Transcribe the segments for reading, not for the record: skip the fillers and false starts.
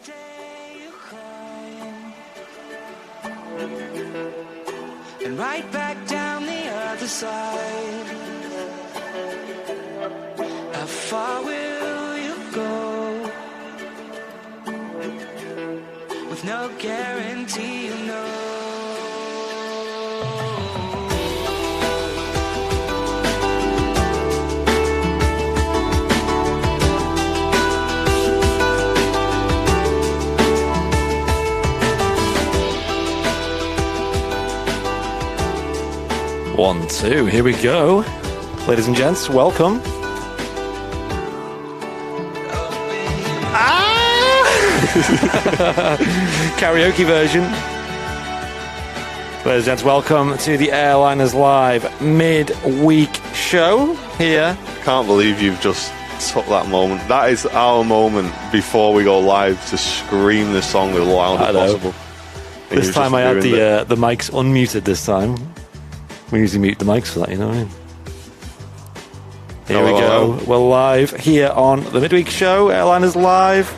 day you're crying, and right back down the other side. How far will you go? With no guarantee, you know. 1, 2, here we go. Ladies and gents, welcome. Karaoke version. Ladies and gents, welcome to the Airliners Live midweek show here. Can't believe you've just took that moment. That is our moment before we go live to scream this song as loud as possible. This time I had the mics unmuted this time. We usually mute the mics for that, you know what I mean? Here we go. We're live here on the midweek show, Airliners Live.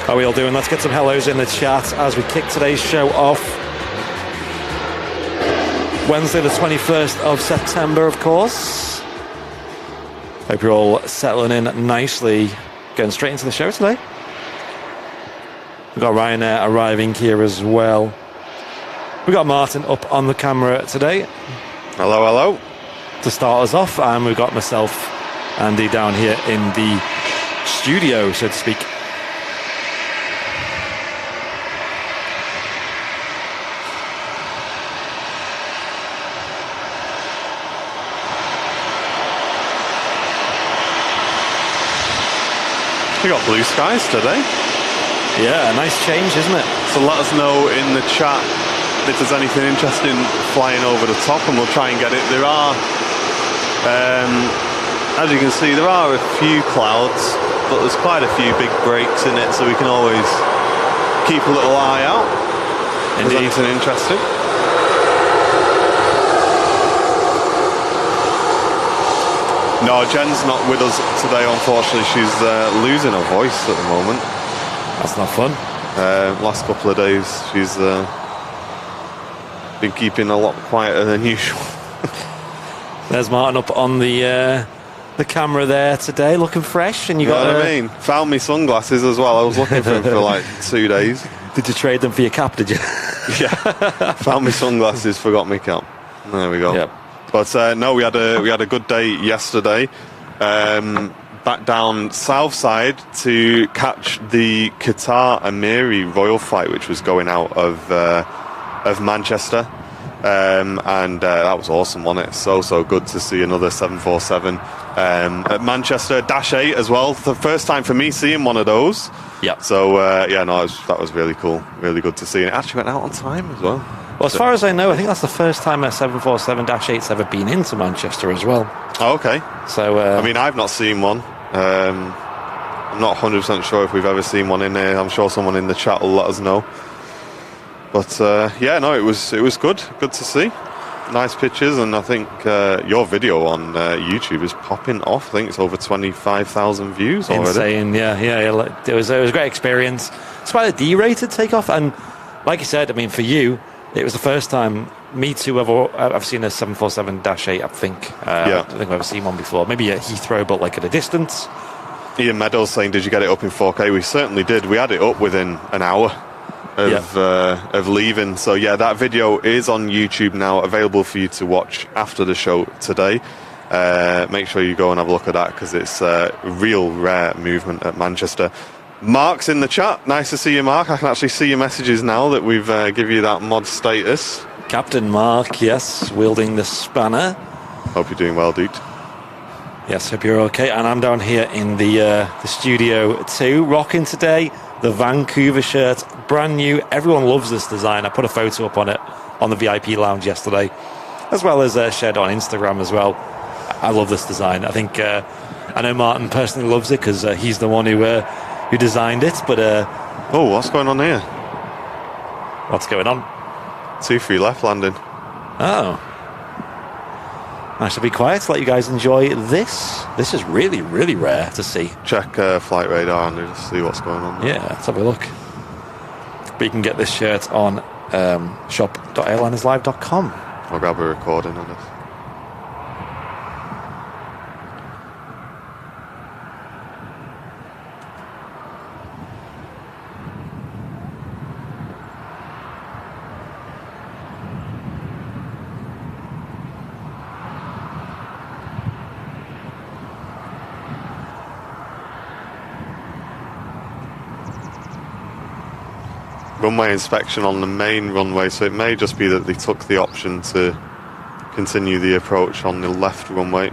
How are we all doing? Let's get some hellos in the chat as we kick today's show off. Wednesday the 21st of September, of course. Hope you're all settling in nicely. Going straight into the show today. We've got Ryanair arriving here as well. We've got Martin up on the camera today. Hello, hello. To start us off, and we've got myself, Andy, down here in the studio, so to speak. We got blue skies today. Yeah, nice change, isn't it? So let us know in the chat if there's anything interesting flying over the top, and we'll try and get it. There are, as you can see, there are a few clouds, but there's quite a few big breaks in it, so we can always keep a little eye out. If there's anything interesting. No, Jen's not with us today, unfortunately. She's losing her voice at the moment. That's not fun. Last couple of days, she's been keeping a lot quieter than usual. There's Martin up on the camera there today, looking fresh. And you got what I mean? Found me sunglasses as well. I was looking for them for like 2 days. Did you trade them for your cap? Did you? Yeah. Found me sunglasses, forgot my cap. There we go. Yep. But no, we had a good day yesterday. Back down south side to catch the Qatar Emiri Royal flight, which was going out of Manchester, and that was awesome, wasn't it? So good to see another 747 at Manchester -8 as well. The first time for me seeing one of those. Yeah. So that was really cool, really good to see. And it actually went out on time as well. Well, as far as I know, I think that's the first time a 747-8's ever been into Manchester as well. Oh, okay. So I mean, I've not seen one. I'm not 100% sure if we've ever seen one in there. I'm sure someone in the chat will let us know. But yeah, no, it was good to see. Nice pictures, and I think your video on YouTube is popping off. I think it's over 25,000 views already. Insane, yeah. It was a great experience. It's quite a D-rated takeoff, and like you said, I mean, for you, it was the first time me too I've seen a 747-8. I think I don't think I've ever seen one before. Maybe at Heathrow, but like at a distance. Ian Meadows saying, "Did you get it up in 4K?" We certainly did. We had it up within an hour of leaving. So yeah, that video is on YouTube now, available for you to watch after the show today. Make sure you go and have a look at that, because it's a real rare movement at Manchester. Mark's in the chat. Nice to see you, Mark. I can actually see your messages now that we've give you that mod status. Captain Mark, yes, wielding the spanner. Hope you're doing well, dude. Yes, hope you're okay. And I'm down here in the studio too, rocking today the Vancouver shirt, brand new. Everyone loves this design. I put a photo up on it on the VIP lounge yesterday, as well as shared on Instagram as well. I love this design. I think I know Martin personally loves it, because he's the one who designed it. But oh, what's going on here? What's going on? 2-3 left landing. Oh. I shall be quiet to let you guys enjoy this. This is really, really rare to see. Check flight radar and just see what's going on there. Yeah, let's have a look. But you can get this shirt on shop.airlinerslive.com. I'll grab a recording of this. Runway inspection on the main runway, so it may just be that they took the option to continue the approach on the left runway.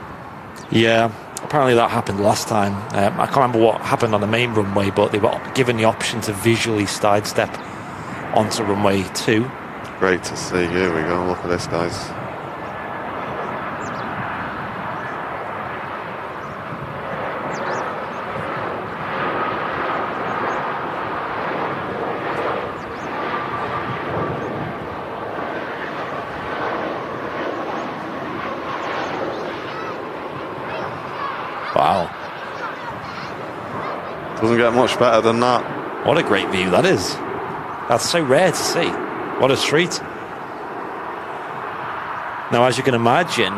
Yeah, apparently that happened last time. I can't remember what happened on the main runway, but they were given the option to visually sidestep onto runway 2. Great to see. Here we go. Look at this, guys. Wow. Doesn't get much better than that. What a great view that is. That's so rare to see. What a street. Now, as you can imagine,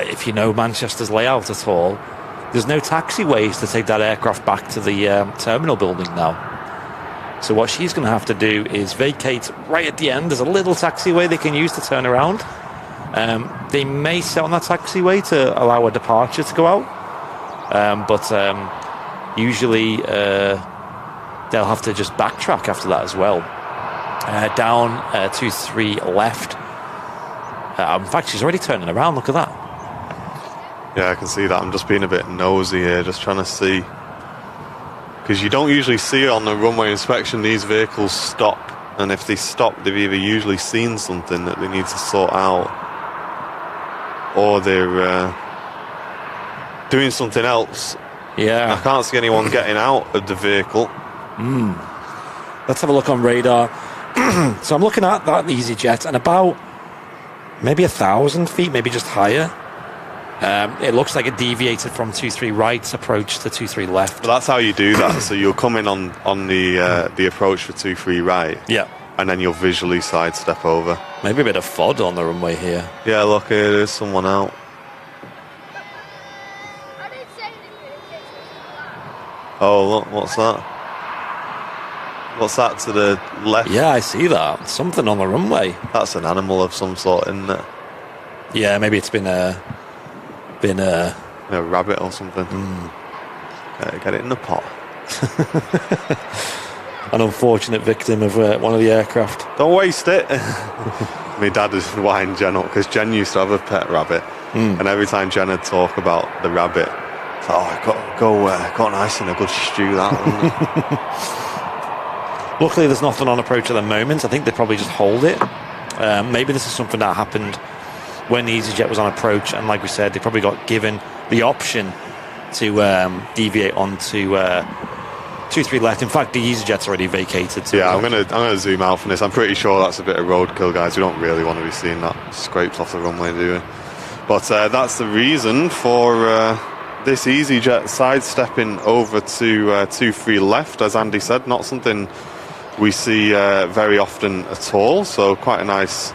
if you know Manchester's layout at all, there's no taxiways to take that aircraft back to the terminal building now. So what she's going to have to do is vacate right at the end. There's a little taxiway they can use to turn around. They may sit on that taxiway to allow a departure to go out, but usually they'll have to just backtrack after that as well. Down 23 left. In fact, she's already turning around. Look at that. Yeah, I can see that. I'm just being a bit nosy here, just trying to see, because you don't usually see on the runway inspection these vehicles stop, and if they stop, they've either usually seen something that they need to sort out, or they're doing something else. Yeah. I can't see anyone getting out of the vehicle. Let's have a look on radar. So I'm looking at that EasyJet, and about maybe 1,000 feet, maybe just higher. It looks like it deviated from 23 right approach to 23 left. But that's how you do that. So you'll come in on the approach for 23 right. Yeah. And then you'll visually sidestep over. Maybe a bit of FOD on the runway here. Yeah, look, here, there's someone out. Oh, look, what's that? What's that to the left? Yeah, I see that. Something on the runway. That's an animal of some sort, isn't it? Yeah, maybe it's been a rabbit or something. Get it in the pot. An unfortunate victim of one of the aircraft. Don't waste it. My dad is winding Jen up because Jen used to have a pet rabbit, and every time Jen would talk about the rabbit, it's like, oh, got nice in a good stew that. Luckily, there's nothing on approach at the moment. I think they probably just hold it. Maybe this is something that happened when EasyJet was on approach, and like we said, they probably got given the option to deviate onto 23 left. In fact, the EasyJet's already vacated. So yeah, I'm gonna zoom out from this. I'm pretty sure that's a bit of roadkill, guys. We don't really want to be seeing that scraped off the runway, do we? But that's the reason for this EasyJet sidestepping over to 23 left, as Andy said. Not something we see very often at all. So quite a nice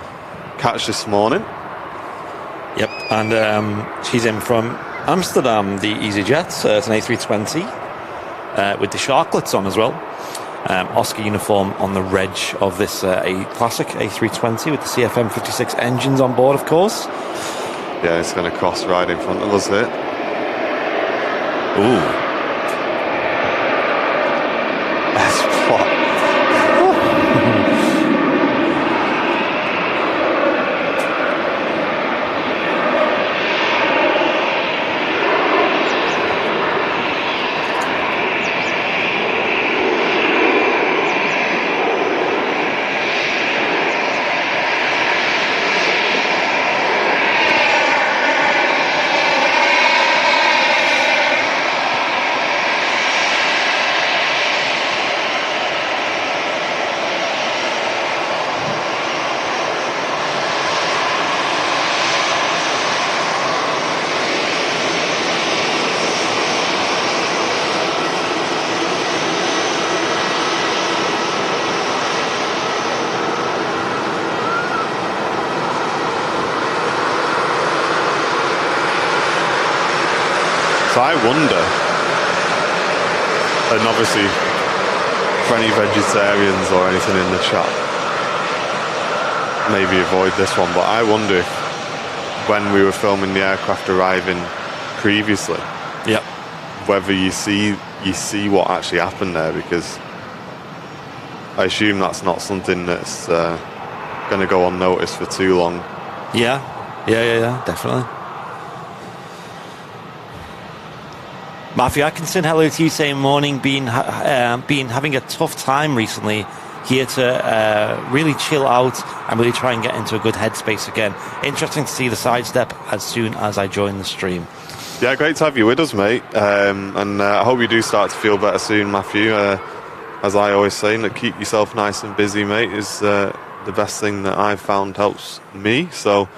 catch this morning. Yep, and she's in from Amsterdam, the EasyJet. It's an A320 with the sharklets on as well. Oscar uniform on the reg of this a classic A320 with the CFM 56 engines on board, of course. Yeah, it's going to cross right in front of us here. Ooh. That's what. So I wonder, and obviously for any vegetarians or anything in the chat, maybe avoid this one, but I wonder if when we were filming the aircraft arriving previously, Yep. whether you see what actually happened there, because I assume that's not something that's going to go unnoticed for too long. Yeah, definitely. Matthew Atkinson, hello to you, saying morning, been having a tough time recently, here to really chill out and really try and get into a good headspace again. Interesting to see the sidestep as soon as I join the stream. Yeah, great to have you with us, mate. And I hope you do start to feel better soon, Matthew. As I always say, that keep yourself nice and busy, mate, is the best thing that I've found helps me. So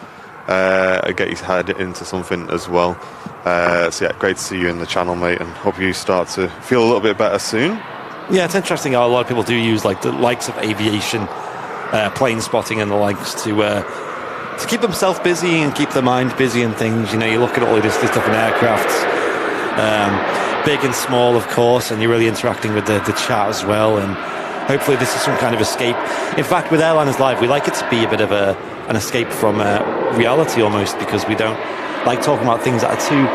get your head into something as well. So yeah, great to see you in the channel, mate, and hope you start to feel a little bit better soon. Yeah, it's interesting how a lot of people do use like the likes of aviation, plane spotting and the likes to keep themselves busy and keep their mind busy and things. You know, you look at all of these different aircrafts, big and small, of course, and you're really interacting with the chat as well. And hopefully this is some kind of escape. In fact, with Airlines Live, we like it to be a bit of an escape from reality almost, because we don't like talking about things that are too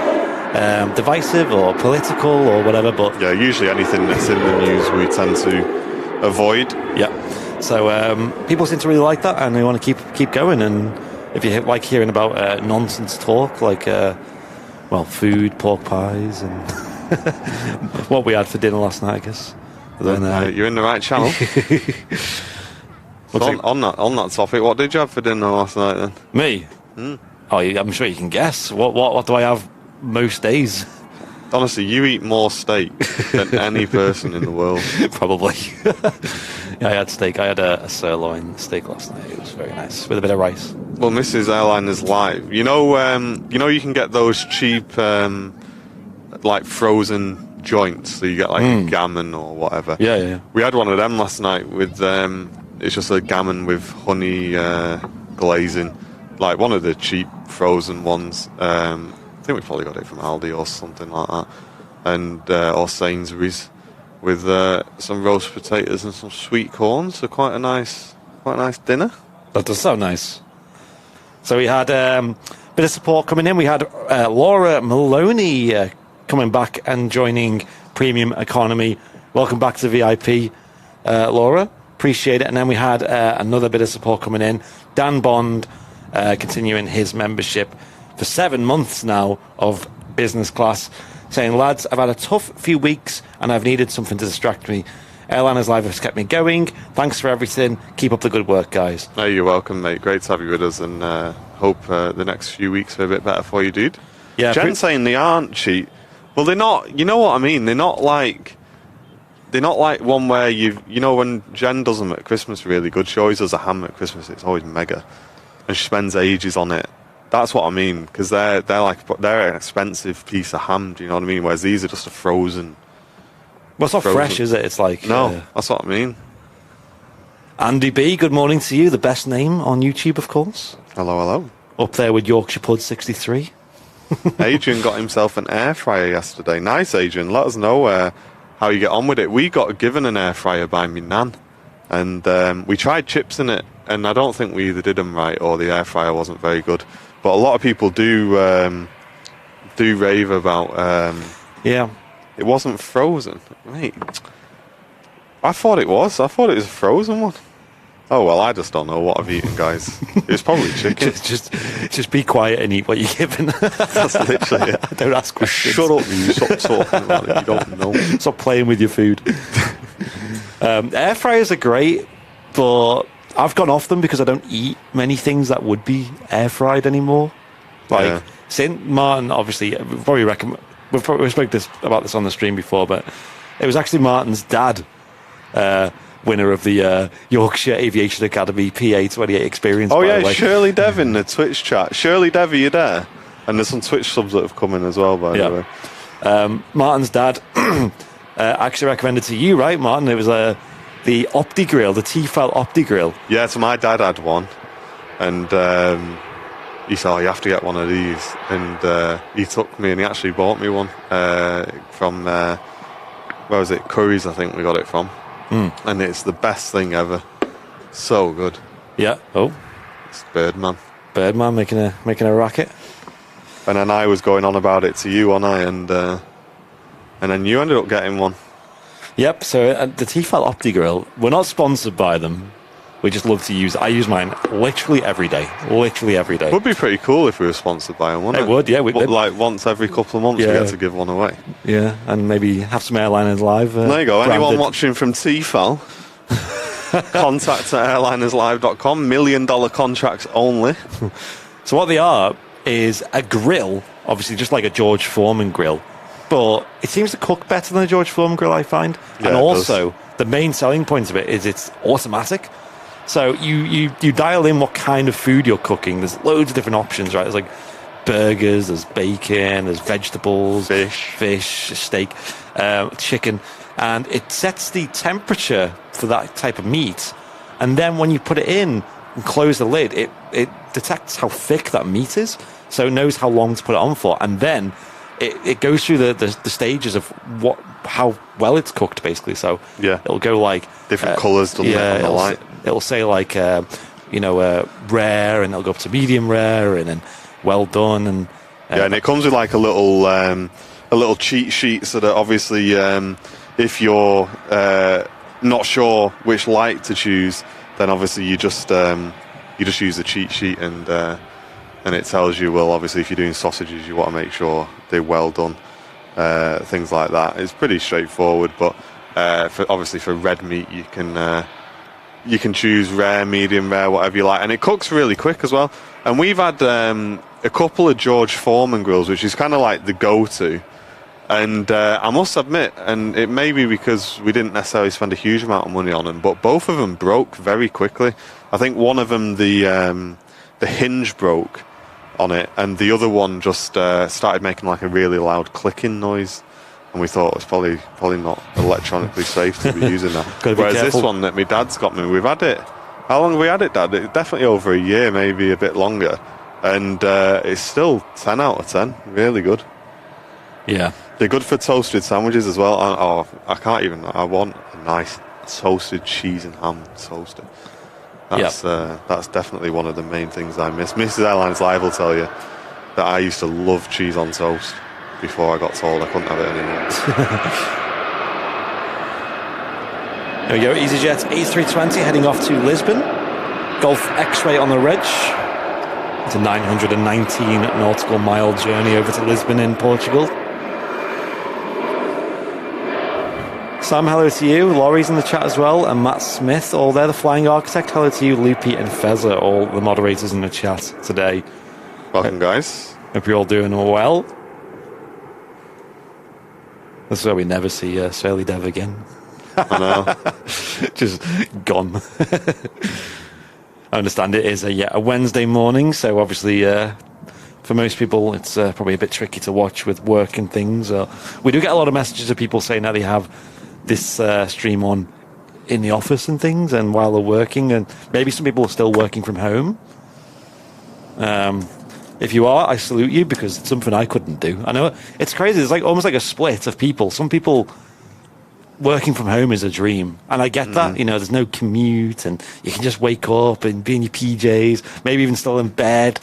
divisive or political or whatever. But yeah, usually anything that's in the news we tend to avoid. Yeah. So people seem to really like that, and they want to keep going. And if you like hearing about nonsense talk, like food, pork pies, and what we had for dinner last night, I guess. Then, you're in the right channel. So on that topic, what did you have for dinner last night then? Me? Oh, I'm sure you can guess. What do I have most days? Honestly, you eat more steak than any person in the world. Probably. Yeah, I had steak. I had a sirloin steak last night. It was very nice, with a bit of rice. Well, Mrs. Airline is live. You know you can get those cheap, like frozen joints. So you get like a gammon or whatever. Yeah. We had one of them last night with it's just a gammon with honey glazing, like one of the cheap frozen ones. I think we probably got it from Aldi or something like that, and or Sainsbury's, with some roast potatoes and some sweet corn. So quite a nice dinner. That does sound nice. So we had a bit of support coming in. We had Laura Maloney coming back and joining Premium Economy. Welcome back to VIP, Laura. Appreciate it. And then we had another bit of support coming in. Dan Bond continuing his membership for 7 months now of business class, saying, lads, I've had a tough few weeks and I've needed something to distract me. Airlines Live has kept me going. Thanks for everything. Keep up the good work, guys. No, you're welcome, mate. Great to have you with us, and hope the next few weeks are a bit better for you, dude. Yeah, Jen's saying they aren't cheap. Well, they're not. You know what I mean? They're not like one where you know when Jen does them at Christmas really good. She always does a ham at Christmas. It's always mega, and she spends ages on it. That's what I mean, because they're an expensive piece of ham. Do you know what I mean? Whereas these are just a frozen. Well, it's not fresh, is it? It's like no. That's what I mean. Andy B, good morning to you. The best name on YouTube, of course. Hello. Up there with Yorkshire Pud 63. Adrian got himself an air fryer yesterday. Nice, Adrian. Let us know how you get on with it. We got given an air fryer by me nan, and we tried chips in it, and I don't think we either did them right or the air fryer wasn't very good. But a lot of people do rave about. Yeah. It wasn't frozen, mate. I thought it was. I thought it was a frozen one. Oh well, I just don't know what I've eaten, guys. It was probably chicken. just be quiet and eat what you're given. That's literally it. Don't ask questions. Shut up, you. Stop talking about it. You don't know. Stop playing with your food. Air fryers are great, but I've gone off them because I don't eat many things that would be air fried anymore. Like St. Martin, obviously, we've spoken about this on the stream before, but it was actually Martin's dad, winner of the Yorkshire Aviation Academy PA28 experience. Oh yeah, Shirley Dev in the Twitch chat. Shirley Dev, are you there? And there's some Twitch subs that have come in as well, by the way. Martin's dad actually recommended to you, right, Martin? It was the OptiGrill, the T-File OptiGrill. Yeah, so my dad had one, and he said, "Oh, you have to get one of these," and he took me and he actually bought me one from where was it? Curry's, I think we got it from, and it's the best thing ever. So good. Yeah. Oh, it's Birdman. Birdman making a racket. And then I was going on about it to you, and then you ended up getting one. Yep. So the Tefal Opti Grill, we're not sponsored by them. We just love to use. I use mine literally every day. Would be pretty cool if we were sponsored by them, wouldn't it? It would, yeah. But like once every couple of months, we get to give one away. Yeah, and maybe have some Airliners Live. There you go. Branded. Anyone watching from Tefal, contact at airlinerslive.com. $1 million contracts only. So what they are is a grill, obviously just like a George Foreman grill, but it seems to cook better than a George Foreman grill, I find. Yeah, and also, the main selling point of it is it's automatic. So you dial in what kind of food you're cooking. There's loads of different options, right? There's like burgers, there's bacon, there's vegetables, fish, steak, chicken. And it sets the temperature for that type of meat. And then when you put it in and close the lid, it detects how thick that meat is. So it knows how long to put it on for. And then it goes through the stages of how well it's cooked, basically. So it'll go like different colours, doesn't it, on the light? It'll say like rare, and it'll go up to medium rare, and then well done, and and it comes with like a little cheat sheet, so that obviously if you're not sure which light to choose, then obviously you just use the cheat sheet, and it tells you, well, obviously if you're doing sausages, you want to make sure they're well done, things like that. It's pretty straightforward, but for red meat, you can choose rare, medium rare, whatever you like, and it cooks really quick as well. And we've had a couple of George Foreman grills, which is kind of like the go-to. And I must admit, and it may be because we didn't necessarily spend a huge amount of money on them, but both of them broke very quickly. I think one of them, the hinge broke on it, and the other one just started making like a really loud clicking noise. And we thought it was probably not electronically safe to be using that. Whereas this one that my dad's got me, we've had it. How long have we had it, Dad? It's definitely over a year, maybe a bit longer. And it's still 10 out of 10. Really good. Yeah. They're good for toasted sandwiches as well. I want a nice toasted cheese and ham toasted. That's definitely one of the main things I miss. Mrs. Airlines Live will tell you that I used to love cheese on toast before I got told I couldn't have it anymore. There we go, EasyJet A320 heading off to Lisbon. Golf X-ray on the reg. It's a 919 nautical mile journey over to Lisbon in Portugal. Sam, hello to you. Laurie's in the chat as well, and Matt Smith, all there. The Flying Architect, hello to you. Loopy and Fezza, all the moderators in the chat today. Welcome, guys. Hope you're all doing well. This is where we never see Surly Dev again. I know. Just gone. I understand it is a Wednesday morning, so obviously for most people it's probably a bit tricky to watch with work and things. We do get a lot of messages of people saying that they have this stream on in the office and things, and while they're working, and maybe some people are still working from home. If you are, I salute you, because it's something I couldn't do. I know it's crazy. It's like almost like a split of people. Some people working from home is a dream, and I get that. There's no commute, and you can just wake up and be in your PJs, maybe even still in bed.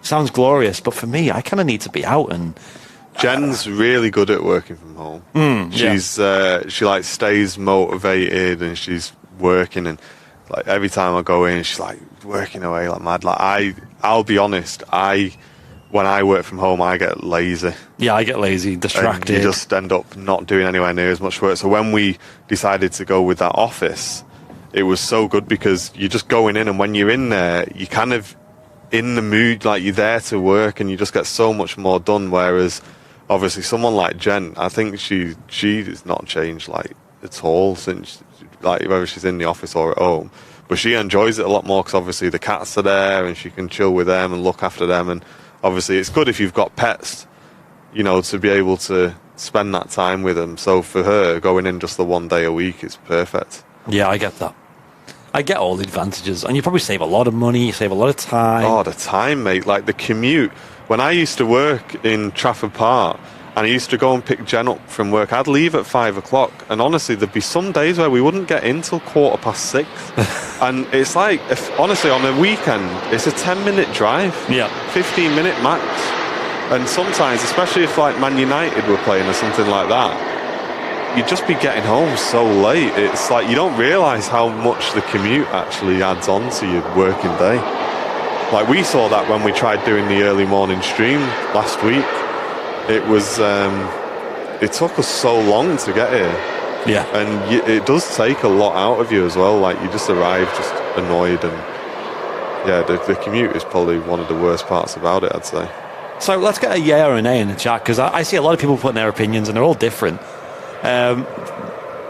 Sounds glorious, but for me, I kind of need to be out. And Jen's really good at working from home. She like stays motivated, and she's working, and like every time I go in, she's like working away like mad. Like I'll be honest, when I work from home, I get lazy. Yeah, I get lazy, distracted. And you just end up not doing anywhere near as much work. So when we decided to go with that office, it was so good, because you're just going in, and when you're in there, you kind of in the mood, like you're there to work, and you just get so much more done. Whereas obviously someone like Jen, I think she has not changed like at all since, like, whether she's in the office or at home. But she enjoys it a lot more, because obviously the cats are there, and she can chill with them and look after them. And obviously it's good if you've got pets, to be able to spend that time with them. So for her, going in just the one day a week is perfect. Yeah, I get that. I get all the advantages, and you probably save a lot of money, you save a lot of time. Oh, the time, mate. Like the commute. When I used to work in Trafford Park, and I used to go and pick Jen up from work, I'd leave at 5 o'clock, and honestly, there'd be some days where we wouldn't get in till 6:15. And it's like, honestly, on a weekend, it's a 10-minute drive. Yeah. 15-minute max. And sometimes, especially if like Man United were playing or something like that, you'd just be getting home so late. It's like you don't realise how much the commute actually adds on to your working day. Like we saw that when we tried doing the early morning stream last week. It was, it took us so long to get here. Yeah. And it does take a lot out of you as well. Like you just arrive just annoyed, and yeah, the commute is probably one of the worst parts about it, I'd say. So let's get a yay or a nay in the chat, because I see a lot of people putting their opinions and they're all different.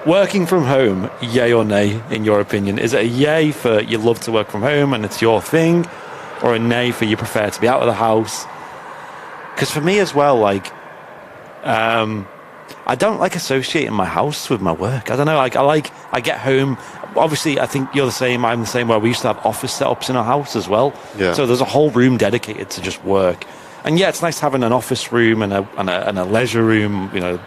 Working from home, yay or nay, in your opinion? Is it a yay for you love to work from home and it's your thing, or a nay for you prefer to be out of the house? Because for me as well, like, I don't like associating my house with my work. I don't know, like, I get home. Obviously, I think you're the same, I'm the same, where we used to have office setups in our house as well. Yeah. So there's a whole room dedicated to just work. And yeah, it's nice having an office room and a leisure room, you know,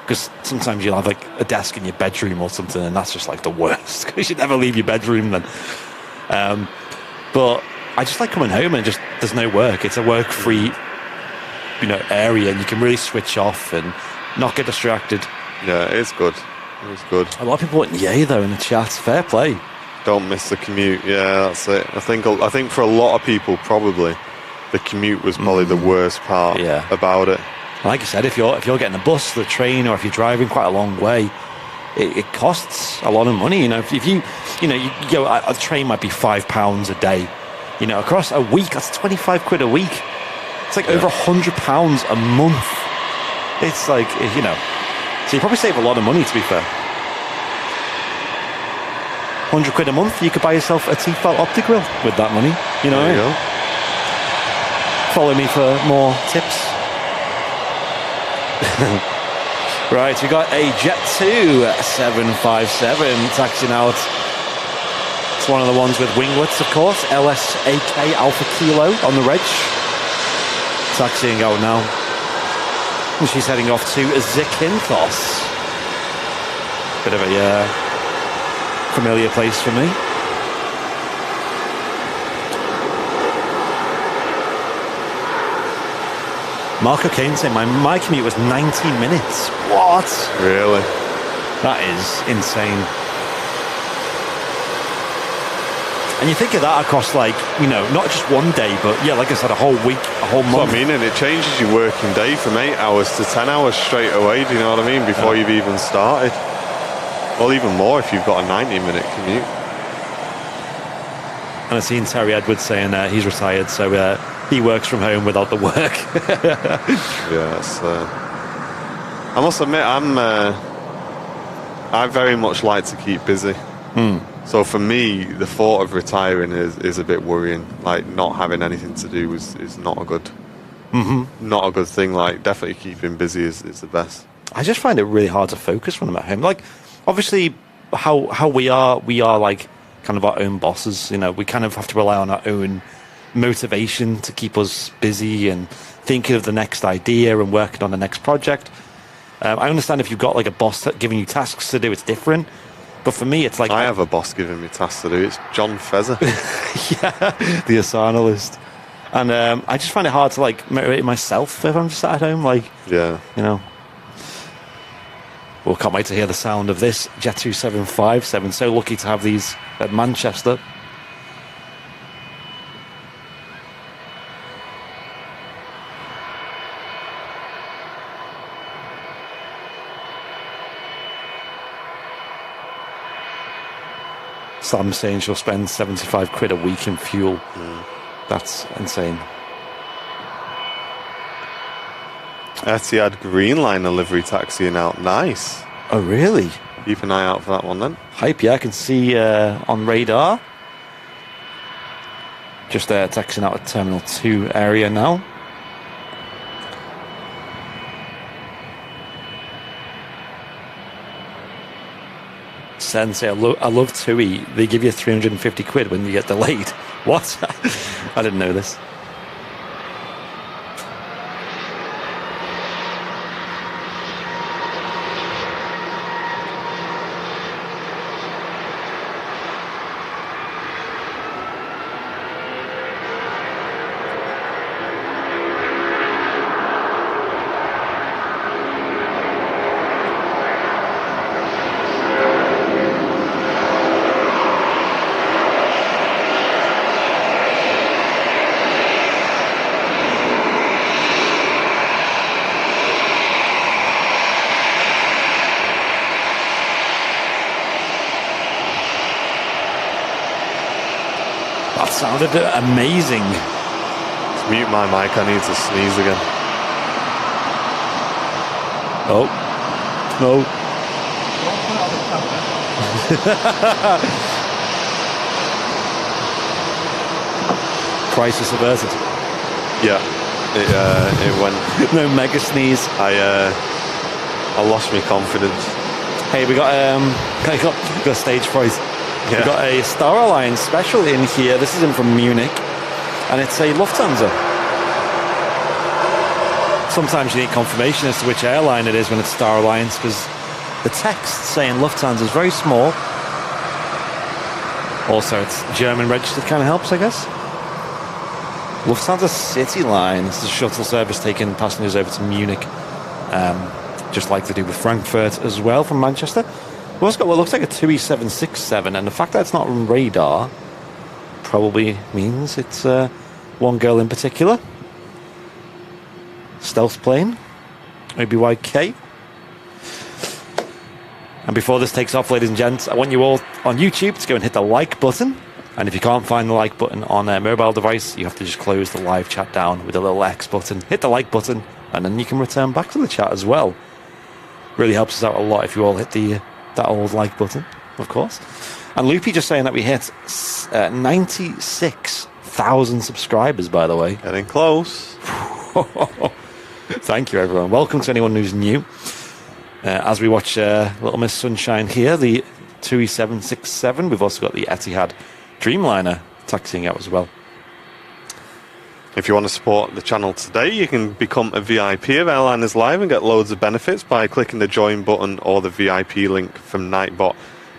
because sometimes you'll have like a desk in your bedroom or something, and that's just like the worst, because you never leave your bedroom then. But I just like coming home and just, there's no work. It's a work-free, you know, area, and you can really switch off and not get distracted. Yeah, it's good. It's good. A lot of people went yay though in the chat. Fair play. Don't miss the commute. Yeah, that's it. I think for a lot of people, probably the commute was probably the worst part about it. Like you said, if you're getting a bus, the train, or if you're driving quite a long way, it costs a lot of money. You know, if you go, a train might be £5 a day. You know, across a week, that's 25 quid a week. It's like over £100 a month. It's like, you know, so you probably save a lot of money, to be fair. 100 quid a month, you could buy yourself a Tefal optic grill with that money. You know, there you go. Follow me for more tips. Right, we got a Jet2 757 taxiing out. It's one of the ones with winglets, of course. LSAK Alpha Kilo on the reg. Taxiing out now. And she's heading off to Zakynthos. Bit of a familiar place for me. Marco Kane saying my commute was 90 minutes. What? Really? That is insane. And you think of that across, like, you know, not just one day, but yeah, like I said, a whole week, a whole month. That's what I mean, and it changes your working day from 8 hours to 10 hours straight away, do you know what I mean, before you've even started. Well, even more if you've got a 90-minute commute. And I've seen Terry Edwards saying he's retired, so he works from home without the work. Yes. I must admit, I very much like to keep busy. So for me, the thought of retiring is a bit worrying. Like, not having anything to do is not a good, not a good thing. Like, definitely keeping busy is the best. I just find it really hard to focus when I'm at home. Like, obviously, how we are like kind of our own bosses. You know, we kind of have to rely on our own motivation to keep us busy and thinking of the next idea and working on the next project. I understand if you've got like a boss giving you tasks to do, it's different. But for me, it's like... I have a boss giving me tasks to do. It's John Fezzer. Yeah, the Asana list. And I just find it hard to like motivate myself if I'm just sat at home. Like, yeah, you know. Well, can't wait to hear the sound of this Jet2 757. So lucky to have these at Manchester. Sam's saying she'll spend 75 quid a week in fuel. That's insane. Etihad Green Line livery taxiing out. Nice. Oh, really? Keep an eye out for that one then. Hype, yeah. I can see on radar. Just taxiing out at Terminal 2 area now. Sensei, I love TUI. They give you 350 quid when you get delayed. What? I didn't know this. That sounded amazing. Let's mute my mic. I need to sneeze again. Oh. No. Crisis averted. Yeah, it went. No mega sneeze. I lost my confidence. Hey, we got stage fright. Yeah. We've got a Star Alliance special in here. This is in from Munich, and it's a Lufthansa. Sometimes you need confirmation as to which airline it is when it's Star Alliance, because the text saying Lufthansa is very small. Also, it's German registered, kind of helps, I guess. Lufthansa City Line. This is a shuttle service taking passengers over to Munich, just like they do with Frankfurt as well from Manchester. We've also got what looks like a TUI 767, and the fact that it's not on radar probably means it's one girl in particular. Stealth plane, OBYK. And before this takes off, ladies and gents, I want you all on YouTube to go and hit the like button. And if you can't find the like button on a mobile device, you have to just close the live chat down with a little X button. Hit the like button, and then you can return back to the chat as well. Really helps us out a lot if you all hit that old like button, of course. And Loopy just saying that we hit 96,000 subscribers, by the way. Getting close. Thank you, everyone. Welcome to anyone who's new. As we watch Little Miss Sunshine here, the TUI 767, we've also got the Etihad Dreamliner taxiing out as well. If you want to support the channel today, you can become a VIP of Airliners Live and get loads of benefits by clicking the join button or the VIP link from Nightbot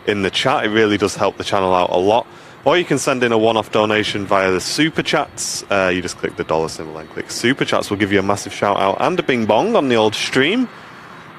in the chat. It really does help the channel out a lot. Or you can send in a one-off donation via the Super Chats. You just click the dollar symbol and click Super Chats. We'll give you a massive shout out and a bing bong on the old stream.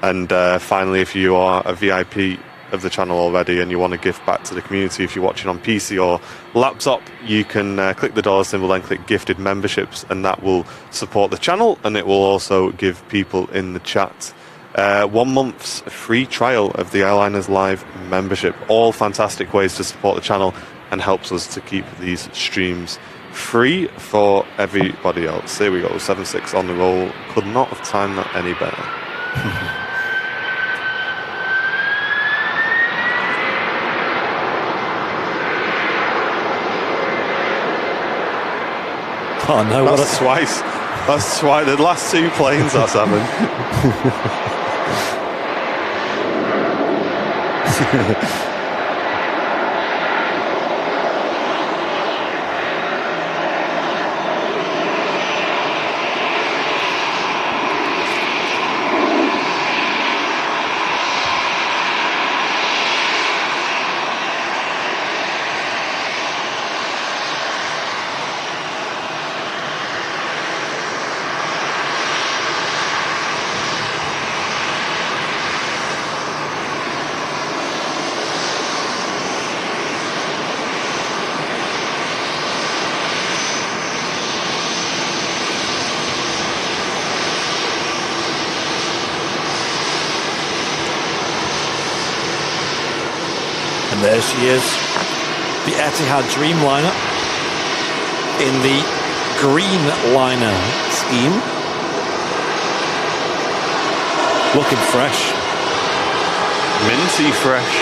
And finally, if you are a VIP of the channel already and you want to gift back to the community, if you're watching on PC or laptop, you can click the dollar symbol and click gifted memberships, and that will support the channel, and it will also give people in the chat 1 month's free trial of the Airliners Live membership. All fantastic ways to support the channel and helps us to keep these streams free for everybody else. Here we go, 7.6 on the roll. Could not have timed that any better. Oh no, that's twice. That's twice. The last two planes that's happened. And there she is, the Etihad Dreamliner in the green liner scheme. Looking fresh. Minty fresh.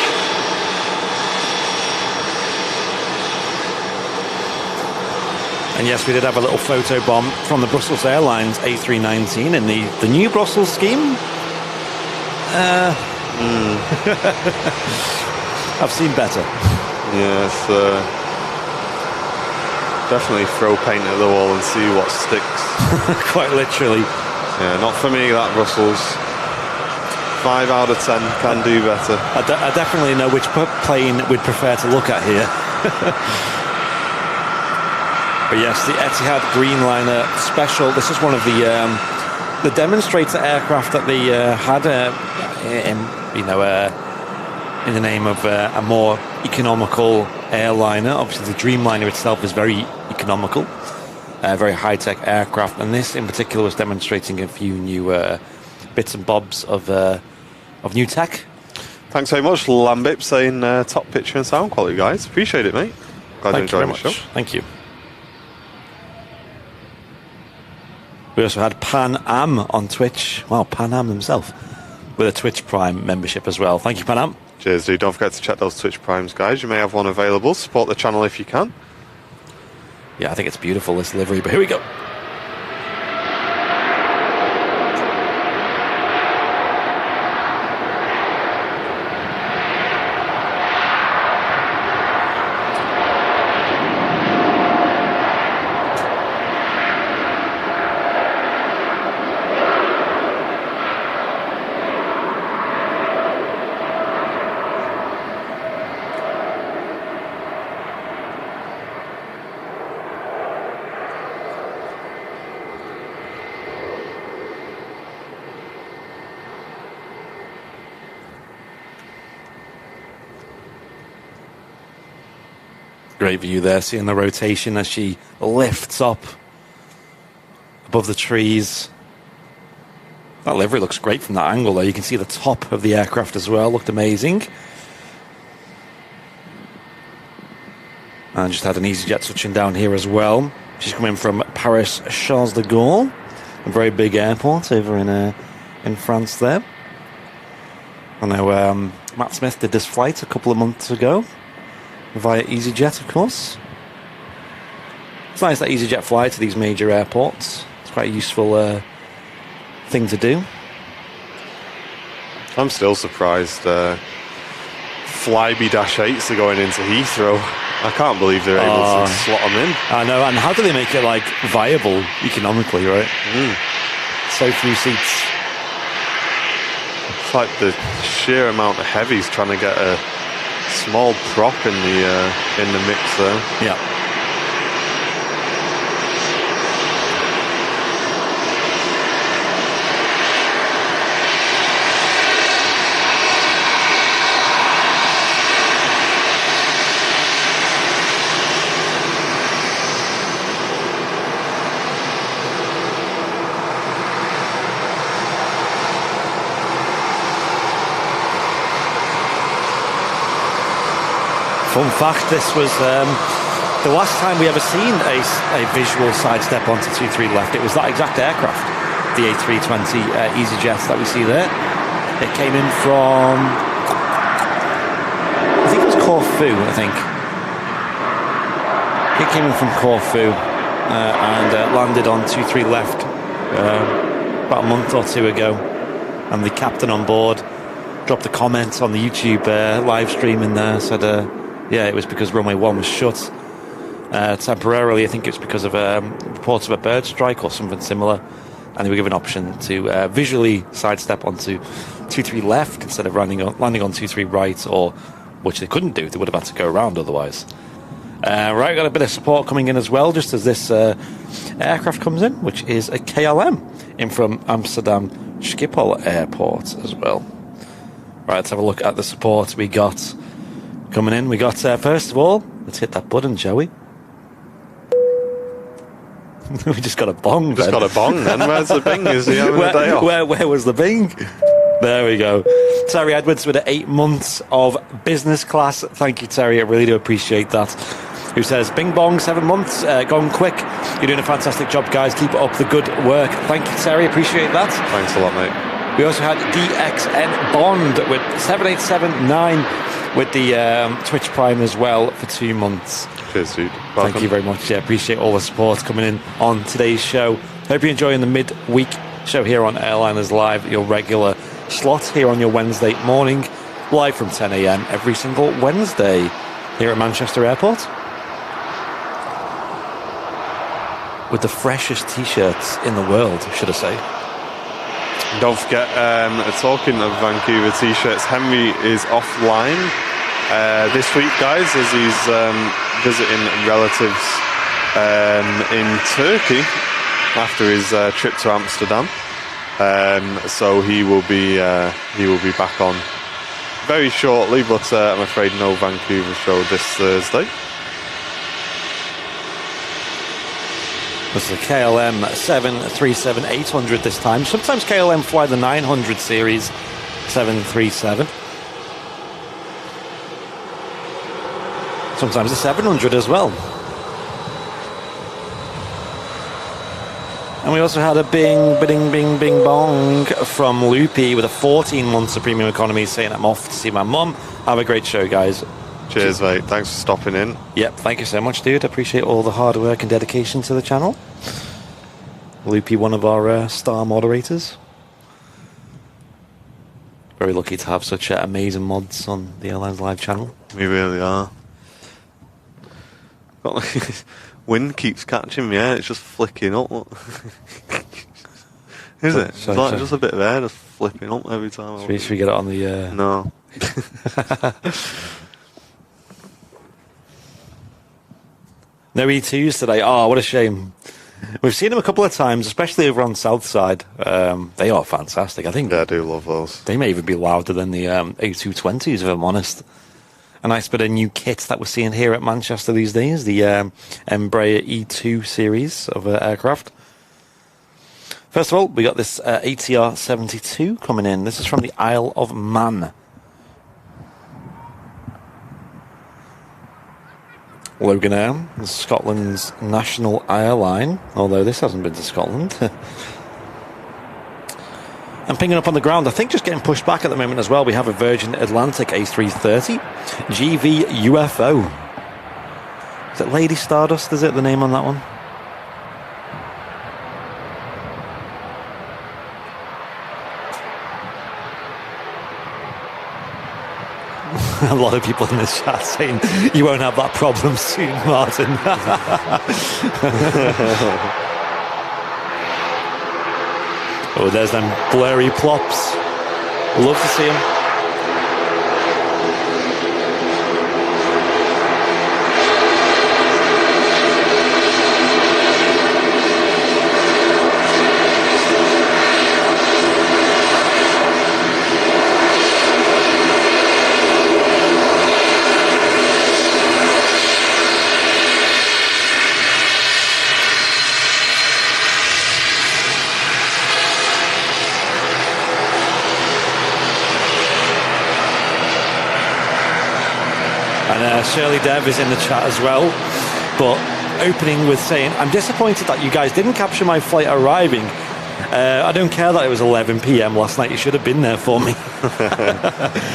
And yes, we did have a little photo bomb from the Brussels Airlines A319 in the new Brussels scheme. I've seen better. Yes, definitely throw paint at the wall and see what sticks. Quite literally. Yeah, not for me, that, Brussels. 5 out of 10, can do better. I definitely know which plane we'd prefer to look at here. But yes, the Etihad Dreamliner Special. This is one of the demonstrator aircraft that they had, in the name of a more economical airliner. Obviously, the Dreamliner itself is very economical, very high-tech aircraft, and this in particular was demonstrating a few new bits and bobs of new tech. Thanks very much, Lambip, saying top picture and sound quality, guys. Appreciate it, mate. Glad you enjoyed the show. Thank you. We also had Pan Am on Twitch. Wow, Pan Am himself with a Twitch Prime membership as well. Thank you, Pan Am. Cheers, dude. Don't forget to check those Twitch Primes, guys. You may have one available. Support the channel if you can. Yeah, I think it's beautiful, this livery, but here we go. Great view there, seeing the rotation as she lifts up above the trees. That livery looks great from that angle there. You can see the top of the aircraft as well. Looked amazing. And just had an EasyJet touching down here as well. She's coming from Paris Charles de Gaulle, a very big airport over in France there. I know Matt Smith did this flight a couple of months ago via EasyJet, of course. It's nice that EasyJet fly to these major airports. It's quite a useful thing to do. I'm still surprised Flybe Dash 8s are going into Heathrow. I can't believe they're able to slot them in. I know, and how do they make it viable economically, right? So few seats. It's like the sheer amount of heavies trying to get a small prop in the mix there. Yeah. Fun fact, this was the last time we ever seen a visual sidestep onto 2-3 left. It was that exact aircraft, the A320 EasyJet that we see there. It came in from, I think it was Corfu, It came in from Corfu and landed on 2-3 left about a month or two ago. And the captain on board dropped a comment on the YouTube live stream in there, said, yeah, it was because runway 1 was shut temporarily. I think it was because of reports of a bird strike or something similar, and they were given an option to visually sidestep onto 2-3 left instead of landing on 2-3 right, or which they couldn't do. They would have had to go around otherwise. Right, got a bit of support coming in as well, just as this aircraft comes in, which is a KLM in from Amsterdam Schiphol Airport as well. Right, let's have a look at the support we got coming in. We got, first of all, let's hit that button, shall we? We just got a bong, Just got a bong, then. Where's the bing? Is he having a day off? Where was the bing? There we go. Terry Edwards with 8 months of business class. Thank you, Terry. I really do appreciate that. Who says, bing bong, 7 months, gone quick. You're doing a fantastic job, guys. Keep up the good work. Thank you, Terry. Appreciate that. Thanks a lot, mate. We also had DXN Bond with 7879 with the Twitch Prime as well for 2 months. Cheers, dude. Welcome. Thank you very much. Yeah, appreciate all the support coming in on today's show. Hope you're enjoying the midweek show here on Airliners Live, your regular slot here on your Wednesday morning. live from 10 a.m. every single Wednesday here at Manchester Airport. With the freshest t-shirts in the world, should I say. Don't forget, talking of Vancouver t-shirts, Henry is offline this week, guys, as he's visiting relatives in Turkey after his trip to Amsterdam. So he will be back on very shortly, but I'm afraid no Vancouver show this Thursday. This is a KLM 737-800 this time. Sometimes KLM fly the 900 series 737. Sometimes the 700 as well. And we also had a bing, bing, bing, bing, bong from Loopy with a 14 months of premium economy saying I'm off to see my mum. Have a great show, guys. Cheers, mate. Thanks for stopping in. Yep, thank you so much, dude. I appreciate all the hard work and dedication to the channel. Loopy, one of our star moderators. Very lucky to have such amazing mods on the Airlines Live channel. We really are. Wind keeps catching me, it's just flicking up. Is it? It's like just a bit of air just flipping up every time. Should we get it on the... No. No E2s today. Oh, what a shame. We've seen them a couple of times, especially over on South Side. They are fantastic. I think. Yeah, I do love those. They may even be louder than the A220s, if I'm honest. A nice bit of new kit that we're seeing here at Manchester these days. The Embraer E2 series of aircraft. First of all, we got this ATR 72 coming in. This is from the Isle of Man. Logan Air, Scotland's national airline, although this hasn't been to Scotland. And pinging up on the ground, I think just getting pushed back at the moment as well, we have a Virgin Atlantic A330 GV UFO. Is it Lady Stardust, is it the name on that one? A lot of people in the chat saying you won't have that problem soon, Martin. Oh, there's them blurry plops. Love to see them. Shirley Dev is in the chat as well, but opening with saying, I'm disappointed that you guys didn't capture my flight arriving. I don't care that it was 11 p.m. last night. You should have been there for me.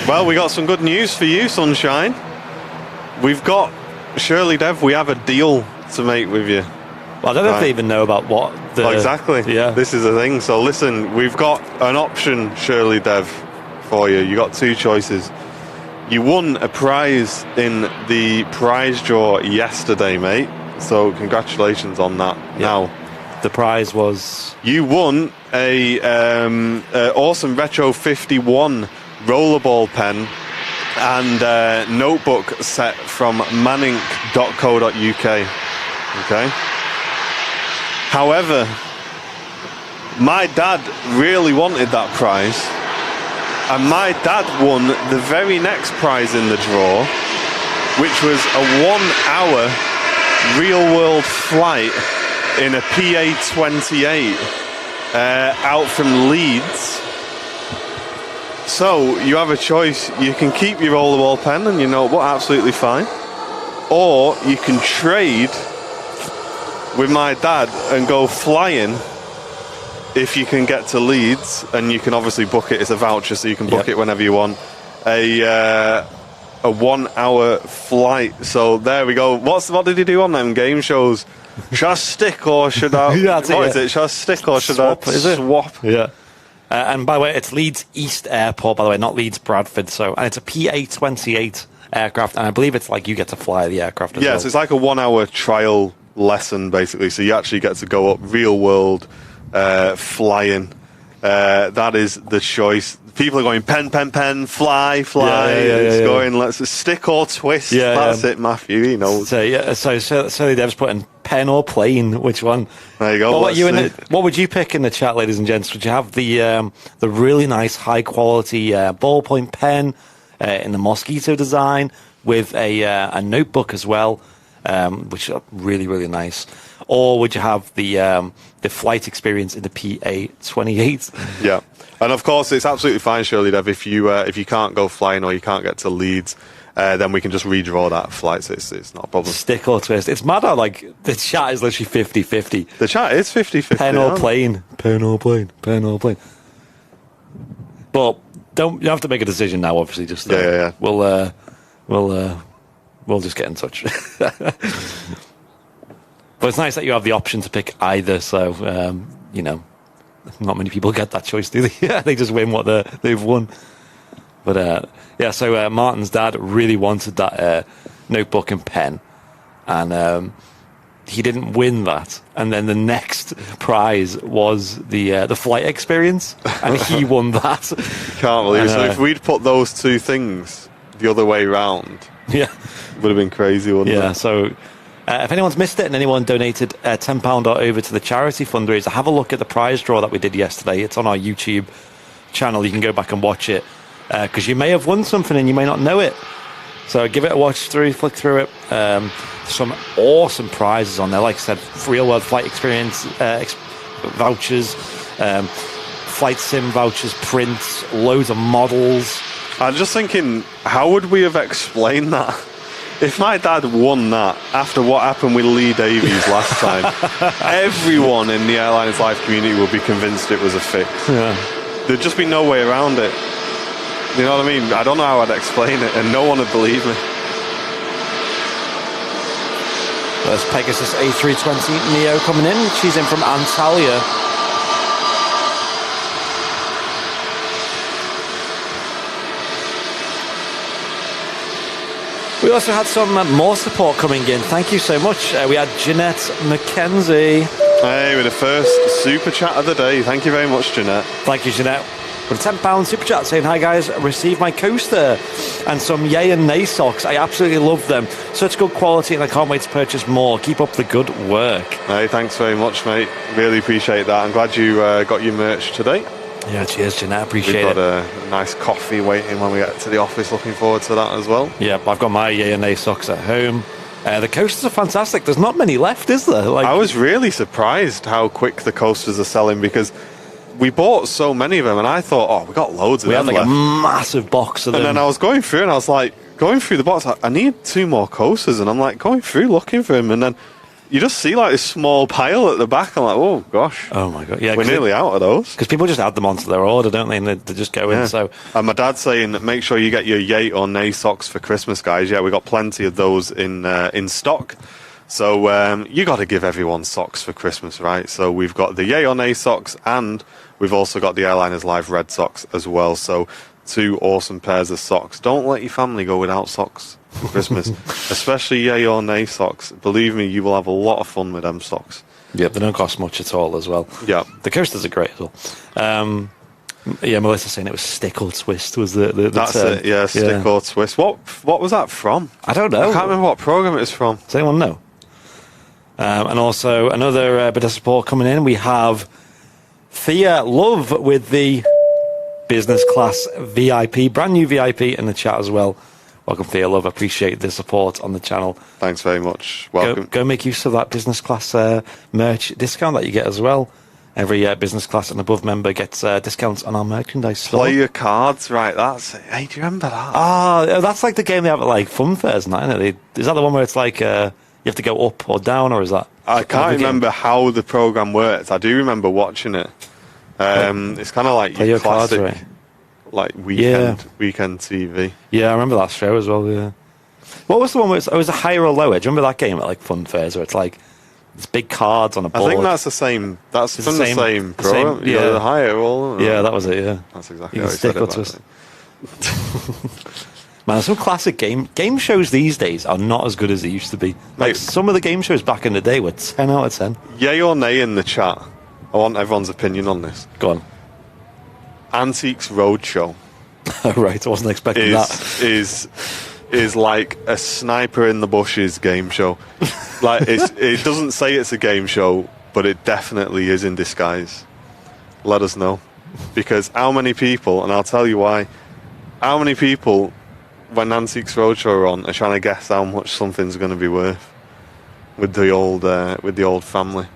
Well, we got some good news for you, Sunshine. We've got, Shirley Dev, we have a deal to make with you. Well, I don't know if they even know about what the... Oh, exactly. Yeah. This is the thing. So listen, we've got an option, Shirley Dev, for you. You got two choices. You won a prize in the prize draw yesterday, mate. So congratulations on that. Yeah. Now, the prize was... You won a awesome Retro 51 rollerball pen and notebook set from manink.co.uk. Okay. However, my dad really wanted that prize. And my dad won the very next prize in the draw, which was a 1-hour real-world flight in a PA-28 out from Leeds. So you have a choice. You can keep your rollerball pen and your notebook, absolutely fine. Or you can trade with my dad and go flying if you can get to Leeds, and you can obviously book it. It's a voucher, so you can book it whenever you want. A 1-hour flight. So there we go. What did he do on them game shows? Should I stick or should I... What is it? Should I stick or should swap, I swap? Yeah. And by the way, it's Leeds East Airport, by the way, not Leeds Bradford. So, and it's a PA-28 aircraft, and I believe it's like you get to fly the aircraft as well. So it's like a 1 hour trial lesson, basically. So you actually get to go up real world flying. That is the choice. People are going pen, fly. It's going, let's stick or twist. That's it, Matthew. He knows. So Dev's putting pen or plane. Which one? There you go. What would you pick in the chat, ladies and gents? Would you have the really nice, high quality ballpoint pen in the mosquito design with a notebook as well, which are really, really nice? Or would you have the flight experience in the PA-28? Yeah. And of course, it's absolutely fine, Shirley Dev, if you can't go flying or you can't get to Leeds, then we can just redraw that flight. So it's not a problem. Stick or twist. It's mad how, like, the chat is literally 50-50. The chat is 50-50. Pen or plane. Pen or plane. Pen or plane. But you have to make a decision now, obviously. Just We'll just get in touch. But it's nice that you have the option to pick either, so, not many people get that choice, do they? They just win what they've won. But, so Martin's dad really wanted that notebook and pen, and he didn't win that. And then the next prize was the flight experience, and he won that. Can't believe it. So if we'd put those two things the other way round, it would have been crazy, wouldn't it? Yeah, so... if anyone's missed it and anyone donated £10 or over to the charity fundraiser, have a look at the prize draw that we did yesterday. It's on our YouTube channel. You can go back and watch it because you may have won something and you may not know it. So give it a watch through, flick through it. Some awesome prizes on there. Like I said, real-world flight experience vouchers, flight sim vouchers, prints, loads of models. I'm just thinking, how would we have explained that? If my dad won that after what happened with Lee Davies last time, everyone in the Airlines live community would be convinced it was a fix. Yeah. There'd just be no way around it. You know what I mean? I don't know how I'd explain it, and no one would believe me. There's Pegasus A320 Neo coming in. She's in from Antalya. We also had some more support coming in. Thank you so much. We had Jeanette McKenzie. Hey, with the first super chat of the day. Thank you very much, Jeanette. Thank you, Jeanette. With a £10 super chat saying, hi guys, received my coaster and some yay and nay socks. I absolutely love them. Such good quality and I can't wait to purchase more. Keep up the good work. Hey, thanks very much, mate. Really appreciate that. I'm glad you got your merch today. Yeah, cheers, Jeanette. Appreciate it. We've got a nice coffee waiting when we get to the office. Looking forward to that as well. Yeah, I've got my yay and nay socks at home. The coasters are fantastic. There's not many left, is there? I was really surprised how quick the coasters are selling because we bought so many of them and I thought, we got loads of them left. We had a massive box of them. And then I was going through and I was like, going through the box, I need 2 more coasters. And I'm like, going through looking for them. And then you just see like this small pile at the back. I'm like, oh gosh. Oh my God. Yeah, we're nearly out of those. Because people just add them onto their order, don't they? And they just go in. So. And my dad's saying, make sure you get your yay or nay socks for Christmas, guys. Yeah, we got plenty of those in stock. So you got to give everyone socks for Christmas, right? So we've got the yay or nay socks and we've also got the Airliners Live red socks as well. So 2 awesome pairs of socks. Don't let your family go without socks for Christmas, especially yay or nay socks. Believe me, you will have a lot of fun with them socks. Yeah, they don't cost much at all as well. Yeah, the coasters are great as well. Melissa's saying it was stick or twist was the that's term. it. Yeah, stick or twist. What was that from? I don't know. I can't remember what program it was from. Does anyone know? And also another bit of support coming in. We have Thea Love with the business class VIP, brand new VIP in the chat as well. Welcome, Thea Love. Appreciate the support on the channel. Thanks very much. Welcome. Go make use of that business class merch discount that you get as well. Every business class and above member gets discounts on our merchandise store. Play your cards, right? Hey, do you remember that? That's like the game they have at like fun fairs, isn't it? Is that the one where it's like you have to go up or down, or is that? I can't remember how the program works. I do remember watching it. It's kind of like your classic, cards, right? Like weekend TV. Yeah, I remember that show as well. Yeah. What was the one where it was a higher or lower? Do you remember that game at like fun fairs where it's like There's big cards on a board. I think that's the same. That's It's from the same program. yeah. The higher roll. Yeah, that was it. Yeah, That's exactly you how can he stick said it. or twist. Man, some classic game shows these days are not as good as they used to be. Like Mate. some of the game shows back in the day were 10 out of 10. Yay or nay in the chat? I want everyone's opinion on this. Go on. Antiques Roadshow Right, I wasn't expecting that. is like a sniper in the bushes game show. Like it doesn't say it's a game show, but it definitely is in disguise. Let us know, because how many people, and I'll tell you why. How many people, when Antiques Roadshow are on, are trying to guess how much something's going to be worth with the old family?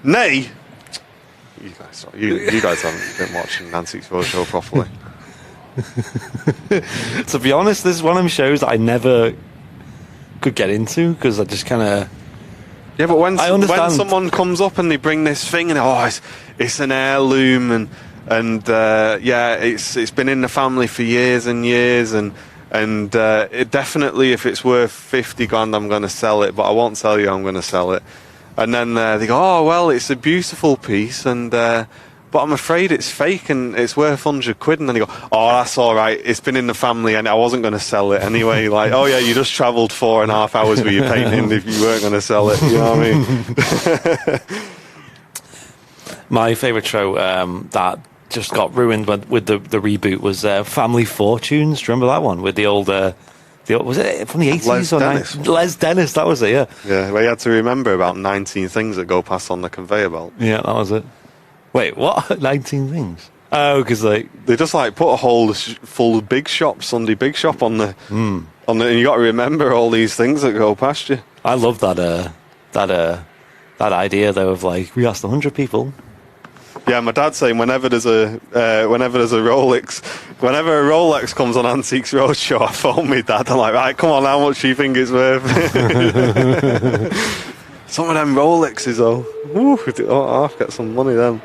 Nay. You guys haven't been watching Antiques Roadshow properly. To be honest, this is one of them shows that I never could get into because I just kind of. Yeah, but when understand. someone comes up and they bring this thing and it's an heirloom and yeah, it's been in the family for years and years and it definitely, if it's worth 50 grand, I'm going to sell it, but I won't tell you I'm going to sell it. And then they go, oh well, it's a beautiful piece and. But I'm afraid it's fake and it's worth 100 quid. And then you go, oh, that's all right. It's been in the family and I wasn't going to sell it anyway. Like, oh, yeah, you just travelled 4.5 hours with your painting if you weren't going to sell it. You know what I mean? My favourite show that just got ruined with the reboot was Family Fortunes. Do you remember that one? With the old... was it from the 80s Les or Dennis. 90s? Les Dennis, that was it, yeah. Yeah, well, you had to remember about 19 things that go past on the conveyor belt. Yeah, that was it. Wait, what? 19 things? Oh, because they just like put a whole full big shop, Sunday big shop on the and you got to remember all these things that go past you. I love that idea though of like we asked 100 people. Yeah, my dad's saying whenever there's a Rolex, whenever a Rolex comes on Antiques Roadshow, I phone me dad. I'm like, right, come on, how much do you think it's worth? Some of them Rolexes though, I'll get some money then.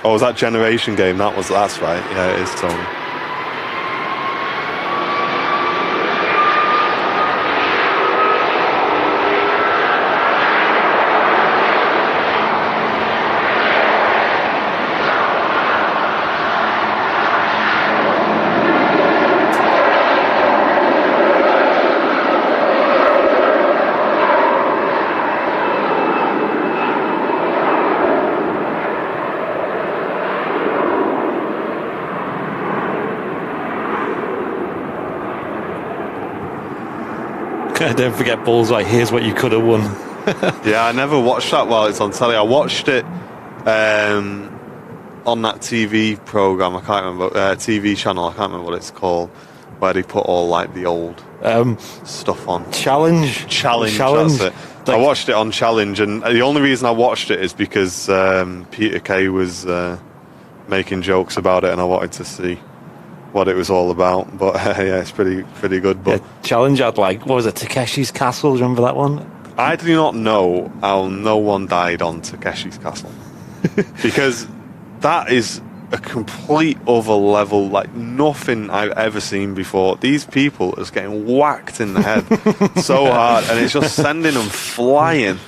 Oh, was that Generation game? That's right. Yeah, it is, Tony. Don't forget Bullseye. Here's what you could have won. Yeah, I never watched that while it's on telly. I watched it on that TV program. I can't remember TV channel. I can't remember what it's called, where they put all like the old stuff on. Challenge. That's it. I watched it on Challenge, and the only reason I watched it is because Peter Kay was making jokes about it, and I wanted to see what it was all about. But yeah, it's pretty good. But Yeah, Challenge had like, what was it, Takeshi's Castle? Do you remember that one? I do not know how no one died on Takeshi's Castle. Because that is a complete other level, like nothing I've ever seen before. These people are just getting whacked in the head so hard, and it's just sending them flying.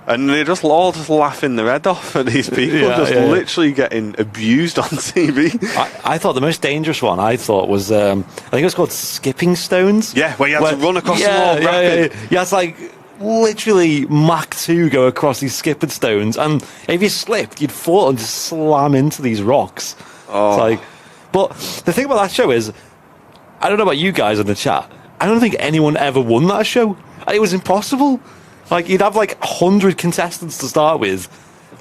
And they're just all just laughing their head off at these people, literally getting abused on TV. I thought the most dangerous one was, I think it was called Skipping Stones. Yeah, where you had to run across them all rapid. Yeah, it's like literally Mach 2 go across these skipping stones, and if you slipped, you'd fall and just slam into these rocks. Oh. It's like, but the thing about that show is, I don't know about you guys in the chat, I don't think anyone ever won that show. It was impossible. Like, you'd have like 100 contestants to start with.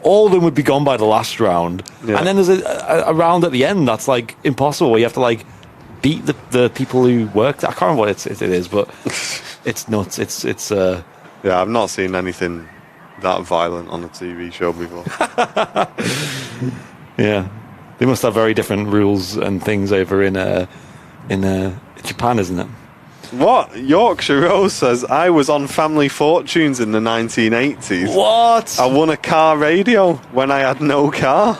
All of them would be gone by the last round. Yeah. And then there's a round at the end that's like impossible, where you have to like beat the people who worked. I can't remember what it is, but it's nuts. It's yeah, I've not seen anything that violent on a TV show before. Yeah. They must have very different rules and things over in Japan, isn't it? What? Yorkshire Rose says, I was on Family Fortunes in the 1980s. What? I won a car radio when I had no car.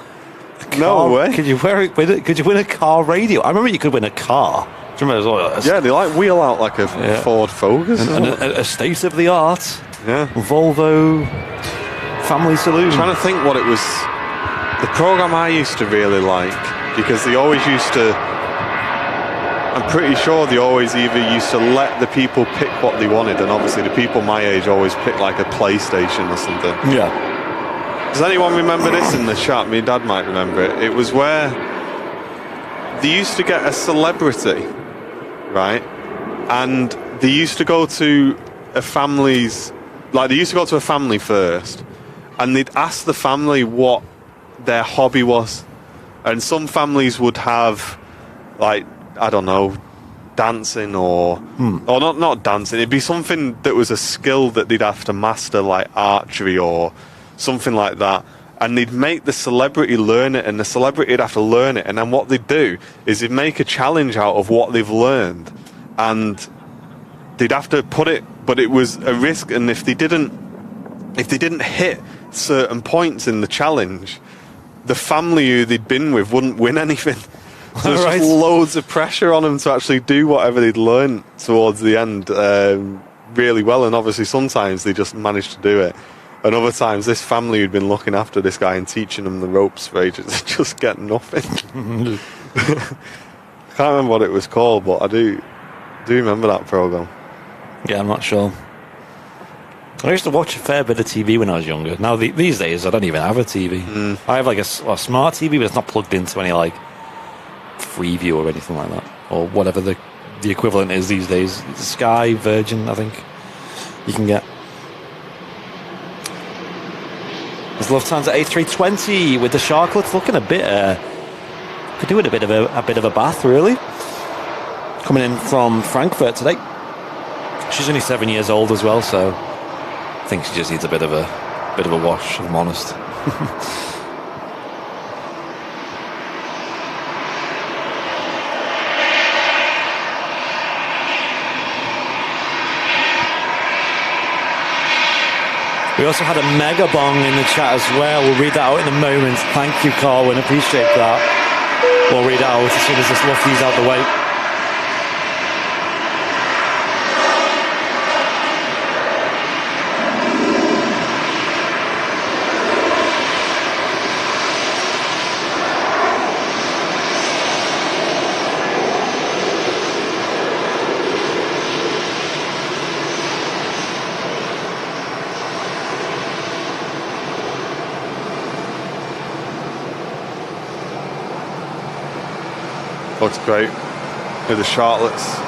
No way. Could you win a car radio? I remember you could win a car. Do you remember? Yeah, they like wheel out like a Ford Focus. And a state-of-the-art Volvo family saloon. I'm trying to think what it was. The program I used to really like, because they always used to, I'm pretty sure they always either used to let the people pick what they wanted, and obviously the people my age always picked like a PlayStation or something. Yeah. Does anyone remember this in the chat? My dad might remember it. It was where they used to get a celebrity, right? And they used to go to a family's, like they used to go to a family first, and they'd ask the family what their hobby was. And some families would have, like, I don't know, dancing or not dancing. It'd be something that was a skill that they'd have to master, like archery or something like that. And they'd make the celebrity learn it, and the celebrity would have to learn it. And then what they'd do is they'd make a challenge out of what they've learned, and they'd have to put it, but it was a risk. And if they didn't hit certain points in the challenge, the family who they'd been with wouldn't win anything. So there's just loads of pressure on them to actually do whatever they'd learned towards the end really well. And obviously sometimes they just managed to do it. And other times this family who'd been looking after this guy and teaching him the ropes for ages just get nothing. I can't remember what it was called, but I do remember that program. Yeah, I'm not sure. I used to watch a fair bit of TV when I was younger. Now, these days, I don't even have a TV. I have like a smart TV, but it's not plugged into any like Freeview or anything like that, or whatever the equivalent is these days. Sky, Virgin, I think you can get. There's Lufthansa A320 with the Sharklets looking a bit. Could do with a bit of a bath, really. Coming in from Frankfurt today. She's only 7 years old as well, so I think she just needs a bit of a wash, if I'm honest. We also had a mega bong in the chat as well. We'll read that out in a moment. Thank you, Carwin. Appreciate that. We'll read it out as soon as this Lufty's out the way. Looks great with the Charlottes.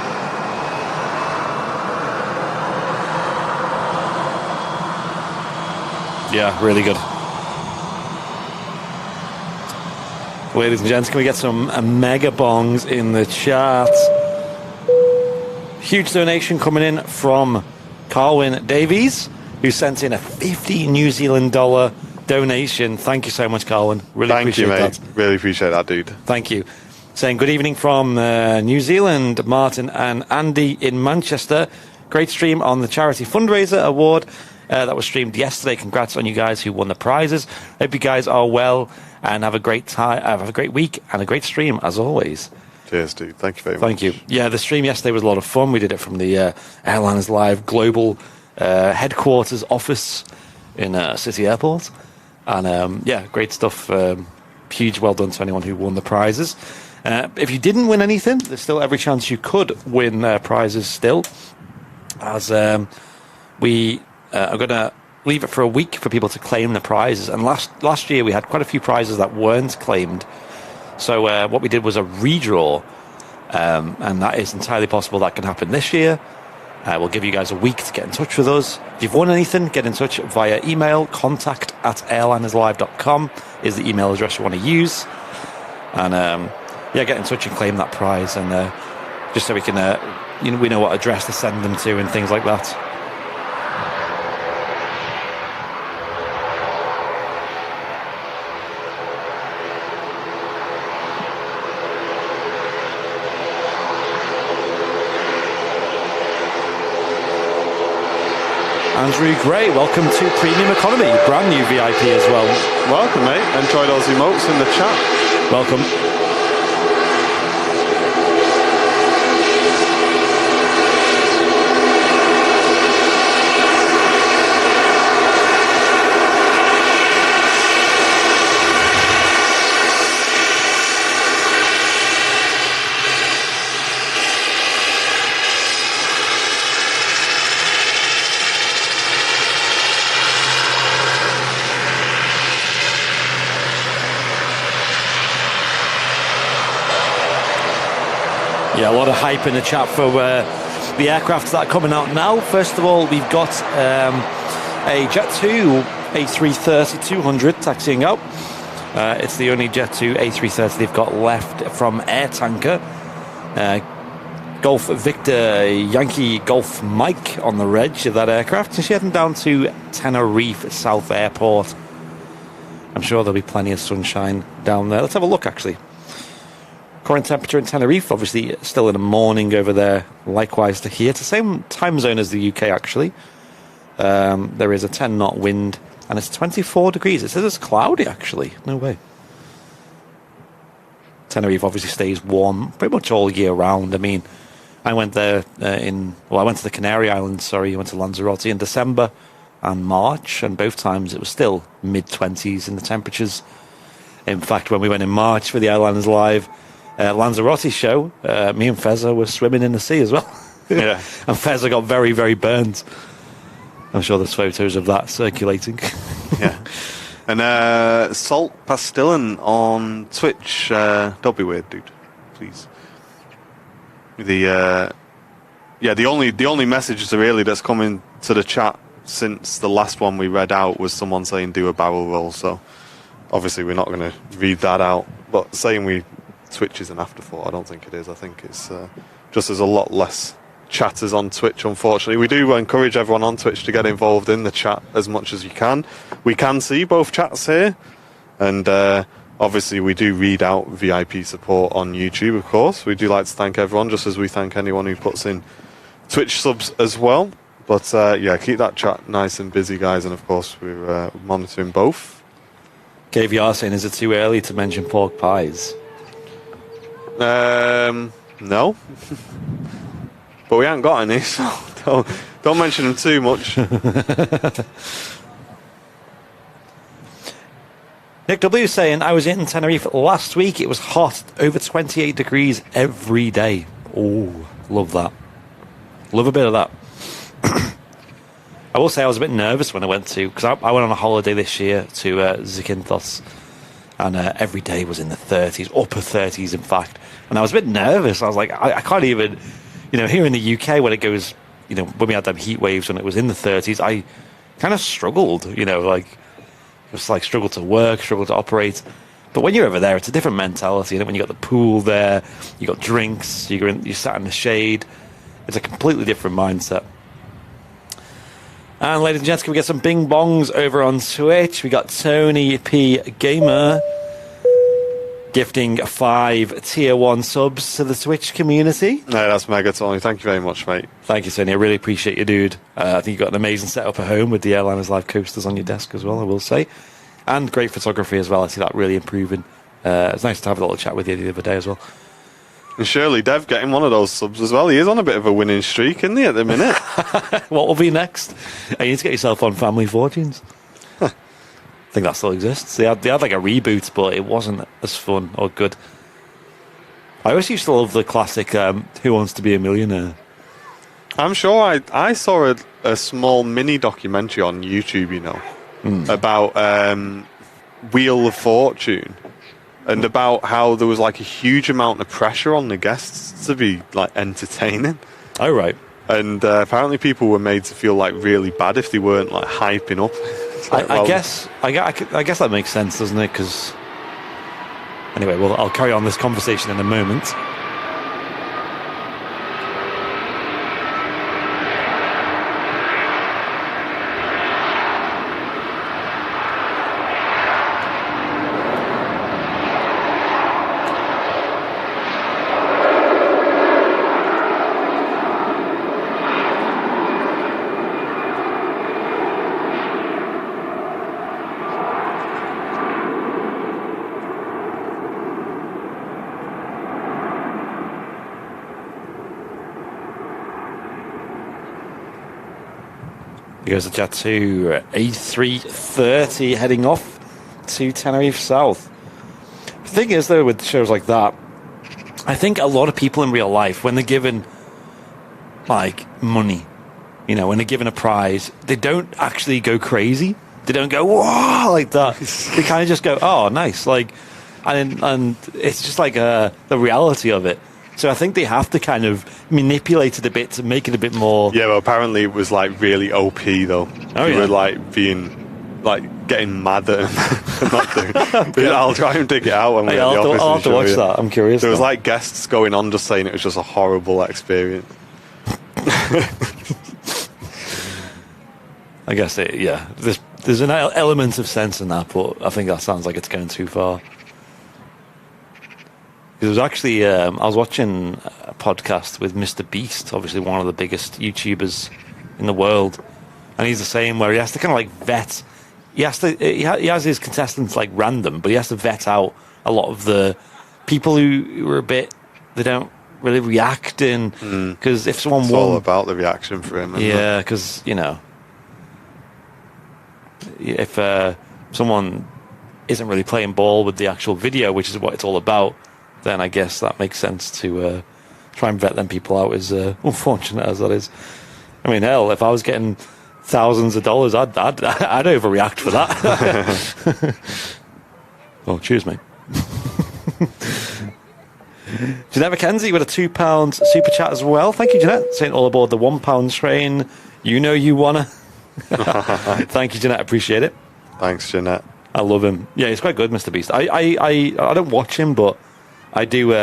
Yeah, really good. Ladies and gents, can we get some mega bongs in the chat? Huge donation coming in from Carwin Davies, who sent in a $50 New Zealand donation. Thank you so much, Carwin. Really appreciate that. Thank you, mate. Really appreciate that, dude. Thank you. Saying good evening from New Zealand, Martin and Andy in Manchester. Great stream on the charity fundraiser award that was streamed yesterday. Congrats on you guys who won the prizes. Hope you guys are well and have a great time. Have a great week and a great stream as always. Cheers, dude. Thank you very much. Thank you. Yeah, the stream yesterday was a lot of fun. We did it from the Airlines Live Global headquarters office in City Airport. And yeah, great stuff. Huge well done to anyone who won the prizes. If you didn't win anything, there's still every chance you could win prizes still, as we are going to leave it for a week for people to claim the prizes. And last year we had quite a few prizes that weren't claimed. So what we did was a redraw, and that is entirely possible that can happen this year. We'll give you guys a week to get in touch with us. If you've won anything, get in touch via email. contact@airlinerslive.com is the email address you want to use. And yeah, get in touch and claim that prize, and just so we can, we know what address to send them to and things like that. Andrew Gray, welcome to Premium Economy, brand new VIP as well. Welcome, mate. Enjoy those emotes in the chat. Welcome. Yeah, a lot of hype in the chat for the aircraft that are coming out now. First of all, we've got a Jet2 A330-200 taxiing out. It's the only Jet2 A330 they've got left from Air Tanker. Golf Victor Yankee Golf Mike on the reg of that aircraft. And she's heading down to Tenerife South Airport. I'm sure there'll be plenty of sunshine down there. Let's have a look, actually. Current temperature in Tenerife, obviously still in the morning over there. Likewise to here. It's the same time zone as the UK, actually. There is a 10-knot wind, and it's 24 degrees. It says it's cloudy, actually. No way. Tenerife obviously stays warm pretty much all year round. I mean, I went there I went to the Canary Islands, I went to Lanzarote in December and March, and both times it was still mid-20s in the temperatures. In fact, when we went in March for the Airlines Live Lanzarote show, me and Fezza were swimming in the sea as well. Yeah. And Fezza got very, very burnt. I'm sure there's photos of that circulating. Yeah. And Salt Pastillin on Twitch. Don't be weird, dude. Please. The only message really that's coming to the chat since the last one we read out was someone saying do a barrel roll. So obviously we're not going to read that out. But saying Twitch is an afterthought, I don't think it is. I think it's just there's a lot less chatters on Twitch, unfortunately. We do encourage everyone on Twitch to get involved in the chat as much as you can. We can see both chats here, and obviously we do read out VIP support on YouTube, of course. We do like to thank everyone, just as we thank anyone who puts in Twitch subs as well. But keep that chat nice and busy, guys, and of course we're monitoring both. KVR saying, is it too early to mention pork pies? No. But we haven't got any, so don't mention them too much. Nick W saying, I was in Tenerife last week. It was hot, over 28 degrees every day. Oh, love that. Love a bit of that. I will say I was a bit nervous when I went because I went on a holiday this year to Zakynthos, and every day was in the 30s, upper 30s in fact. And I was a bit nervous. I was like, I can't even... here in the UK, when it goes, when we had them heat waves when it was in the 30s, I kind of struggled, struggled to work, struggled to operate. But when you're over there, it's a different mentality. When you got the pool there, you got drinks, you sat in the shade. It's a completely different mindset. And ladies and gents, can we get some bing bongs over on Twitch? We got Tony P Gamer gifting 5 tier 1 subs to the Twitch community. No, that's mega, Tony. Thank you very much, mate. Thank you, Tony. I really appreciate you, dude. I think you've got an amazing setup at home with the Airlines Live coasters on your desk as well, I will say. And great photography as well. I see that really improving. It's nice to have a little chat with you the other day as well. And Shirley Dev getting one of those subs as well. He is on a bit of a winning streak, isn't he, at the minute? What will be next? You need to get yourself on Family Fortunes. I think that still exists. They had like a reboot, but it wasn't as fun or good. I always used to love the classic Who Wants to Be a Millionaire? I'm sure I saw a small mini documentary on YouTube, about Wheel of Fortune, and about how there was like a huge amount of pressure on the guests to be like entertaining. Oh, right. And apparently people were made to feel like really bad if they weren't like hyping up. I guess that makes sense, doesn't it? Because anyway, well, I'll carry on this conversation in a moment. Here goes the Jet2 A330 heading off to Tenerife South. The thing is, though, with shows like that, I think a lot of people in real life, when they're given like money, when they're given a prize, they don't actually go crazy. They don't go whoa like that. They kind of just go, oh, nice, and it's just like the reality of it. So I think they have to kind of manipulate it a bit to make it a bit more... Yeah, well, apparently it was like really OP though. Oh, you yeah. were like getting mad at him. Not doing. I'll try and dig it out when we're at the office. I'll have to watch that. I'm curious. There was like guests going on just saying it was just a horrible experience. I guess there's an element of sense in that, but I think that sounds like it's going too far. It was actually, I was watching a podcast with Mr. Beast, obviously one of the biggest YouTubers in the world, and he's the same where he has to kind of like vet. He has his contestants like random, but he has to vet out a lot of the people who are they don't really react in, because if someone it's won, all about the reaction for him. Yeah, because if someone isn't really playing ball with the actual video, which is what it's all about, then I guess that makes sense to try and vet them people out, as unfortunate as that is. I mean, hell, if I was getting thousands of dollars, I'd overreact for that. Oh, cheers, mate. Jeanette McKenzie with a £2 super chat as well. Thank you, Jeanette. Saying all aboard the £1 train. You know you wanna. Thank you, Jeanette. Appreciate it. Thanks, Jeanette. I love him. Yeah, he's quite good, Mr. Beast. I don't watch him, but I do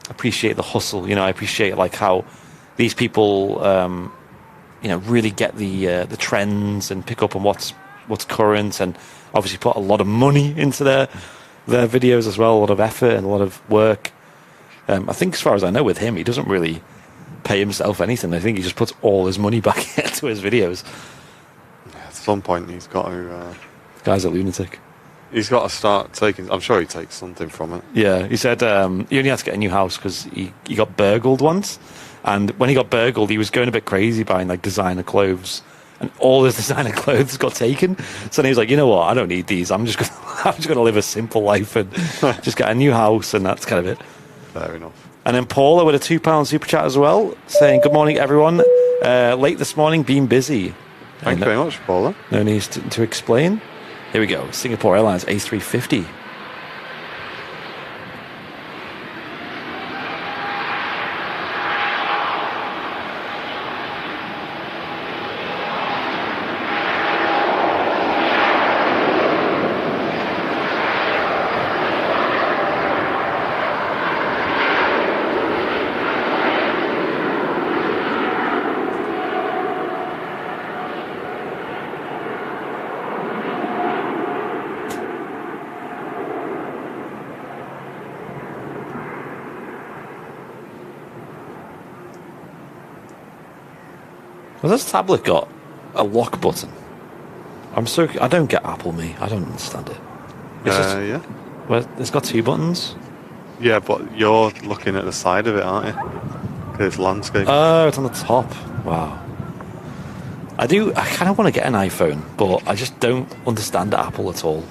appreciate the hustle. I appreciate like how these people, really get the trends and pick up on what's current, and obviously put a lot of money into their videos as well, a lot of effort and a lot of work. I think, as far as I know, with him, he doesn't really pay himself anything. I think he just puts all his money back into his videos. At some point, he's got to. Guy's a lunatic. He's got to start taking. I'm sure he takes something from it. Yeah, he said he only had to get a new house because he got burgled once, and when he got burgled, he was going a bit crazy buying like designer clothes, and all his designer clothes got taken. So then he was like, you know what? I don't need these. I'm just gonna live a simple life and just get a new house, and that's kind of it. Fair enough. And then Paula with a £2 super chat as well, saying good morning everyone. Late this morning, been busy. Thank you very much, Paula. No need to explain. Here we go. Singapore Airlines A350. Well, this tablet got a lock button. I don't get Apple, me. I don't understand it. Yeah. Well, it's got two buttons. Yeah, but you're looking at the side of it, aren't you? Because it's landscape. Oh, it's on the top. Wow. I kind of want to get an iPhone, but I just don't understand Apple at all.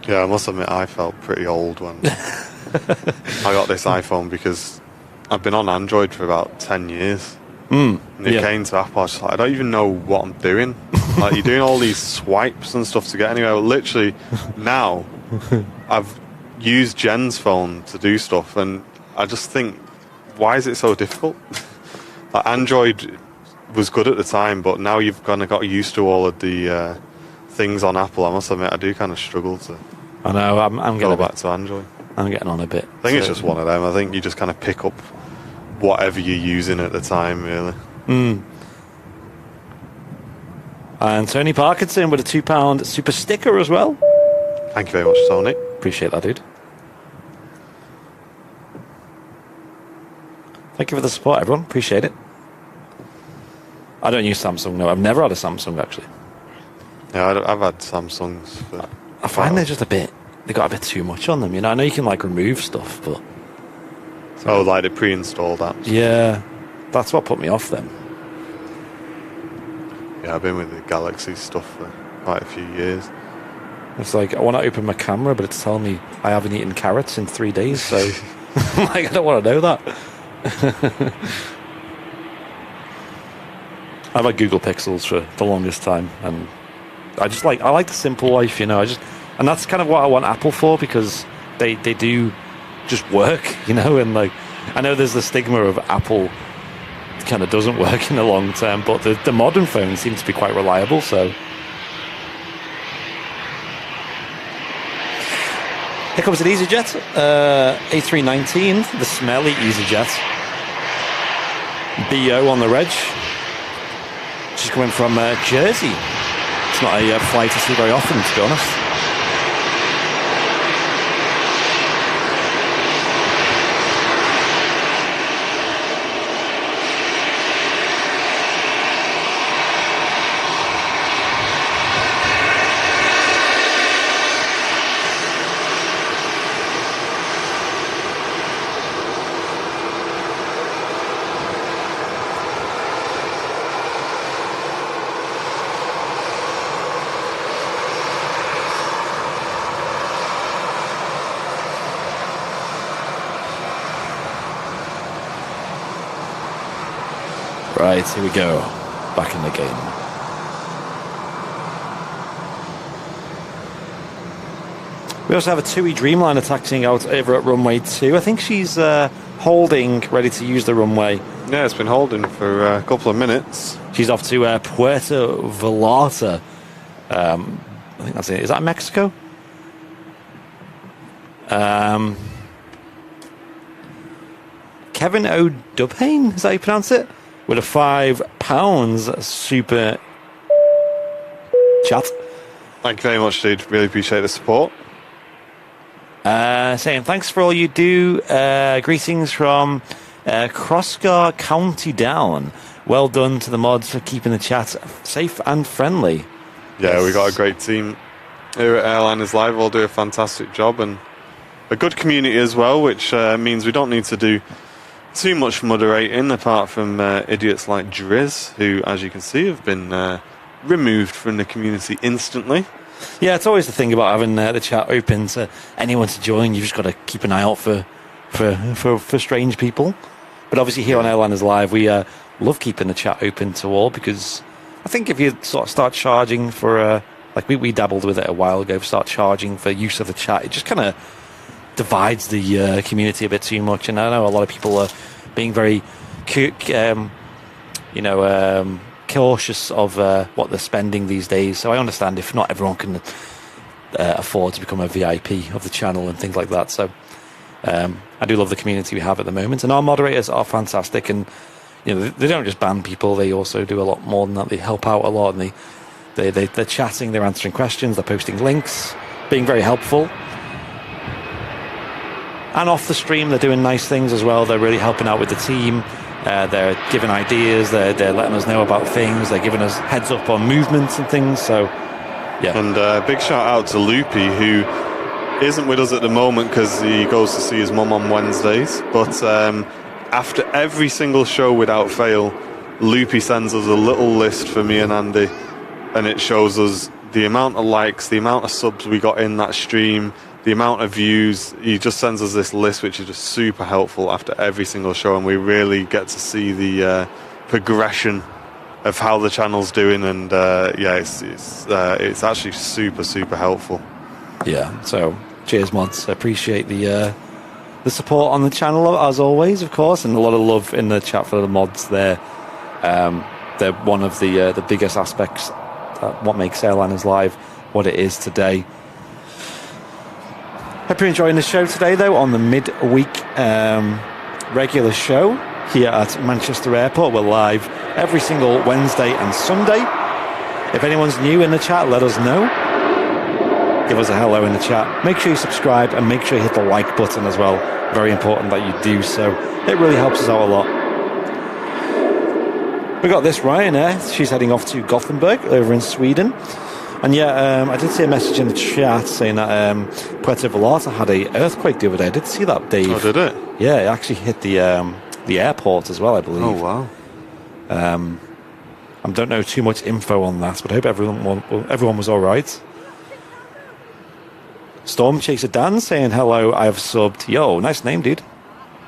Yeah, I must admit, I felt pretty old when I got this iPhone, because I've been on Android for about 10 years. And it came to Apple, I was just like, I don't even know what I'm doing. Like, you're doing all these swipes and stuff to get anywhere. Literally, now, I've used Jen's phone to do stuff, and I just think, why is it so difficult? Like, Android was good at the time, but now you've kind of got used to all of the things on Apple. I must admit, I do kind of struggle to I know, I'm go back to Android. I'm getting on a bit. I think it's just one of them. I think you just kind of pick up whatever you're using at the time, really. And Tony Parkinson with a £2 super sticker as well. Thank you very much, Tony. Appreciate that, dude. Thank you for the support, everyone. Appreciate it. I don't use Samsung, no. I've never had a Samsung, actually. Yeah, I've had Samsungs for... I find they're just they got a bit too much on them, I know you can, like, remove stuff, but... Oh, like the pre-installed apps? Yeah, that's what put me off them. Yeah, I've been with the Galaxy stuff for quite a few years. It's like, I want to open my camera, but it's telling me I haven't eaten carrots in 3 days, so... like, I don't want to know that. I've had Google Pixels for the longest time, and I like the simple life, and that's kind of what I want Apple for, because they do just work, and like I know there's the stigma of Apple kind of doesn't work in the long term, but the modern phones seem to be quite reliable, so... Here comes an EasyJet, A319, the smelly EasyJet. BO on the reg. She's coming from Jersey. It's not a flight I see very often, to be honest. Right, here we go. Back in the game. We also have a TUI Dreamliner taxiing out over at runway 2. I think she's holding, ready to use the runway. Yeah, it's been holding for a couple of minutes. She's off to Puerto Vallarta. I think that's it. Is that Mexico? Kevin O'Dubhane, is that how you pronounce it? With a £5 super chat. Thank you very much, dude. Really appreciate the support. Saying thanks for all you do. Greetings from Crossgar, County Down. Well done to the mods for keeping the chat safe and friendly. Yeah, we got a great team here at Airlines Live. All do a fantastic job, and a good community as well, which means we don't need to do too much moderating, apart from idiots like Driz, who, as you can see, have been removed from the community instantly. Yeah, it's always the thing about having the chat open to anyone to join. You've just got to keep an eye out for strange people. But obviously here on Airliners Live, we love keeping the chat open to all, because I think if you sort of start charging for, like we dabbled with it a while ago, start charging for use of the chat, it just kind of divides the community a bit too much. And I know a lot of people are being very cautious of what they're spending these days. So I understand if not everyone can afford to become a VIP of the channel and things like that. So I do love the community we have at the moment, and our moderators are fantastic. And they don't just ban people; they also do a lot more than that. They help out a lot, and they're chatting, they're answering questions, they're posting links, being very helpful. And off the stream, they're doing nice things as well. They're really helping out with the team. They're giving ideas. They're letting us know about things. They're giving us heads up on movements and things. So, yeah. And big shout out to Loopy, who isn't with us at the moment because he goes to see his mum on Wednesdays. But after every single show without fail, Loopy sends us a little list for me and Andy, and it shows us the amount of likes, the amount of subs we got in that stream, the amount of views. He just sends us this list, which is just super helpful after every single show, and we really get to see the progression of how the channel's doing. And it's actually super helpful. Yeah. So cheers, mods. I appreciate the support on the channel as always, of course, and a lot of love in the chat for the mods. They're one of the biggest aspects what makes Airliners Live what it is today. Hope you're enjoying the show today, though, on the midweek regular show here at Manchester Airport. We're live every single Wednesday and Sunday. If anyone's new in the chat, let us know. Give us a hello in the chat. Make sure you subscribe and make sure you hit the like button as well. Very important that you do so. It really helps us out a lot. We got this Ryanair. She's heading off to Gothenburg over in Sweden. And yeah, I did see a message in the chat saying that Puerto Vallarta had an earthquake the other day. I did see that, Dave. Oh, did it? Yeah, it actually hit the airport as well, I believe. Oh, wow. I don't know too much info on that, but I hope everyone was all right. Storm Chaser Dan saying hello, I have subbed. Yo, nice name, dude.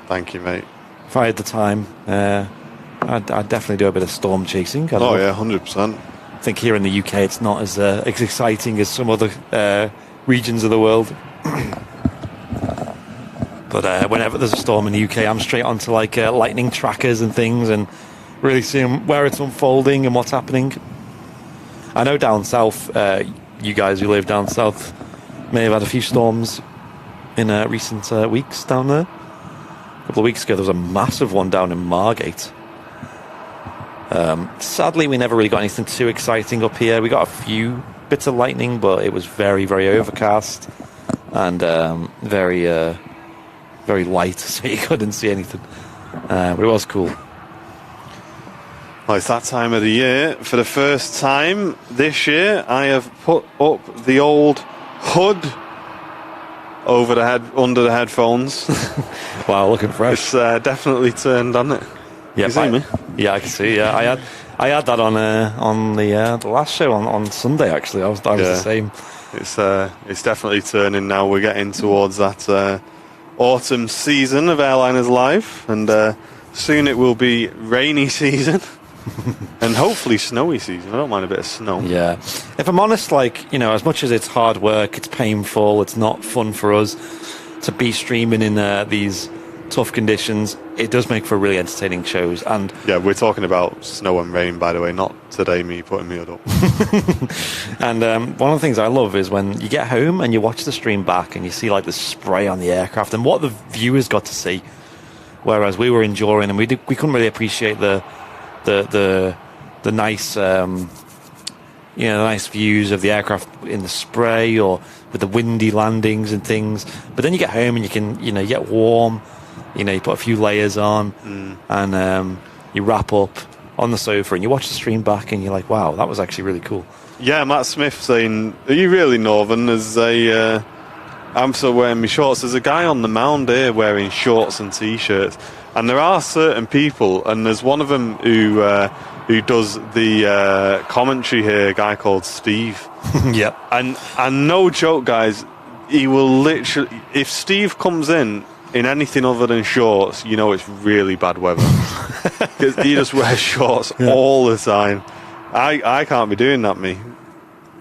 Thank you, mate. If I had the time, I'd definitely do a bit of storm chasing. Yeah, 100%. I think here in the UK it's not as exciting as some other regions of the world. But whenever there's a storm in the UK, I'm straight onto like lightning trackers and things, and really seeing where it's unfolding and what's happening. I know down south, you guys who live down south may have had a few storms in recent weeks down there. A couple of weeks ago, there was a massive one down in Margate. Sadly, we never really got anything too exciting up here. We got a few bits of lightning, but it was very, very overcast and very, very light, so you couldn't see anything. But it was cool. Well, it's that time of the year. For the first time this year, I have put up the old hood over the head, under the headphones. Wow, looking fresh. It's definitely turned on it. Yeah, you see me? Yeah, I can see. Yeah, I had that on the last show on Sunday. Actually, I was the same. It's definitely turning now. We're getting towards that autumn season of Airliners Live, and soon it will be rainy season. And hopefully snowy season. I don't mind a bit of snow. Yeah. If I'm honest, like, as much as it's hard work, it's painful, it's not fun for us to be streaming in these tough conditions, it does make for really entertaining shows. And yeah, we're talking about snow and rain, by the way, not today me putting me up. And one of the things I love is when you get home and you watch the stream back and you see like the spray on the aircraft and what the viewers got to see, whereas we were enjoying and we couldn't really appreciate the nice the nice views of the aircraft in the spray or with the windy landings and things. But then you get home and you can you get warm, you put a few layers on and you wrap up on the sofa and you watch the stream back and you're like, wow, that was actually really cool. Yeah, Matt Smith saying, are you really northern? I'm still wearing my shorts. There's a guy on the mound here wearing shorts and t-shirts. And there are certain people, and there's one of them who does the commentary here, a guy called Steve. Yep. And no joke, guys, he will literally, if Steve comes in anything other than shorts, it's really bad weather. Because he just wears shorts all the time. I can't be doing that, me.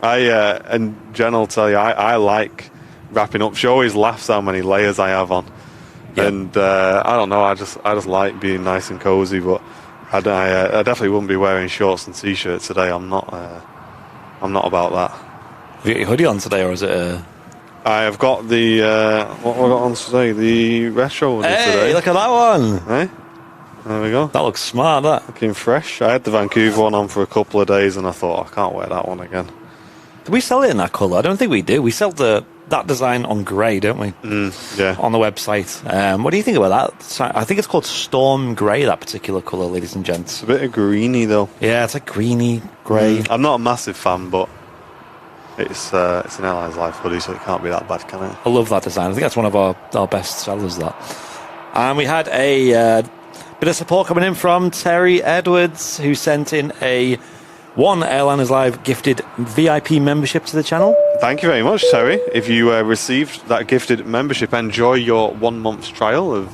And Jen will tell you, I like wrapping up. She always laughs how many layers I have on. Yep. And I don't know, I just like being nice and cozy, but I definitely wouldn't be wearing shorts and t-shirts today. I'm not about that. Have you got your hoodie on today, or is it I have got the what have I got on today? The retro hoodie today. Look at that one. Hey, there we go. That looks smart, that. Looking fresh. I had the Vancouver one on for a couple of days and I thought, I can't wear that one again. Do we sell it in that colour? I don't think we do. We sell that design on grey, don't we? Yeah. On the website. What do you think about that? I think it's called Storm Grey, that particular colour, ladies and gents. It's a bit of greeny, though. Yeah, it's like greeny, grey. I'm not a massive fan, but it's an Airlines Live hoodie, so it can't be that bad, can it? I love that design. I think that's one of our best sellers, that. And we had a bit of support coming in from Terry Edwards, who sent in one Airliners Live gifted VIP membership to the channel. Thank you very much, Terry. If you received that gifted membership, enjoy your 1 month's trial of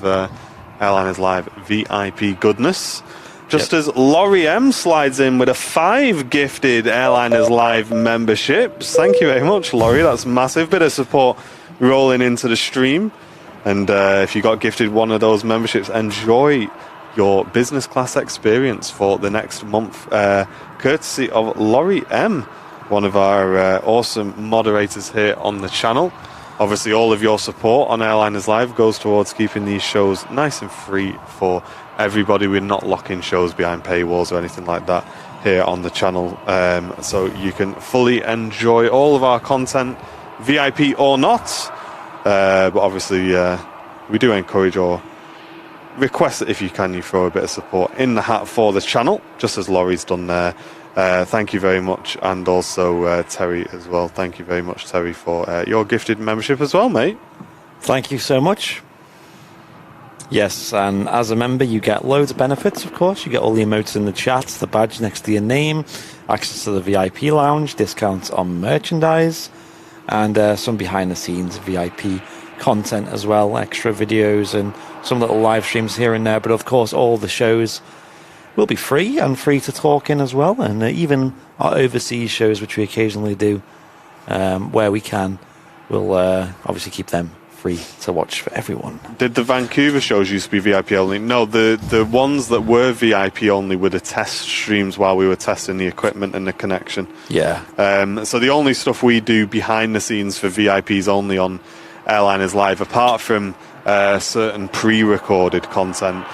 Airliners Live VIP goodness. Just as Laurie M slides in with a 5 gifted Airliners Live memberships. Thank you very much, Laurie. That's massive. Bit of support rolling into the stream. And if you got gifted one of those memberships, enjoy your business class experience for the next month, courtesy of Laurie M, one of our awesome moderators here on the channel. Obviously, all of your support on Airliners Live goes towards keeping these shows nice and free for everybody. We're not locking shows behind paywalls or anything like that here on the channel, so you can fully enjoy all of our content, VIP or not. But obviously, we do encourage or request that if you can, you throw a bit of support in the hat for the channel, just as Laurie's done there. Thank you very much, and also Terry as well. Thank you very much, Terry, for your gifted membership as well, mate. Thank you so much. Yes, and as a member, you get loads of benefits, of course. You get all the emotes in the chat, the badge next to your name, access to the VIP lounge, discounts on merchandise, and some behind-the-scenes VIP content as well, extra videos and some little live streams here and there. But of course, all the shows will be free and free to talk in as well, and even our overseas shows, which we occasionally do where we can, we'll obviously keep them free to watch for everyone. Did the Vancouver shows used to be VIP only? No, the ones that were VIP only were the test streams while we were testing the equipment and the connection. Yeah. So the only stuff we do behind the scenes for VIPs only on Airliners Live, apart from certain pre-recorded content,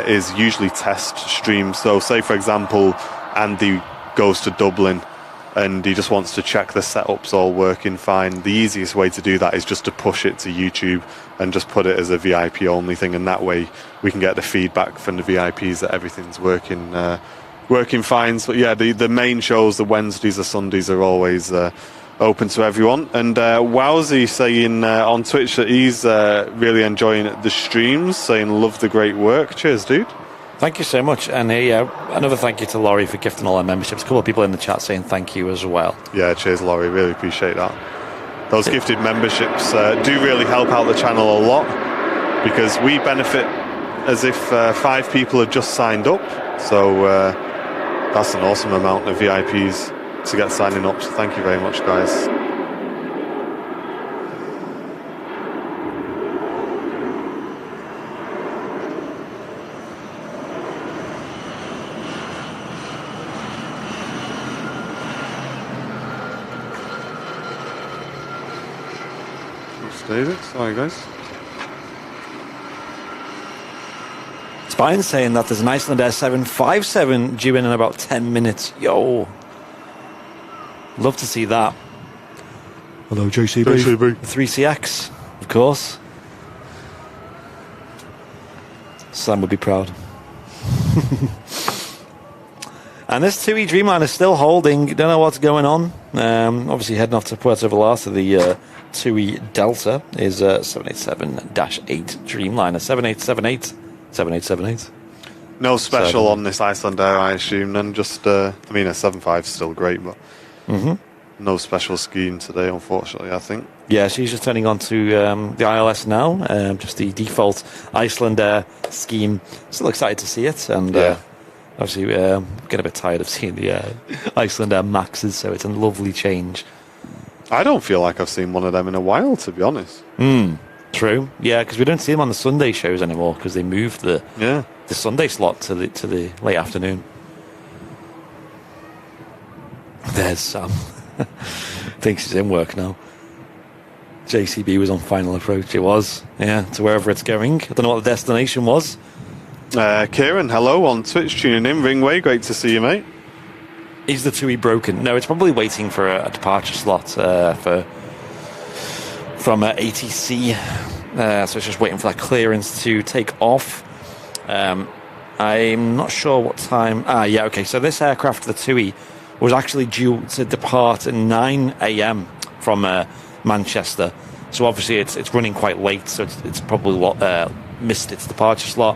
is usually test streams. So say, for example, Andy goes to Dublin and he just wants to check the setup's all working fine. The easiest way to do that is just to push it to YouTube and just put it as a VIP only thing, and that way we can get the feedback from the VIPs that everything's working fine. So yeah, the main shows, the Wednesdays or Sundays, are always open to everyone. And Wowsy saying on Twitch that he's really enjoying the streams, saying love the great work. Cheers, dude. Thank you so much. And another thank you to Laurie for gifting all our memberships. A couple of people in the chat saying thank you as well. Yeah, cheers, Laurie. Really appreciate that. Those gifted memberships do really help out the channel a lot, because we benefit as if 5 people have just signed up. So that's an awesome amount of VIPs to get signing up. So thank you very much, guys. David, sorry guys. Spine's saying that there's an Icelandair 757 due in about 10 minutes. Yo. Love to see that. Hello, JCB. 3CX, of course. Sam would be proud. And this TUI Dreamliner is still holding. Don't know what's going on. Obviously heading off to Puerto Vallarta. The TUI Delta is 787-8 Dreamliner. 7878. No special on this Icelandair, I assume. Then just, a 7.5 is still great, but no special scheme today, unfortunately, I think. Yeah, she's just turning on to the ILS now. Just the default Icelandair scheme. Still excited to see it, and obviously getting a bit tired of seeing the Icelandair Maxes, so it's a lovely change. I don't feel like I've seen one of them in a while, to be honest. True. Yeah, because we don't see them on the Sunday shows anymore, because they moved the Sunday slot to the late afternoon. There's Sam. Thinks he's in work now. JCB was on final approach. It was, to wherever it's going. I don't know what the destination was. Kieran, hello on Twitch, tuning in. Ringway, great to see you, mate. Is the TUI broken? No, it's probably waiting for a departure slot from ATC. So it's just waiting for that clearance to take off. I'm not sure what time. Okay. So this aircraft, the TUI, was actually due to depart at 9 a.m. from Manchester. So obviously it's running quite late. So it's probably missed its departure slot,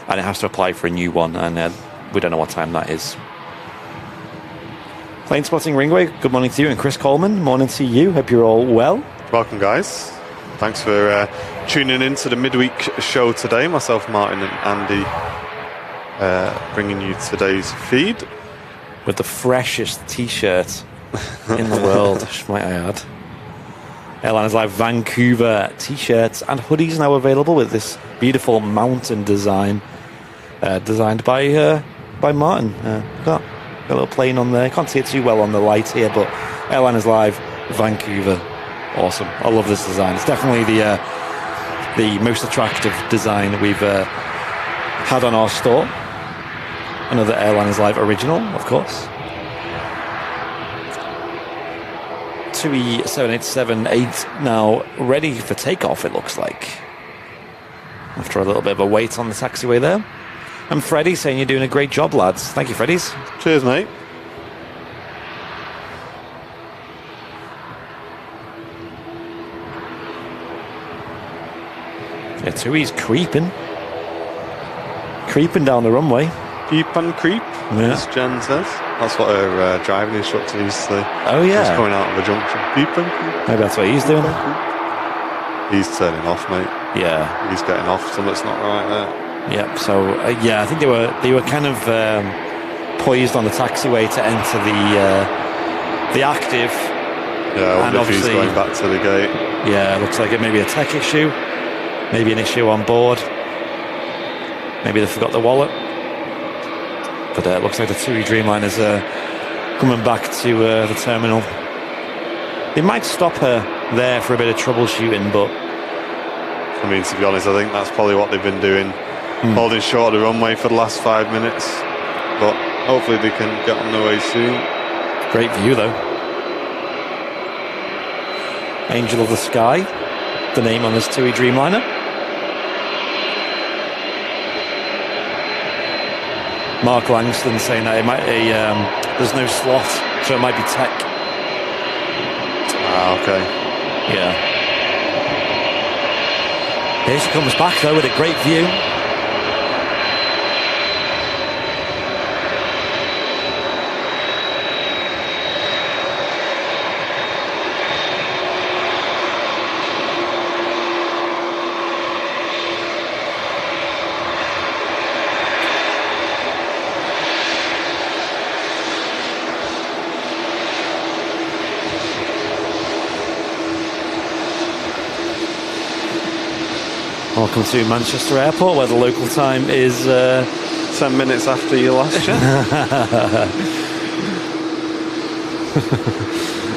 and it has to apply for a new one. And we don't know what time that is. Plane Spotting Ringway, good morning to you, and Chris Coleman, morning to you. Hope you're all well. Welcome, guys. Thanks for tuning in to the midweek show today. Myself, Martin, and Andy bringing you today's feed. With the freshest T-shirt in the world, might I add. Airlines Live Vancouver T-shirts and hoodies now available with this beautiful mountain design, designed by Martin. Got a little plane on there. Can't see it too well on the light here, but Airliners Live Vancouver, awesome. I love this design. It's definitely the most attractive design that we've had on our store. Another Airliners Live original, of course. TUI 787-8 now ready for takeoff, it looks like. After a little bit of a wait on the taxiway there. And Freddie saying you're doing a great job, lads. Thank you, Freddy's. Cheers, mate. Yeah, TUI's creeping down the runway. Keep and creep, as Jen says. That's what her driving instructor used to say. Oh, yeah. He's coming out of a junction. Keep and creep. Maybe that's what he's doing. He's turning off, mate. Yeah. He's getting off, something's not right there. Yeah, so I think they were kind of poised on the taxiway to enter the active, Yeah, I wonder if he's going back to the gate. Yeah, it looks like it may be a tech issue, maybe an issue on board. Maybe they forgot the wallet. But it looks like the TUI Dreamliner's coming back to the terminal. They might stop her there for a bit of troubleshooting, but... I mean, to be honest, I think that's probably what they've been doing. Holding short of the runway for the last 5 minutes. But hopefully they can get on their way soon. Great view, though. Angel of the Sky, the name on this TUI Dreamliner. Mark Langston saying that it might be, there's no slot, so it might be tech. Ah, okay. Yeah. Here she comes back, though, with a great view. Welcome to Manchester Airport, where the local time is 10 minutes after your last check.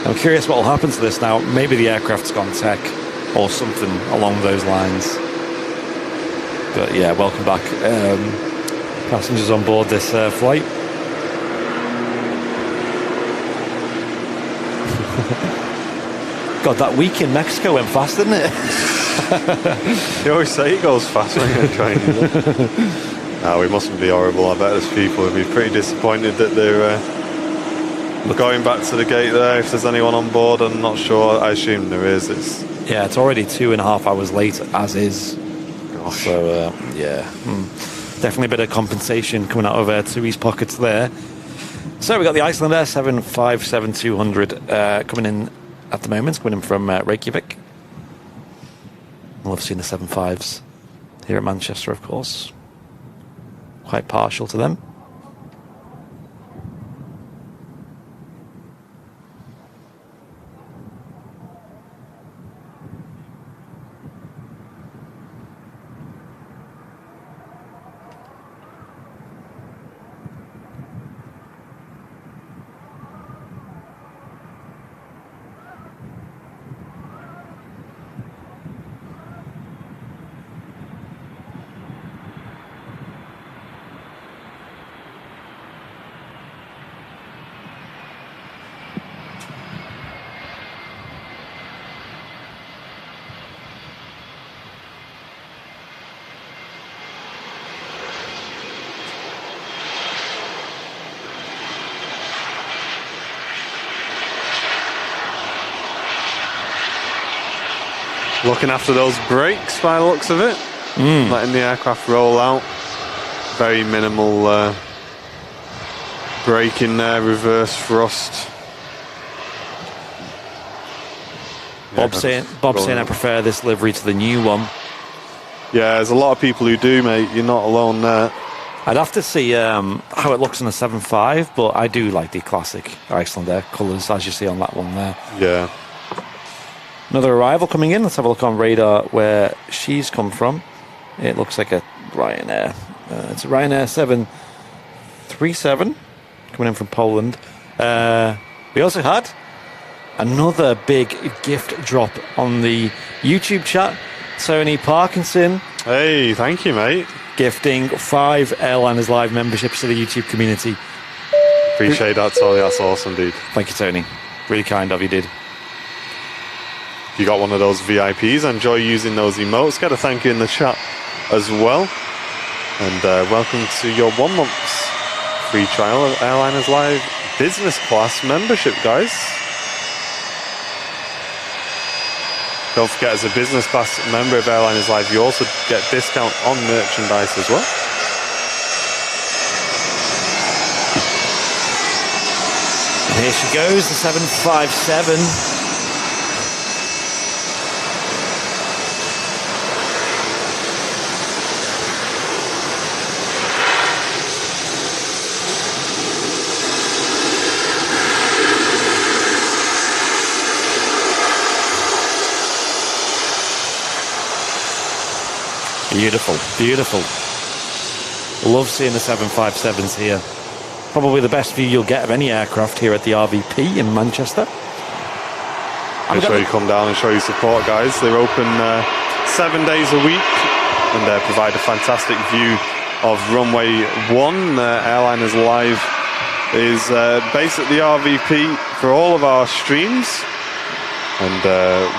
I'm curious what will happen to this now. Maybe the aircraft's gone tech or something along those lines. But yeah, welcome back, passengers on board this flight. God, that week in Mexico went fast, didn't it? You always say it goes fast when you're trying to. No, we mustn't be horrible. I bet there's people who'd be pretty disappointed that they're going back to the gate there. If there's anyone on board, I'm not sure. I assume there is. It's already 2.5 hours late, as is. Gosh. So, definitely a bit of compensation coming out of TUI's pockets there. So we got the Icelandair 757-200 coming in at the moment, coming in from Reykjavik. We'll have seen the 75s here at Manchester, of course. Quite partial to them. Looking after those brakes by the looks of it. Letting the aircraft roll out. Very minimal braking there, reverse thrust. Bob's saying I prefer this livery to the new one. Yeah, there's a lot of people who do, mate. You're not alone there. I'd have to see how it looks on a 7.5, but I do like the classic Icelandair colours, as you see on that one there. Yeah. Another arrival coming in. Let's have a look on radar where she's come from. It looks like a Ryanair. It's a Ryanair 737 coming in from Poland. We also had another big gift drop on the YouTube chat. Tony Parkinson. Hey, thank you, mate. Gifting 5 Airliners Live memberships to the YouTube community. Appreciate that, Tony. That's awesome, dude. Thank you, Tony. Really kind of you, did. If you got one of those VIPs, enjoy using those emotes. Get a thank you in the chat as well. And welcome to your 1 month's free trial of Airliners Live business class membership, guys. Don't forget, as a business class member of Airliners Live, you also get discount on merchandise as well. And here she goes, the 757. Beautiful, beautiful. Love seeing the 757s here. Probably the best view you'll get of any aircraft here at the RVP in Manchester. Make sure you come down and show your support, guys. They're open 7 days a week and provide a fantastic view of runway 1. Airlines Live is based at the RVP for all of our streams, and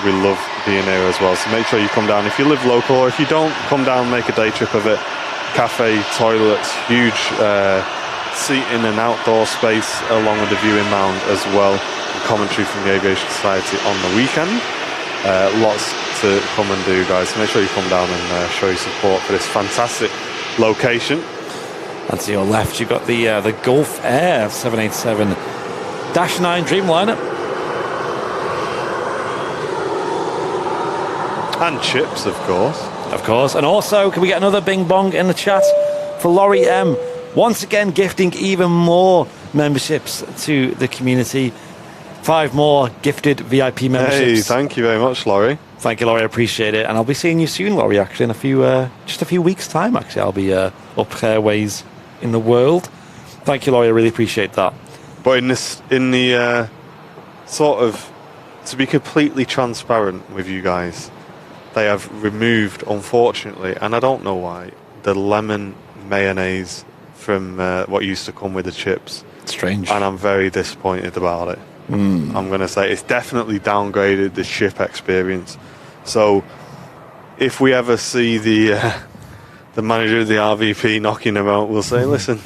we love being here as well. So make sure you come down if you live local, or if you don't, come down, make a day trip of it. Cafe, toilets, huge seating and outdoor space along with the viewing mound as well. Commentary from the Aviation Society on the weekend. Lots to come and do, guys. So make sure you come down and show your support for this fantastic location. And to your left, you've got the Gulf Air 787-9 Dreamliner. And chips, of course. Of course. And also, can we get another bing bong in the chat for Laurie M? Once again, gifting even more memberships to the community. 5 more gifted VIP memberships. Hey, thank you very much, Laurie. Thank you, Laurie. I appreciate it. And I'll be seeing you soon, Laurie, actually, in just a few weeks' time, actually. I'll be up airways in the world. Thank you, Laurie. I really appreciate that. But in the sort of, to be completely transparent with you guys, they have removed, unfortunately, and I don't know why, the lemon mayonnaise from what used to come with the chips. Strange. And I'm very disappointed about it. I'm going to say it's definitely downgraded the ship experience. So if we ever see the manager of the RVP knocking them out, we'll say, listen,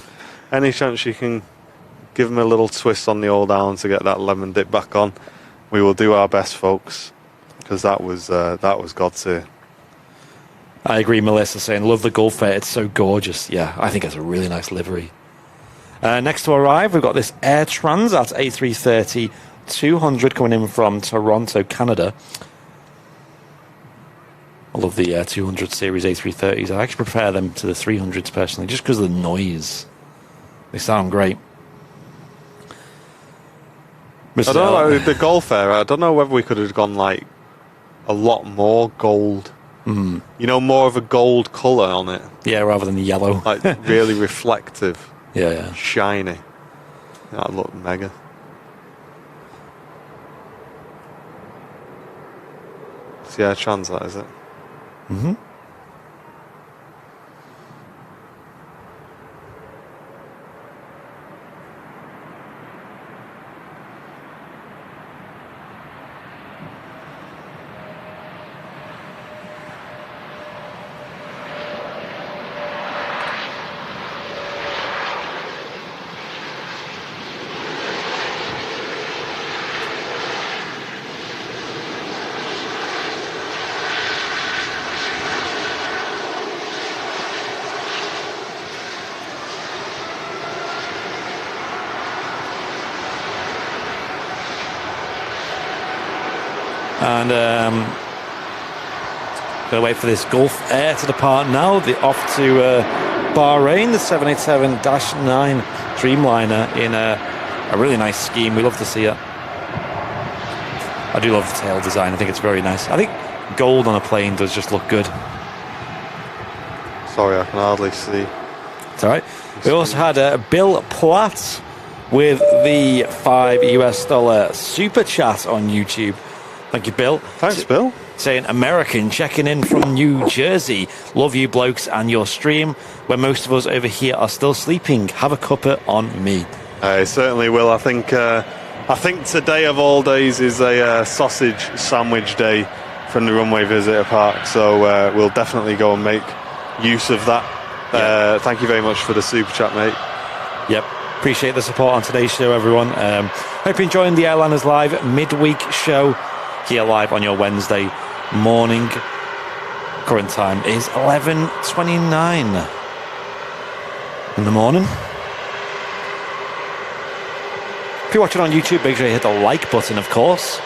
any chance you can give them a little twist on the old arm to get that lemon dip back on, we will do our best, folks, because that was God's here. I agree, Melissa, saying, love the Gulf Air, it's so gorgeous. Yeah, I think it's a really nice livery. Next to arrive, we've got this Air Transat A330 200 coming in from Toronto, Canada. I love the 200 series A330s. I actually prefer them to the 300s personally, just because of the noise. They sound great. I don't know, the Gulf Air, I don't know whether we could have gone like a lot more gold. You know, more of a gold colour on it. Yeah, rather than the yellow. Like really reflective. Yeah. Shiny. That looked mega. It's the Air Transat, is it? Mm-hmm. And gonna wait for this Gulf Air to depart now. They're off to Bahrain, the 787-9 Dreamliner in a really nice scheme. We love to see it. I do love the tail design. I think it's very nice. I think gold on a plane does just look good. Sorry, I can hardly see. It's all right. We also had Bill Platt with the $5 super chat on YouTube. Thank you, Bill. Thanks, Bill. Saying, American checking in from New Jersey. Love you blokes and your stream. Where most of us over here are still sleeping. Have a cuppa on me. I certainly will. I think today of all days is a sausage sandwich day from the Runway Visitor Park. So we'll definitely go and make use of that. Thank you very much for the super chat, mate. Yep. Appreciate the support on today's show, everyone. Hope you're enjoying the Airliners Live midweek show here live on your Wednesday morning. Current time is 11:29 in the morning. If you're watching on YouTube, make sure you hit the like button, of course,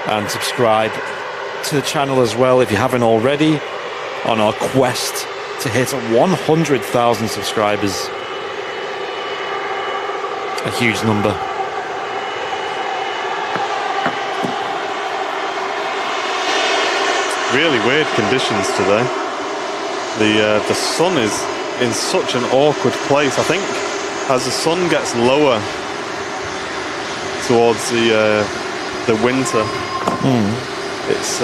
and subscribe to the channel as well if you haven't already, on our quest to hit 100,000 subscribers. A huge number. Really weird conditions today. The sun is in such an awkward place. I think as the sun gets lower towards the winter, it's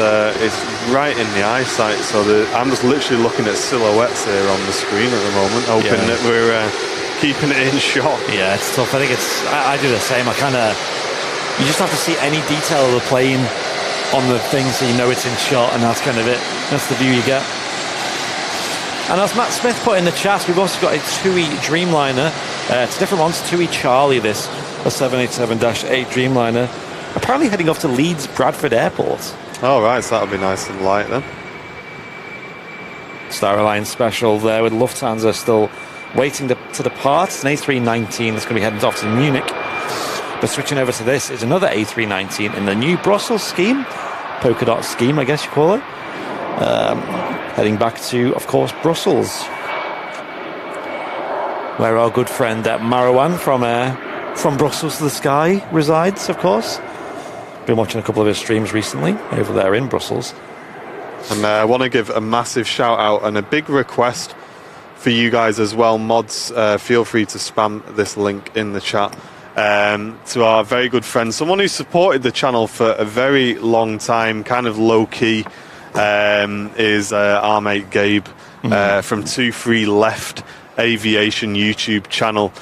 right in the eyesight. So I'm just literally looking at silhouettes here on the screen at the moment, hoping that we're keeping it in shot. Yeah, it's tough. I think I do the same. You just have to see any detail of the plane on the thing so you know it's in shot, and that's kind of it. That's the view you get. And as Matt Smith put in the chat, we've also got a TUI Dreamliner. It's a different one. It's TUI Charlie, this, a 787-8 Dreamliner. Apparently heading off to Leeds Bradford Airport. Oh, right, so that'll be nice and light then. Star Alliance special there with Lufthansa still waiting to depart. It's an A319 that's going to be heading off to Munich. But switching over to this is another A319 in the new Brussels scheme. Polka dot scheme, I guess you call it. Heading back to, of course, Brussels, where our good friend Marwan from Brussels to the Sky resides, of course. Been watching a couple of his streams recently over there in Brussels. And I want to give a massive shout out and a big request for you guys as well. Mods, feel free to spam this link in the chat. To our very good friend, someone who supported the channel for a very long time, kind of low-key, is our mate Gabe from 23 Left Aviation YouTube channel.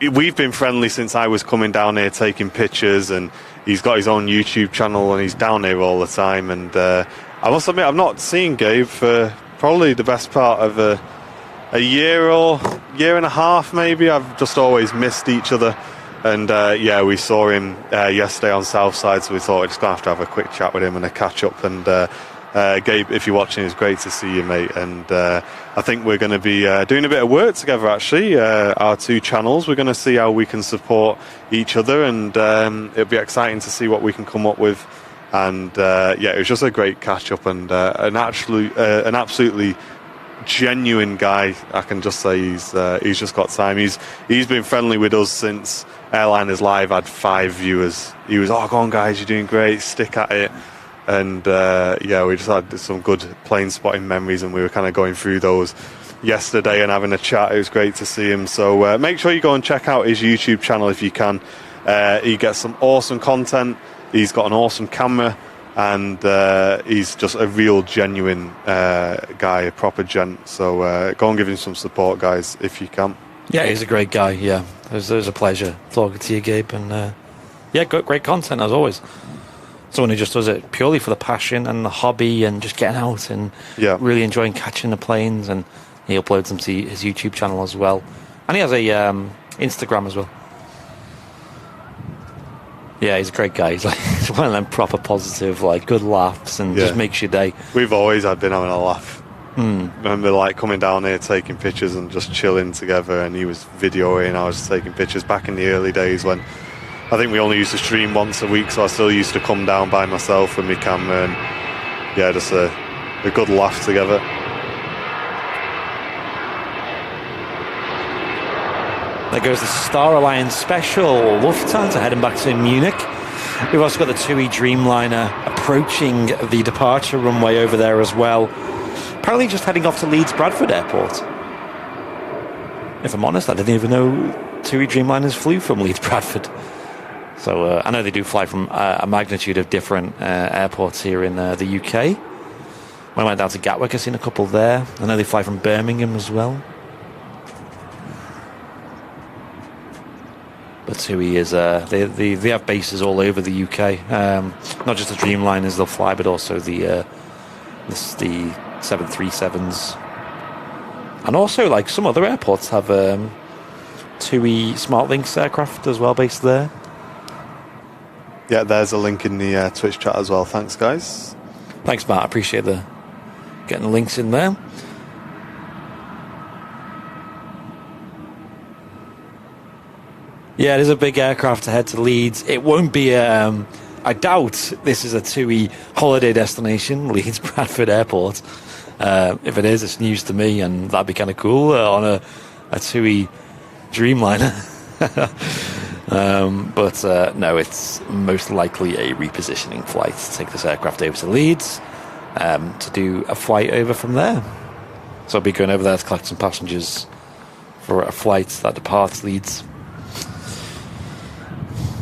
We've been friendly since I was coming down here taking pictures, and he's got his own YouTube channel and he's down here all the time. And I must admit, I've not seen Gabe for probably the best part of a year or year and a half maybe. I've just always missed each other. And we saw him yesterday on Southside, so we thought we're just going to have a quick chat with him and a catch up. And Gabe, if you're watching, it's great to see you, mate. And I think we're going to be doing a bit of work together, actually, our two channels. We're going to see how we can support each other, and it'll be exciting to see what we can come up with. And it was just a great catch up, and an absolutely genuine guy. I can just say he's just got time. He's been friendly with us since Airliners Live had 5 viewers. He was, go on guys, you're doing great, stick at it. And we just had some good plane spotting memories, and we were kind of going through those yesterday and having a chat. It was great to see him. So make sure you go and check out his YouTube channel if you can. He gets some awesome content. He's got an awesome camera, and he's just a real genuine guy, a proper gent. So go and give him some support, guys, if you can. Yeah, he's a great guy. Yeah, it was a pleasure talking to you, Gabe. And great content as always. Someone who just does it purely for the passion and the hobby and just getting out and really enjoying catching the planes. And he uploads them to his YouTube channel as well. And he has a Instagram as well. Yeah, he's a great guy. He's one of them proper positive, good laughs, and just makes your day. We've always been having a laugh. Remember coming down here taking pictures and just chilling together, and he was videoing, I was taking pictures back in the early days when I think we only used to stream once a week, so I still used to come down by myself with my camera, and just a good laugh together. There goes the Star Alliance special. Lufthansa heading back to Munich. We've also got the TUI Dreamliner approaching the departure runway over there as well. Apparently just heading off to Leeds Bradford Airport. If I'm honest, I didn't even know TUI Dreamliners flew from Leeds Bradford. So I know they do fly from a magnitude of different airports here in the UK. When I went down to Gatwick, I've seen a couple there. I know they fly from Birmingham as well. But TUI is they have bases all over the UK. Not just the Dreamliners they'll fly, but also the 737s, and also some other airports have TUI SmartLynx aircraft as well based there. Yeah, there's a link in the Twitch chat as well. Thanks, guys. Thanks, Matt. I appreciate getting the links in there. Yeah, there's a big aircraft to head to Leeds. It won't be I doubt this is a TUI holiday destination, Leeds Bradford Airport. If it is, it's news to me, and that'd be kind of cool on a TUI Dreamliner. But no, it's most likely a repositioning flight to take this aircraft over to Leeds to do a flight over from there. So I'll be going over there to collect some passengers for a flight that departs Leeds.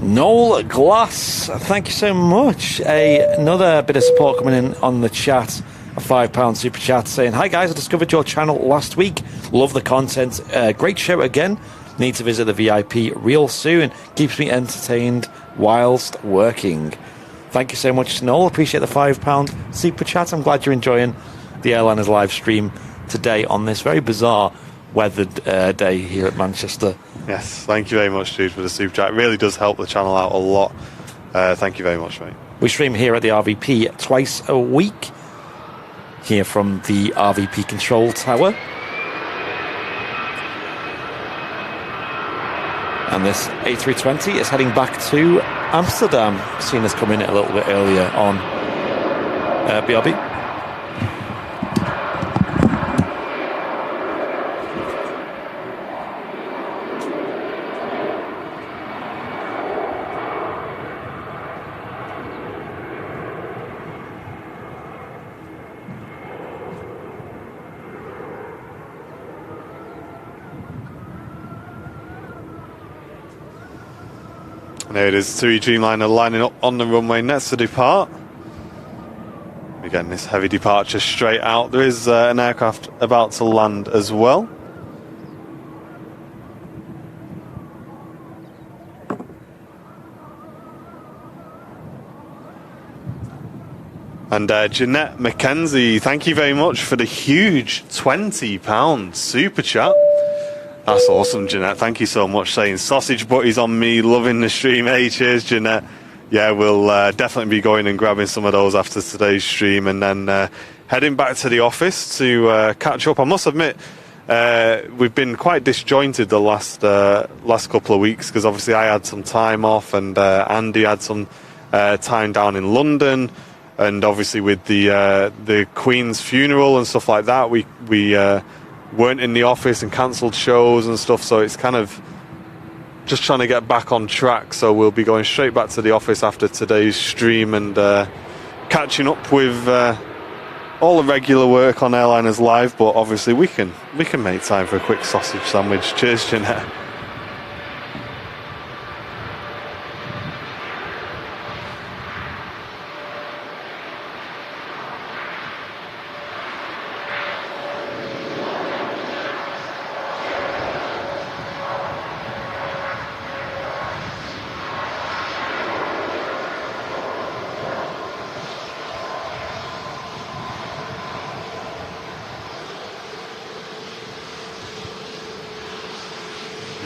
Noel Glass, thank you so much. Another bit of support coming in on the chat. A £5 super chat saying, "Hi guys, I discovered your channel last week. Love the content. Great show again. Need to visit the VIP real soon. Keeps me entertained whilst working." Thank you so much, Noel. Appreciate the £5 super chat. I'm glad you're enjoying the Airliners live stream today on this very bizarre weathered day here at Manchester. Yes, thank you very much, Jude, for the super chat. It really does help the channel out a lot. Thank you very much, mate. We stream here at the RVP twice a week, here from the RVP control tower. And this A320 is heading back to Amsterdam. Seen us come in a little bit earlier on BRB. There it is, TUI Dreamliner lining up on the runway next to depart. We're getting this heavy departure straight out. There is an aircraft about to land as well. And Jeanette McKenzie, thank you very much for the huge £20 super chat. That's awesome, Jeanette. Thank you so much. Saying sausage butties on me, loving the stream. Hey, cheers, Jeanette. Yeah, we'll definitely be going and grabbing some of those after today's stream, and then heading back to the office to catch up. I must admit, we've been quite disjointed the last couple of weeks, because obviously I had some time off, and Andy had some time down in London, and obviously with the Queen's funeral and stuff like that, we weren't in the office and cancelled shows and stuff, so it's kind of just trying to get back on track. So we'll be going straight back to the office after today's stream and catching up with all the regular work on Airliners Live, but obviously we can make time for a quick sausage sandwich. Cheers, Jeanette.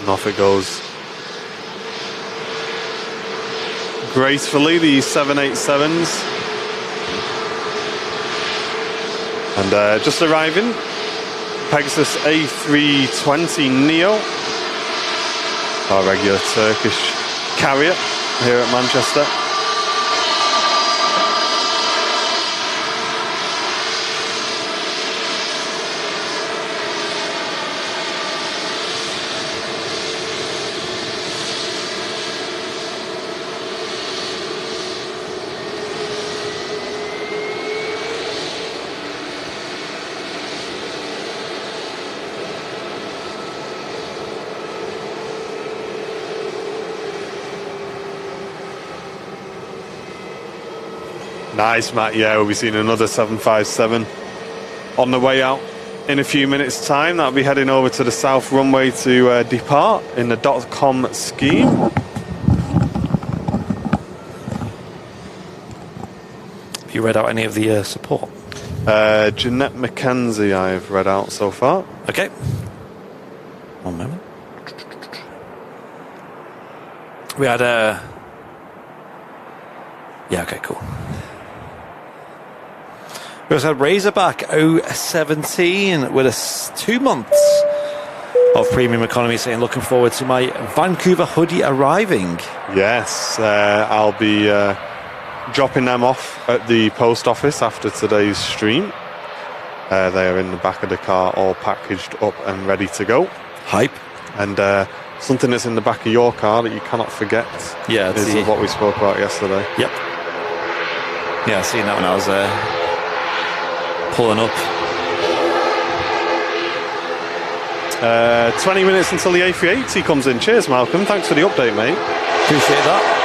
Off it goes gracefully, the 787s. And just arriving, Pegasus A320 Neo, our regular Turkish carrier here at Manchester. Nice, Matt. Yeah, we'll be seeing another 757 on the way out in a few minutes' time. That'll be heading over to the south runway to depart in the .com scheme. Have you read out any of the support? Jeanette McKenzie I've read out so far. Okay. One moment. We had a... Yeah, okay, cool. We also had Razorback 017 with us 2 months of premium economy, saying looking forward to my Vancouver hoodie arriving. Yes, I'll be dropping them off at the post office after today's stream. They are in the back of the car, all packaged up and ready to go. Hype. And something that's in the back of your car that you cannot forget. Yeah, is what we spoke about yesterday. Yep. Yeah, I seen that when I was pulling up. 20 minutes until the A380 comes in. Cheers, Malcolm. Thanks for the update, mate. Appreciate that.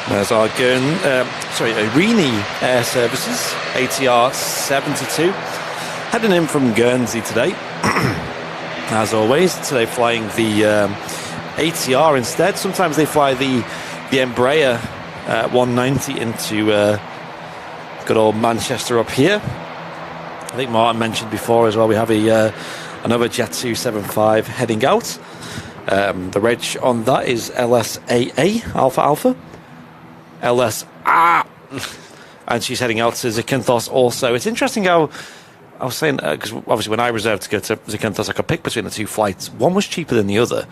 There's our Irini Air Services, ATR 72, heading in from Guernsey today. As always, today flying the ATR instead. Sometimes they fly the Embraer 190 into good old Manchester up here. I think Martin mentioned before as well, we have another Jet 275 heading out. The reg on that is LSAA, Alpha. LSA, and she's heading out to Zakynthos also. It's interesting how I was saying, because obviously when I reserved to go to Zakynthos, I could pick between the two flights. One was cheaper than the other,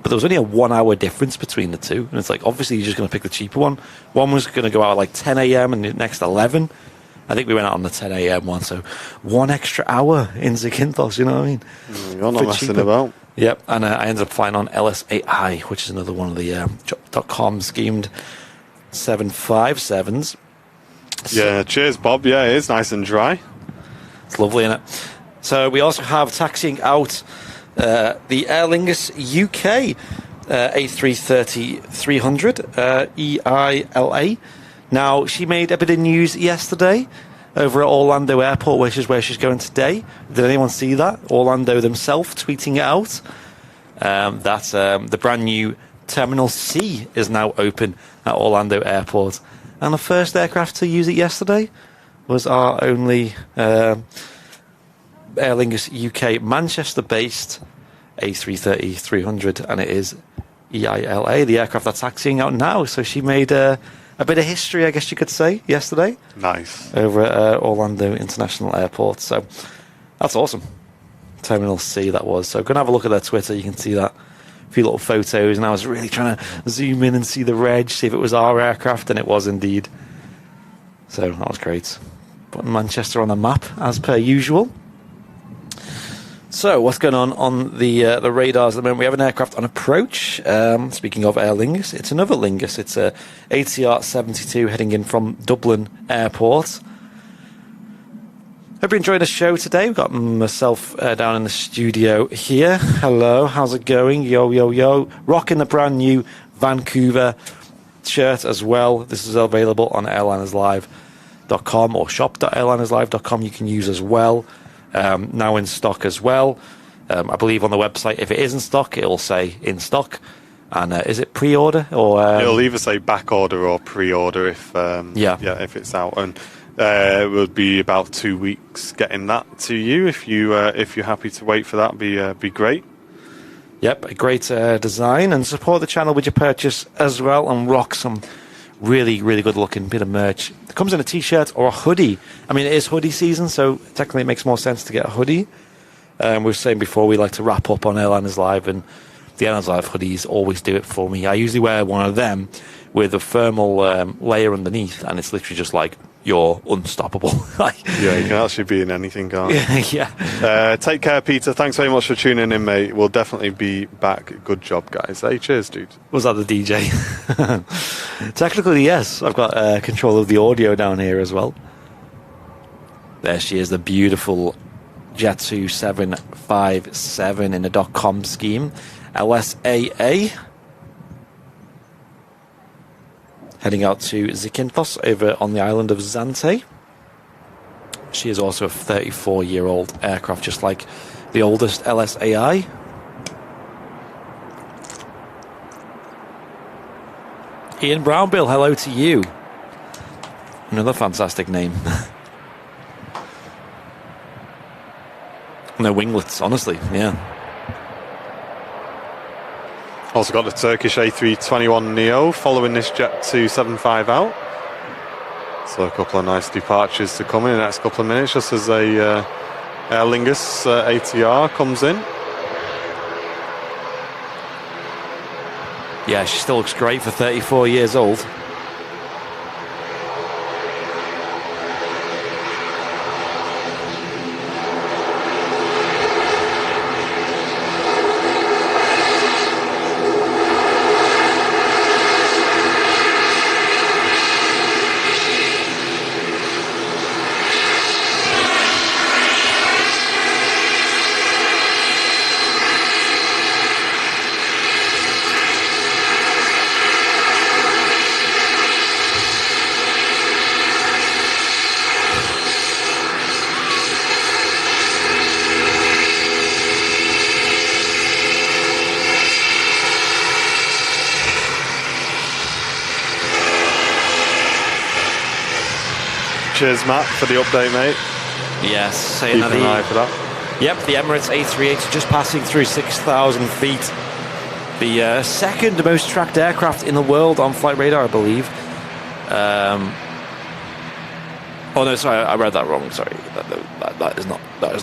but there was only a 1 hour difference between the two. And it's like, obviously you're just going to pick the cheaper one. One was going to go out at like 10 a.m. and the next 11. I think we went out on the 10 a.m. one, so 1 extra hour in Zakynthos, you know what I mean? You're not messing about. Yep, and I ended up flying on LSAI, which is another one of the .com schemed 757s. Yeah, cheers, Bob. Yeah, it is nice and dry. It's lovely, isn't it? So we also have taxiing out the Aer Lingus UK A330-300 EILA. Now, she made a bit of news yesterday over at Orlando Airport, which is where she's going today. Did anyone see that? Orlando themselves tweeting it out. That the brand new Terminal C is now open at Orlando Airport. And the first aircraft to use it yesterday was our only Aer Lingus UK Manchester-based A330-300, and it is EILA, the aircraft that's taxiing out now. So she made a bit of history, I guess you could say, yesterday. Nice. Over at Orlando International Airport. So that's awesome. Terminal C, that was. So go and have a look at their Twitter. You can see that. A few little photos, and I was really trying to zoom in and see the reg, see if it was our aircraft, and it was indeed. So that was great. Putting Manchester on the map, as per usual. So what's going on the radars at the moment? We have an aircraft on approach. Speaking of Aer Lingus, it's another Lingus. It's a ATR 72 heading in from Dublin Airport. Hope you're enjoying the show today. We've got myself down in the studio here. Hello, how's it going? Yo. Rocking the brand new Vancouver shirt as well. This is available on airlinerslive.com or shop.airlinerslive.com. You can use as well. Now in stock as well. I believe on the website, if it is in stock, it'll say in stock. And is it pre-order or? It'll either say back order or pre-order if if it's out, and it would be about 2 weeks getting that to you. If you're happy to wait for that, be great. Yep, a great design, and support the channel with your purchase as well, and rock some really good looking bit of merch. It comes in a t-shirt or a hoodie. I mean, it is hoodie season, so technically it makes more sense to get a hoodie. We were saying before, we like to wrap up on Airliners Live, and the Airliners Live hoodies always do it for me. I usually wear one of them with a thermal layer underneath, and it's literally just like, you're unstoppable. Yeah, you can actually be in anything, can't you? Yeah. Take care, Peter. Thanks very much for tuning in, mate. We'll definitely be back. Good job, guys. Hey, cheers, dude. Was that the DJ? Technically, yes. I've got control of the audio down here as well. There she is, the beautiful Jet 2757 in a .com scheme. LSAA. Heading out to Zakynthos over on the island of Zante. She is also a 34-year-old aircraft, just like the oldest LSAI. Ian Brownbill, hello to you. Another fantastic name. No winglets, honestly, yeah. Also got the Turkish A321 Neo following this Jet 275 out. So a couple of nice departures to come in the next couple of minutes, just as a Aer Lingus ATR comes in. Yeah, she still looks great for 34 years old. Cheers, Matt, for the update, mate. Yes. Keep an eye for that. Yep, the Emirates A380 just passing through 6,000 feet. The second most tracked aircraft in the world on flight radar, I believe. Oh no, sorry, I read that wrong. Sorry, that is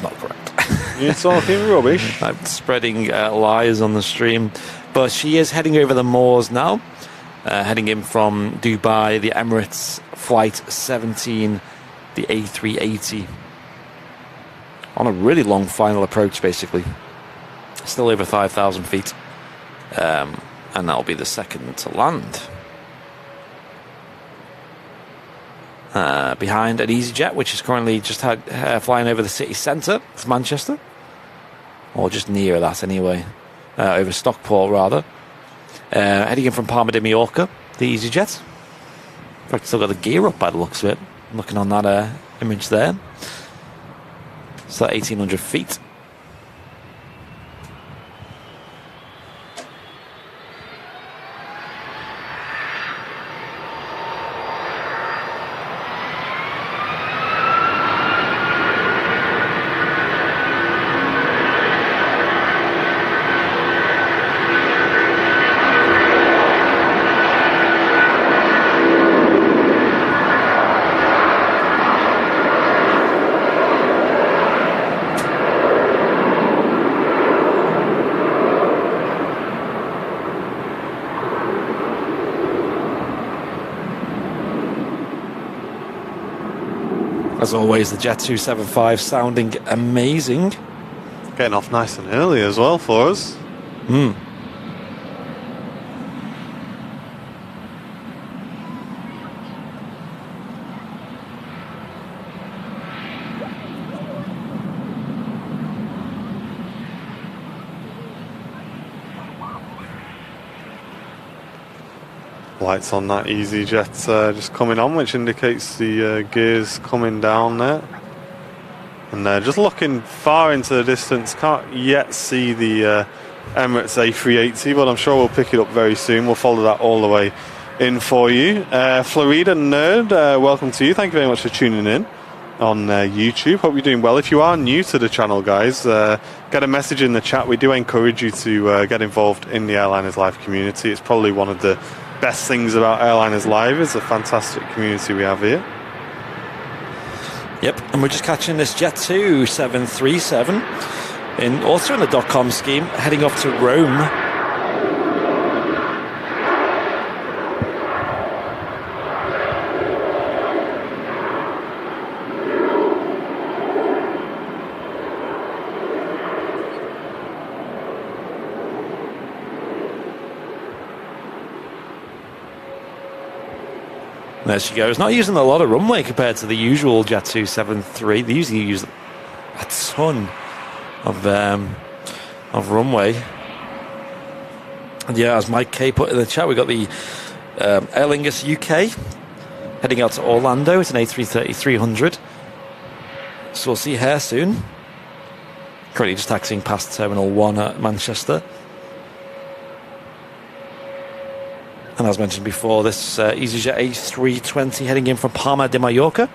not correct. You're talking rubbish. I'm spreading lies on the stream, but she is heading over the moors now, heading in from Dubai. The Emirates Flight 17, the A380, on a really long final approach, basically. Still over 5,000 feet, and that'll be the second to land. Behind an EasyJet, which is currently just flying over the city centre of Manchester, or just near that anyway, over Stockport rather. Heading in from Palma de Mallorca, the EasyJet. In fact, still got the gear up by the looks of it. Looking on that image there. So 1,800 feet. As always, the Jet 275 sounding amazing. Getting off nice and early as well for us. Lights on that EasyJet just coming on, which indicates the gears coming down there. And just looking far into the distance, can't yet see the Emirates A380, but I'm sure we'll pick it up very soon. We'll follow that all the way in for you. Florida Nerd, welcome to you. Thank you very much for tuning in on YouTube. Hope you're doing well. If you are new to the channel, guys, get a message in the chat. We do encourage you to get involved in the Airliners Live community. It's probably one of the best things about Airliners Live. Is a fantastic community we have here. Yep, and we're just catching this Jet 2737 also in the .com scheme, heading off to Rome. There she goes. Not using a lot of runway compared to the usual Jet 273. They usually use a ton of runway. And yeah, as Mike K put in the chat, we got the Aer Lingus UK heading out to Orlando. It's an A330-300. So we'll see her soon. Currently just taxiing past Terminal 1 at Manchester. And as mentioned before, this EasyJet A320 heading in from Palma de Mallorca.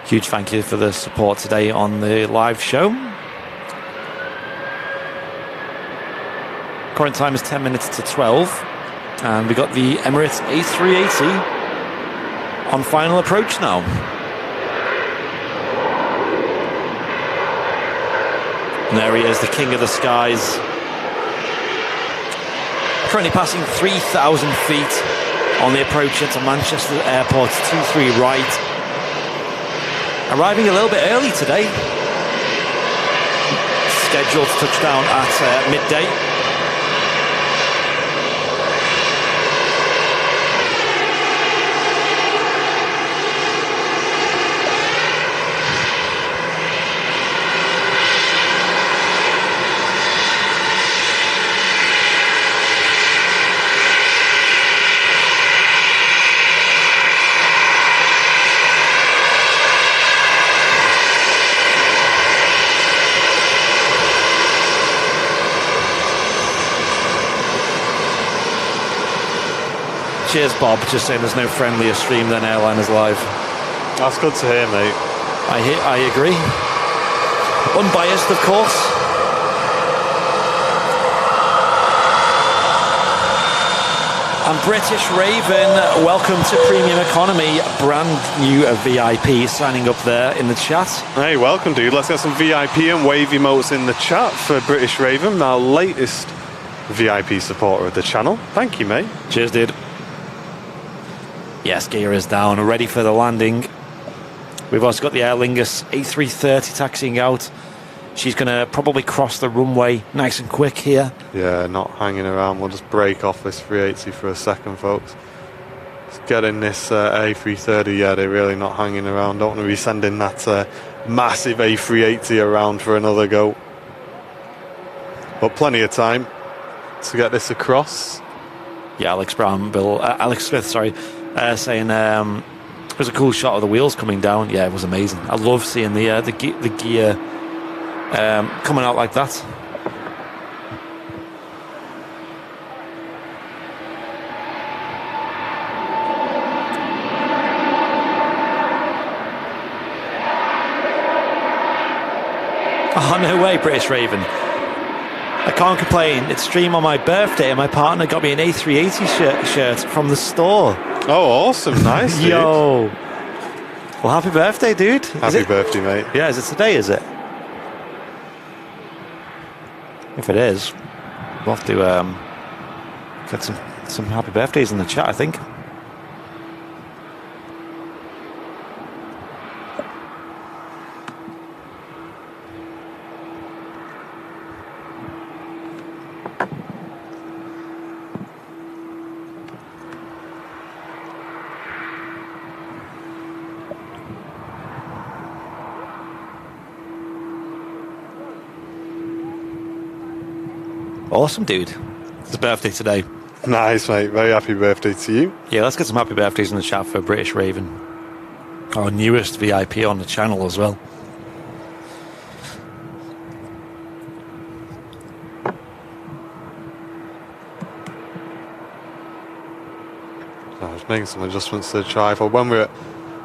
Huge thank you for the support today on the live show. Current time is 10 minutes to 12, and we got the Emirates A380 on final approach now. And there he is, the king of the skies. Currently passing 3,000 feet on the approach into Manchester Airport 23 right. Arriving a little bit early today. Scheduled to touch down at midday. Cheers, Bob. Just saying there's no friendlier stream than Airliners Live. That's good to hear, mate. I agree. Unbiased, of course. And British Raven, welcome to Premium Economy. Brand new VIP signing up there in the chat. Hey, welcome, dude. Let's get some VIP and wave emotes in the chat for British Raven, our latest VIP supporter of the channel. Thank you, mate. Cheers, dude. Yes, gear is down, ready for the landing. We've also got the Aer Lingus A330 taxiing out. She's going to probably cross the runway nice and quick here. Yeah, not hanging around. We'll just break off this 380 for a second, folks. Let's get in this A330. Yeah, they're really not hanging around. Don't want to be sending that massive A380 around for another go. But plenty of time to get this across. Yeah, Alex Smith, sorry. Saying it was a cool shot of the wheels coming down. Yeah, it was amazing. I love seeing the gear coming out like that. Oh, no way, British Raven. I can't complain. It's stream on my birthday and my partner got me an A380 shirt from the store. Oh, awesome. Nice, dude. Yo. Well, happy birthday, dude. Happy birthday, mate. Yeah, is it today, is it? If it is, we'll have to get some happy birthdays in the chat, I think. Awesome, dude. It's his birthday today. Nice, mate. Very happy birthday to you. Yeah, let's get some happy birthdays in the chat for British Raven. Our newest VIP on the channel as well. So I was making some adjustments to the tripod. When we're at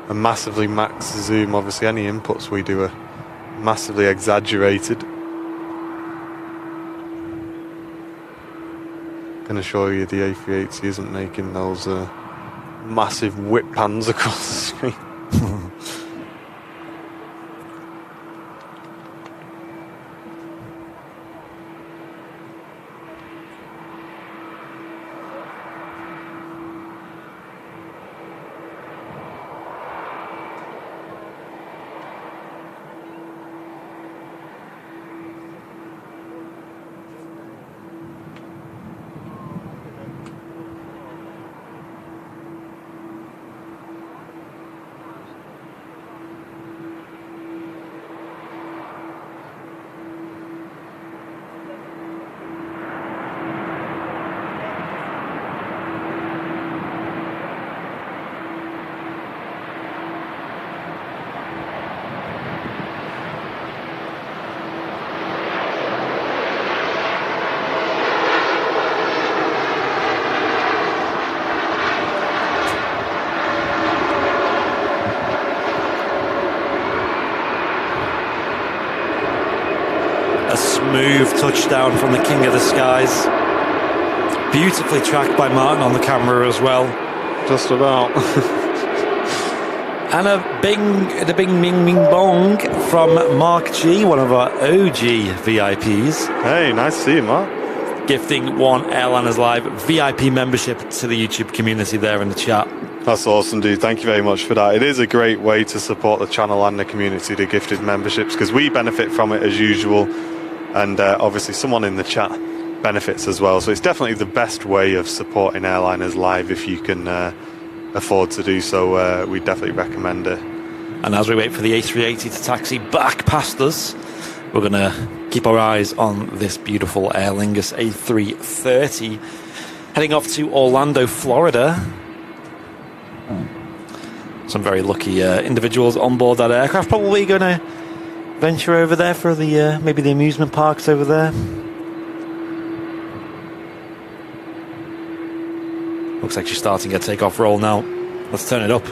a massively max zoom, obviously any inputs we do are massively exaggerated. Can assure you the A380 isn't making those massive whip pans across the screen. a smooth touchdown from the King of the Skies. Beautifully tracked by Martin on the camera as well. Just about. And the bing bing bing bong from Mark G, one of our OG VIPs. Hey, nice to see you, Mark. Gifting one Airliners Live VIP membership to the YouTube community there in the chat. That's awesome, dude. Thank you very much for that. It is a great way to support the channel and the community, the gifted memberships, because we benefit from it as usual. And obviously someone in the chat benefits as well. So it's definitely the best way of supporting Airliners Live if you can afford to do so. We definitely recommend it. And as we wait for the A380 to taxi back past us, we're going to keep our eyes on this beautiful Aer Lingus A330 heading off to Orlando, Florida. Some very lucky individuals on board that aircraft. Probably going to venture over there for the maybe the amusement parks over there. Looks like she's starting a takeoff roll now. Let's turn it up.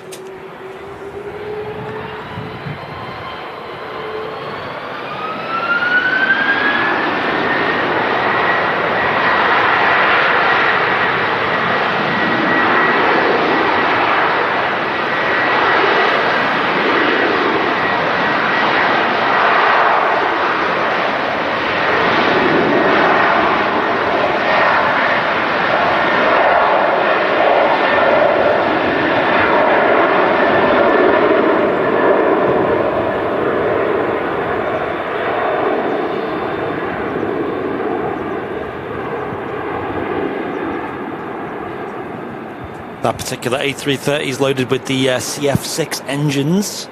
That particular A330 is loaded with the CF6 engines,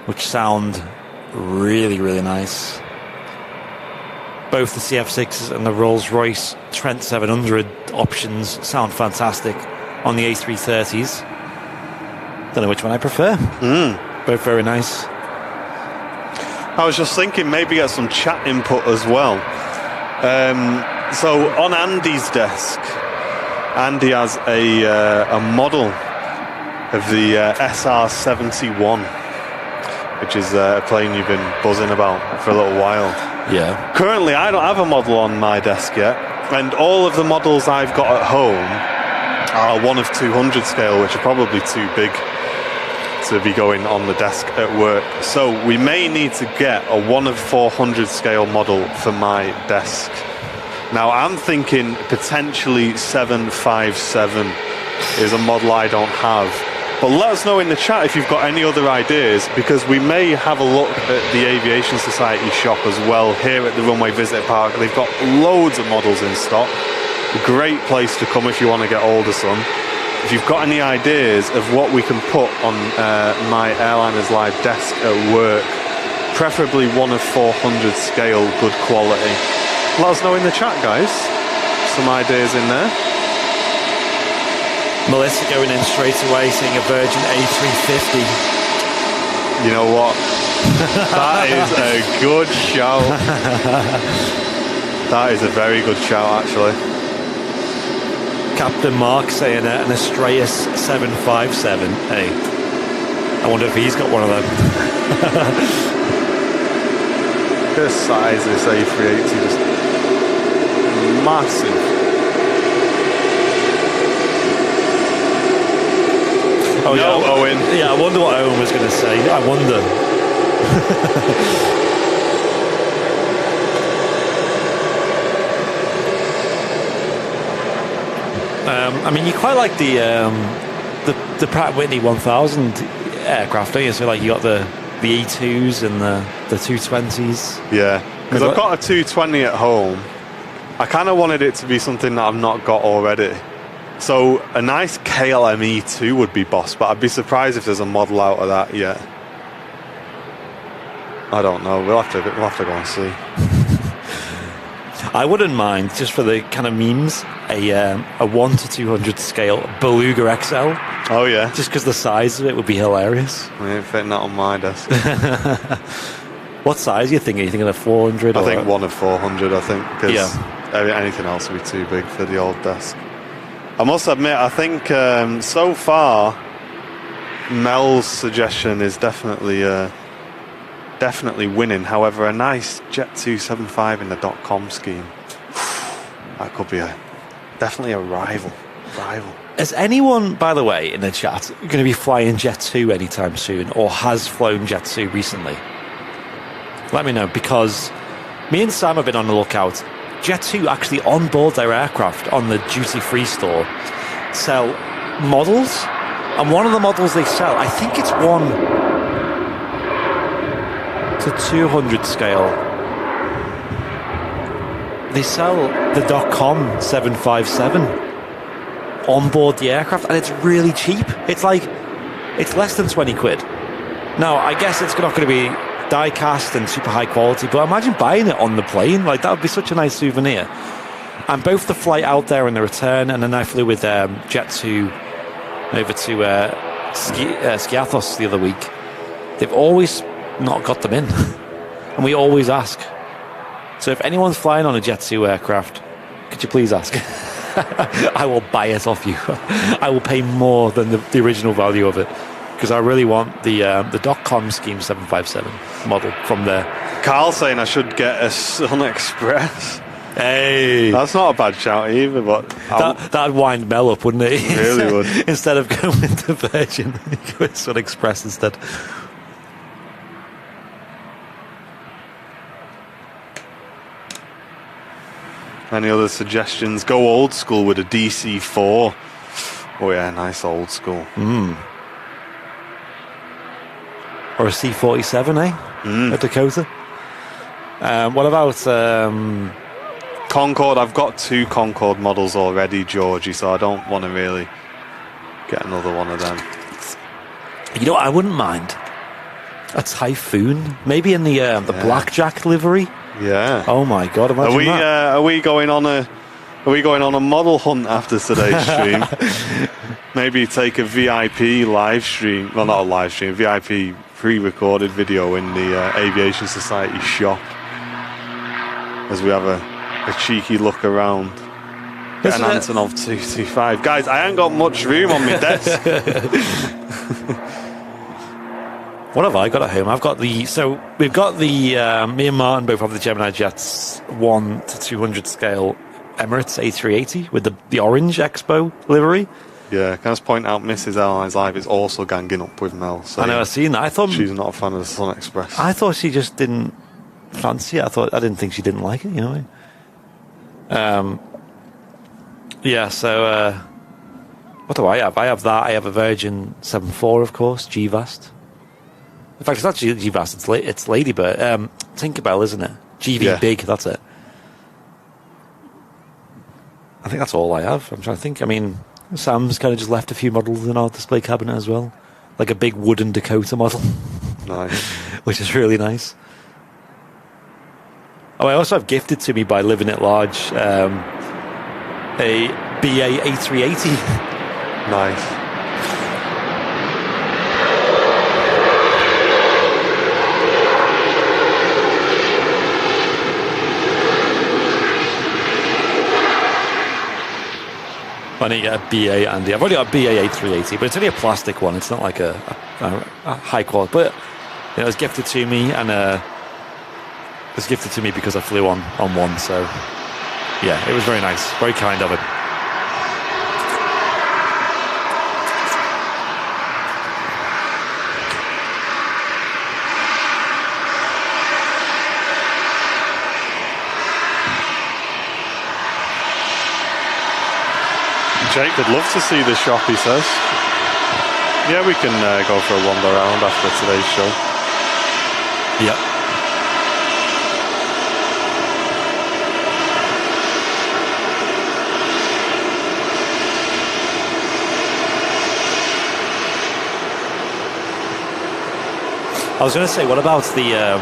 which sound really, really nice. Both the CF6s and the Rolls-Royce Trent 700 options sound fantastic on the A330s. Don't know which one I prefer. Both very nice. I was just thinking maybe get some chat input as well. So on Andy's desk, Andy has a model of the SR-71, which is a plane you've been buzzing about for a little while. Yeah. Currently, I don't have a model on my desk yet, and all of the models I've got at home are 1 of 200 scale, which are probably too big to be going on the desk at work. So we may need to get a 1 of 400 scale model for my desk. Now, I'm thinking potentially 757 is a model I don't have. But let us know in the chat if you've got any other ideas, because we may have a look at the Aviation Society shop as well here at the Runway Visitor Park. They've got loads of models in stock. A great place to come if you want to get older, son. If you've got any ideas of what we can put on my Airliners Live desk at work, preferably 1 of 400 scale, good quality, let us know in the chat, guys. Some ideas in there. Melissa going in straight away, saying a Virgin A350. You know what? That is a good shout. That is a very good shout, actually. Captain Mark saying an Astraeus 757. Hey, I wonder if he's got one of them. Look at the size of this A380, just massive. Oh, no, yeah, Owen. Yeah, I wonder what Owen was going to say. I wonder. I mean, you quite like the Pratt Whitney 1000 aircraft, don't you? So, like, you got the E2s and the 220s. Yeah, because I've got a 220 at home. I kind of wanted it to be something that I've not got already. So a nice KLM E2 would be boss, but I'd be surprised if there's a model out of that yet. I don't know. We'll have to go and see. I wouldn't mind, just for the kind of memes, a 1 to 200 scale Beluga XL. Oh yeah, just because the size of it would be hilarious. I ain't fitting that on my desk. What size are you thinking? Are you thinking of 400? I think 1 of 400. I think because yeah. Anything else would be too big for the old desk. I must admit, I think so far Mel's suggestion is definitely definitely winning. However, a nice Jet 275 in the .com scheme, that could be definitely a rival. Is anyone, by the way, in the chat going to be flying Jet 2 anytime soon, or has flown Jet 2 recently? Let me know, because me and Sam have been on the lookout. Jet 2 actually on board their aircraft on the duty-free store sell models, and one of the models they sell, I think it's 1 to 200 scale. They sell the .com 757 on board the aircraft, and it's really cheap. It's less than 20 quid. Now, I guess it's not going to be die cast and super high quality, but imagine buying it on the plane. Like, that would be such a nice souvenir. And both the flight out there and the return, and then I flew with Jet 2 over to Skiathos the other week. They've always not got them in, and we always ask. So if anyone's flying on a Jet 2 aircraft, could you please ask? I will buy it off you. I will pay more than the original value of it, because I really want the .com scheme 757 model from there. Carl saying I should get a Sun Express. Hey, that's not a bad shout either, but that'd wind Mel up, wouldn't it? It really would. Instead of going with the Virgin, you go with Sun Express instead. Any other suggestions? Go old school with a DC-4. Oh yeah, nice old school. Or a C-47, a Dakota. What about Concorde? I've got 2 Concorde models already, Georgie, so I don't want to really get another one of them. You know, I wouldn't mind a Typhoon, maybe in the blackjack livery. Yeah. Oh my God! Imagine that. Are we going on a model hunt after today's stream? Maybe take a VIP live stream. Well, not a live stream. VIP pre-recorded video in the Aviation Society shop as we have a cheeky look around. Get an Antonov 225. Guys, I ain't got much room on my desk. What have I got at home? I've got we've got the, me and Martin both have the Gemini Jets 1 to 200 scale Emirates A380 with the orange Expo livery. Yeah, can I just point out Mrs. Airlines Live is also ganging up with Mel. I know, I've seen that. I thought she's not a fan of the Sun Express. I thought she just didn't fancy it. I didn't think she didn't like it, you know. Yeah, so what do I have? I have that. I have a Virgin 7.4, of course, GVAST. In fact, it's not GVAST, it's Ladybird. Tinkerbell, isn't it? GV Big, that's it. I think that's all I have. I'm trying to think. I mean, Sam's kind of just left a few models in our display cabinet as well. Like a big wooden Dakota model. Nice. Which is really nice. Oh, I also have gifted to me by Living at Large a BA A380. Nice. I need to get a BA Andy. I've already got a BA A380, but it's only a plastic one. It's not like a high quality. But it was gifted to me, and it was gifted to me because I flew on one. So yeah, it was very nice, very kind of him. Jake would love to see the shop, he says. Yeah, we can go for a wander around after today's show. Yeah. I was going to say, what about the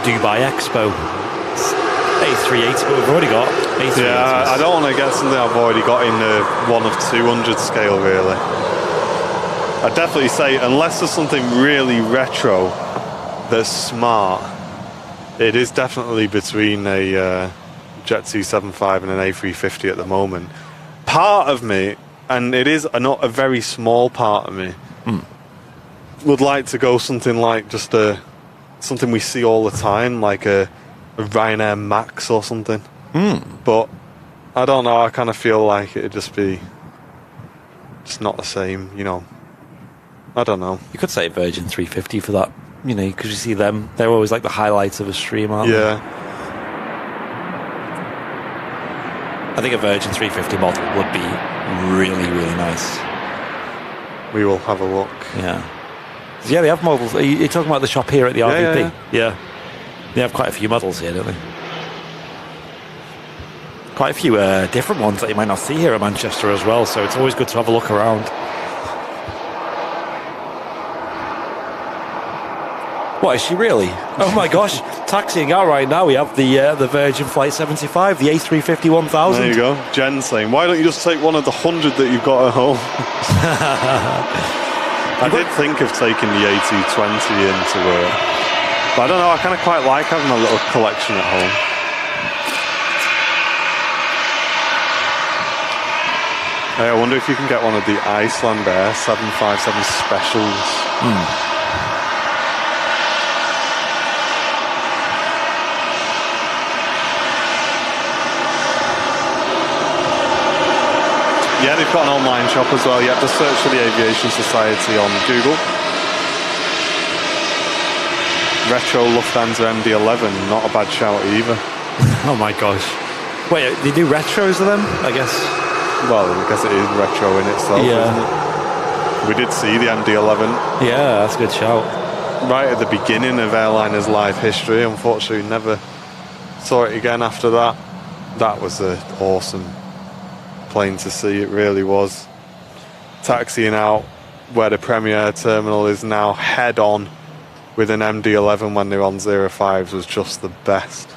Dubai Expo A380? But we've already got A380s. Yeah, I don't want to get something I've already got in the 1 of 200 scale, really. I'd definitely say, unless there's something really retro that's smart, it is definitely between a Jet 275 and an A350 at the moment. Part of me, and it is not a very small part of me, would like to go something like just a something we see all the time, like a Ryanair Max or something. But I don't know. I kind of feel like it'd just be just not the same, you know. I don't know. You could say Virgin 350 for that, you know, because you see them. They're always like the highlights of a stream, aren't they? Yeah. I think a Virgin 350 model would be really, really nice. We will have a look. Yeah. Yeah, they have models. Are you talking about the shop here at the RVP? Yeah. They have quite a few models here, don't they? Quite a few different ones that you might not see here at Manchester as well, so it's always good to have a look around. What, is she really? Oh my gosh, taxiing out right now. We have the Virgin Flight 75, the A350 1000. There you go. Jen saying, why don't you just take one of the 100 that you've got at home? I did think of taking the A220 into work. But I don't know, I kind of quite like having a little collection at home. Hey, I wonder if you can get one of the Icelandair 757 specials. Yeah, they've got an online shop as well. You have to search for the Aviation Society on Google. Retro Lufthansa MD-11, not a bad shout either. Oh my gosh. Wait, they do retros of them, I guess? Well, I guess it is retro in itself, isn't it? We did see the MD-11. Yeah, that's a good shout. Right at the beginning of Airliners' live history. Unfortunately, never saw it again after that. That was an awesome plane to see, it really was. Taxiing out where the Premier Terminal is now head on with an MD-11 when they're on 05s was just the best.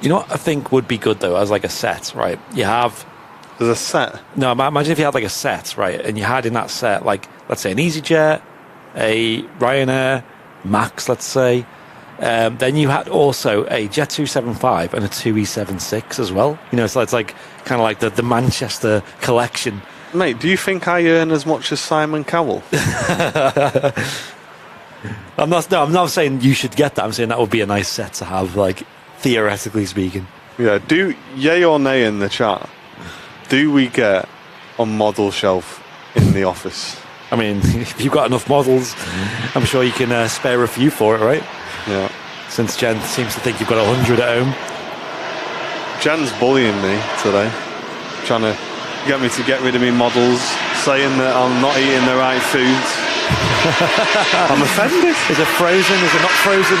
You know what I think would be good though, as like a set, right? You have... There's a set? No, imagine if you had like a set, right? And you had in that set, like, let's say an EasyJet, a Ryanair, Max, let's say. Then you had also a Jet 275 and a 2E76 as well. You know, so it's like kind of like the Manchester collection. Mate, do you think I earn as much as Simon Cowell? I'm not saying you should get that. I'm saying that would be a nice set to have, like, theoretically speaking. Yeah, do yay or nay in the chat. Do we get a model shelf in the office? I mean, if you've got enough models, I'm sure you can spare a few for it, right? Yeah. Since Jen seems to think you've got 100 at home. Jen's bullying me today, trying to get me to get rid of me models, saying that I'm not eating the right foods. I'm offended. Is it frozen? Is it not frozen?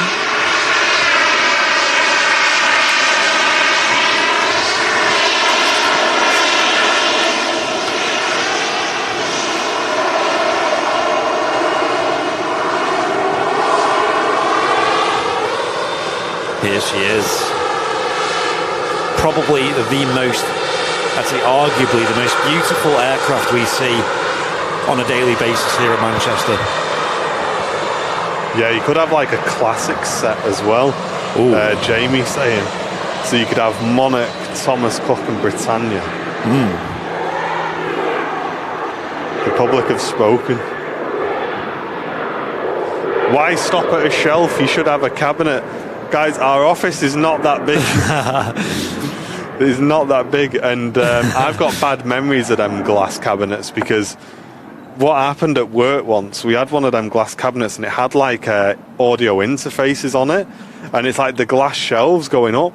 Here she is. Probably the most, I'd say arguably the most beautiful aircraft we see on a daily basis here at Manchester. Yeah, you could have like a classic set as well. Jamie saying. So you could have Monarch, Thomas Cook and Britannia. The public have spoken. Why stop at a shelf? You should have a cabinet. Guys, our office is not that big. It's not that big, and I've got bad memories of them glass cabinets because what happened at work once, we had one of them glass cabinets and it had like audio interfaces on it, and it's like the glass shelves going up,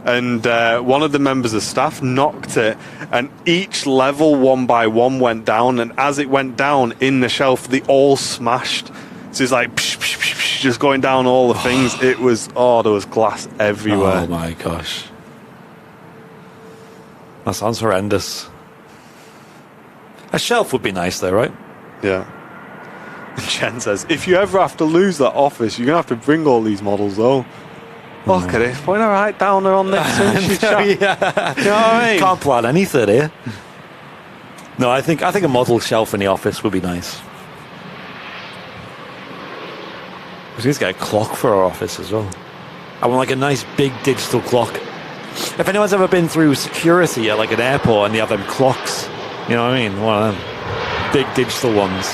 and one of the members of staff knocked it, and each level one by one went down, and as it went down in the shelf, they all smashed. So it's like psh, psh, psh, psh, just going down all the things. It was, there was glass everywhere. Oh my gosh. That sounds horrendous. A shelf would be nice though, right? Yeah. And Jen says, if you ever have to lose that office, you're going to have to bring all these models though. Look at it, putting her right down there on next to she's Yeah. You know what I mean? Can't plan anything here. No, I think a model shelf in the office would be nice. We need to get a clock for our office as well. I want like a nice big digital clock. If anyone's ever been through security at like an airport and they have them clocks, you know what I mean? One of them big digital ones.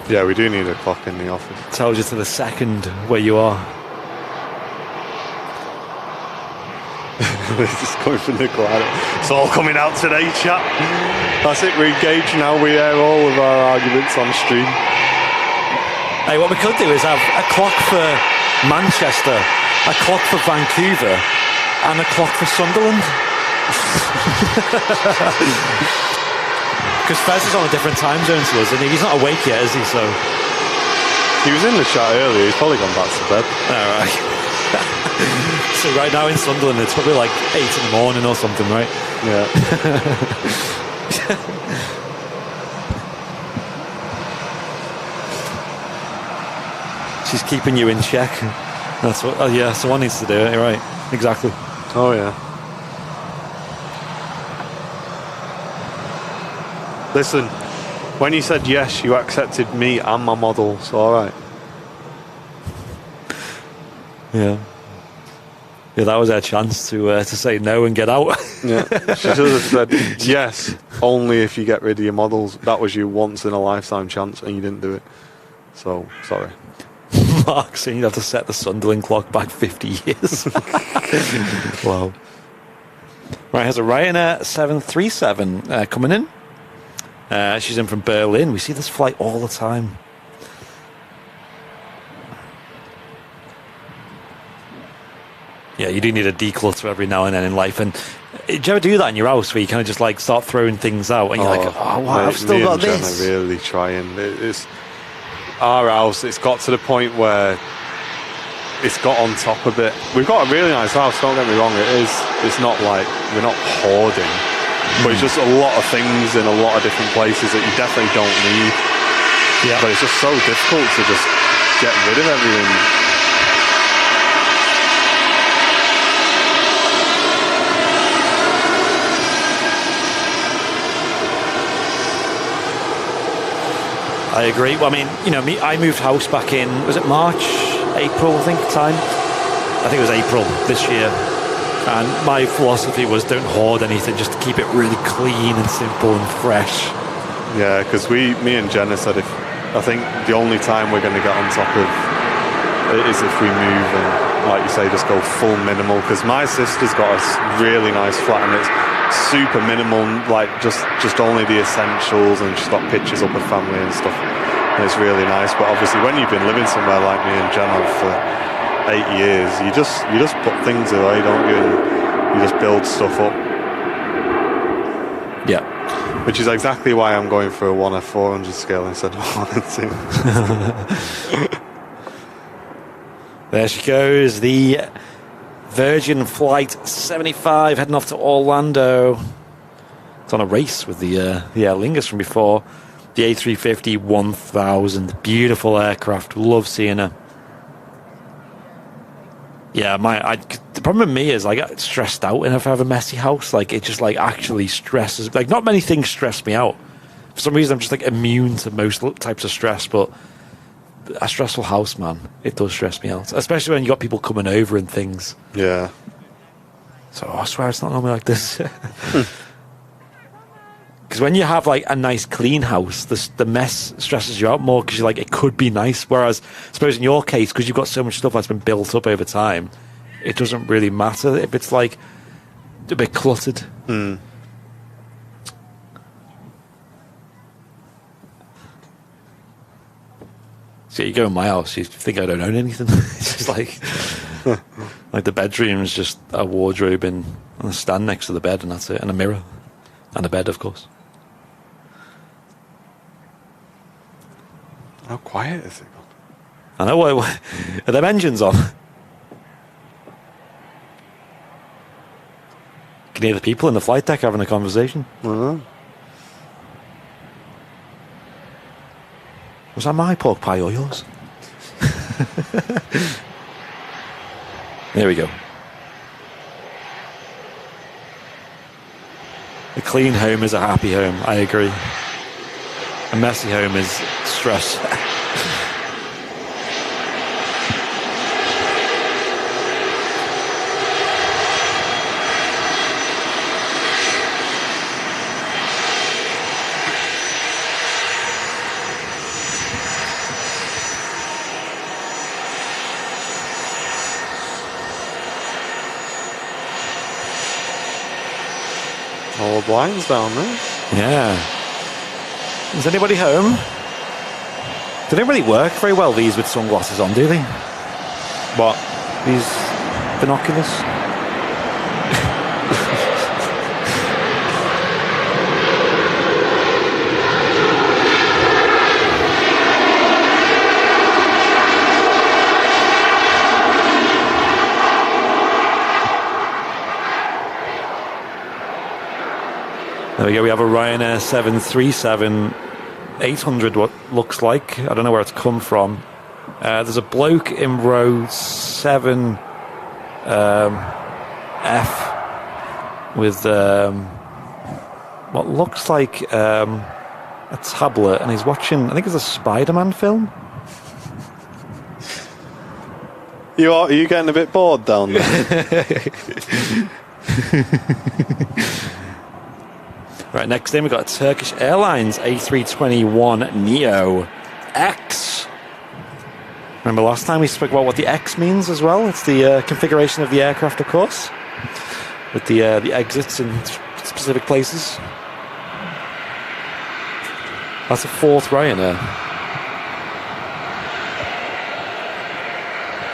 Yeah, we do need a clock in the office. Tells you to the second where you are. This is coming from the glider. It's all coming out today, chat. That's it, we're engaged now. We air all of our arguments on stream. Hey, what we could do is have a clock for Manchester, a clock for Vancouver, and a clock for Sunderland. Because Fez is on a different time zone to us, and he's not awake yet, is he? So he was in the chat earlier. He's probably gone back to bed. All right. So right now in Sunderland, it's probably like 8 in the morning or something, right? Yeah. She's keeping you in check. That's what. Oh yeah, someone needs to do it. You're right. Exactly. Oh yeah. Listen, when you said yes, you accepted me and my model. So all right. Yeah. Yeah, that was our chance to say no and get out. Yeah, she should have said yes, only if you get rid of your models. That was your once in a lifetime chance, and you didn't do it. So sorry. Mark saying you'd have to set the Sunderland clock back 50 years. Wow. Right, has a Ryanair 737 coming in. She's in from Berlin. We see this flight all the time. Yeah, you do need a declutter every now and then in life. And do you ever do that in your house where you kind of just like start throwing things out and you're like, oh, wow, I've still got this? Me and Jen are really trying. It's our house. It's got to the point where it's got on top a bit. We've got a really nice house, don't get me wrong. It's not like we're not hoarding, but it's just a lot of things in a lot of different places that you definitely don't need. Yeah. But it's just so difficult to just get rid of everything. I agree. Well, I mean, you know, I moved house back in, was it March, April, I think, time? I think it was April this year. And my philosophy was don't hoard anything, just to keep it really clean and simple and fresh. Yeah, because me and Jenna said I think the only time we're going to get on top of it is if we move and, like you say, just go full minimal. Because my sister's got a really nice flat and it's super minimal, like just only the essentials, and she's got pictures up of family and stuff, and it's really nice. But obviously when you've been living somewhere like me and Jen have for 8 years, you just put things away, don't you, and you just build stuff up. Yeah, which is exactly why I'm going for a 1F400 scale instead of 1 and 2. There she goes, the Virgin Flight 75 heading off to Orlando. It's on a race with the Aer Lingus from before. The A350 1000, beautiful aircraft. Love seeing her. Yeah, the problem with me is I get stressed out if I have a messy house. Like it just like actually stresses. Like not many things stress me out. For some reason, I'm just like immune to most types of stress, but a stressful house, man, it does stress me out, especially when you got people coming over and things. Yeah. So I swear it's not normally like this. Because when you have like a nice clean house, the mess stresses you out more because you're like, it could be nice. Whereas I suppose in your case, because you've got so much stuff that's been built up over time, it doesn't really matter if it's like a bit cluttered. So you go in my house, you think I don't own anything. It's just like the bedroom's just a wardrobe and a stand next to the bed, and that's it, and a mirror, and a bed, of course. How quiet is it? I know. Are them engines on? Can you hear the people in the flight deck having a conversation? I don't know. Was that my pork pie or yours? There we go. A clean home is a happy home. I agree. A messy home is stress. blinds down there. Yeah. Is anybody home? Do they really work very well, these with sunglasses on, do they? What? These binoculars? There we go, we have a Ryanair 737-800, what looks like. I don't know where it's come from. There's a bloke in row 7F with what looks like a tablet, and he's watching, I think it's a Spider-Man film. Are you getting a bit bored down there? Right, next in we've got a Turkish Airlines A321 Neo X. Remember last time we spoke about what the X means as well? It's the configuration of the aircraft, of course, with the exits in specific places. That's a fourth Ryanair.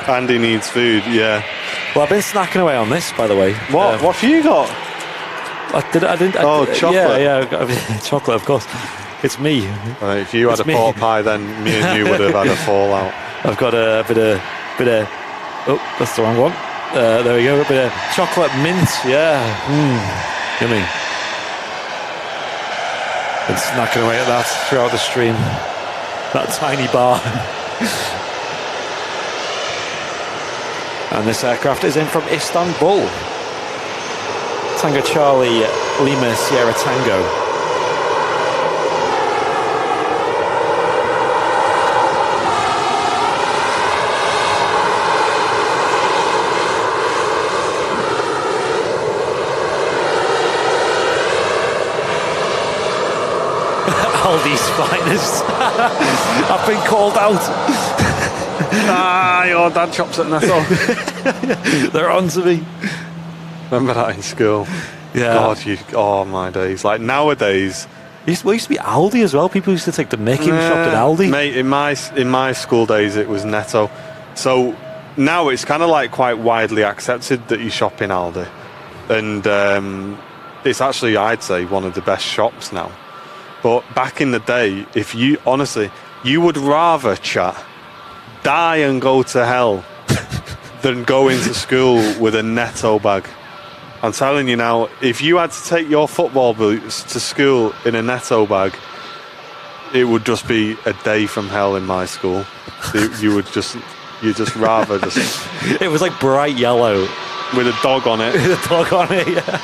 Andy needs food, yeah. Well, I've been snacking away on this, by the way. What have you got? Chocolate. Yeah, chocolate, of course. It's me. Right, if you had a pork pie, then me and you would have had a fallout. I've got a bit of. Oh, that's the wrong one. There we go. A bit of chocolate mint. Yeah. Yummy. Been snacking away at that throughout the stream. That tiny bar. And this aircraft is in from Istanbul. Tango Charlie Lima Sierra Tango. Aldi's finest. I've been called out. Your dad shops at Netto. They're on to me. Remember that in school? Yeah. God, my days. Like nowadays. It used to be Aldi as well. People used to take the mickey and shop at Aldi. Mate, in my school days, it was Netto. So now it's kind of like quite widely accepted that you shop in Aldi. And it's actually, I'd say, one of the best shops now. But back in the day, if you, honestly, you would rather die and go to hell than go into school with a Netto bag. I'm telling you now, if you had to take your football boots to school in a Netto bag, it would just be a day from hell in my school. You'd just rather just... It was like bright yellow. With a dog on it. With a dog on it, yeah.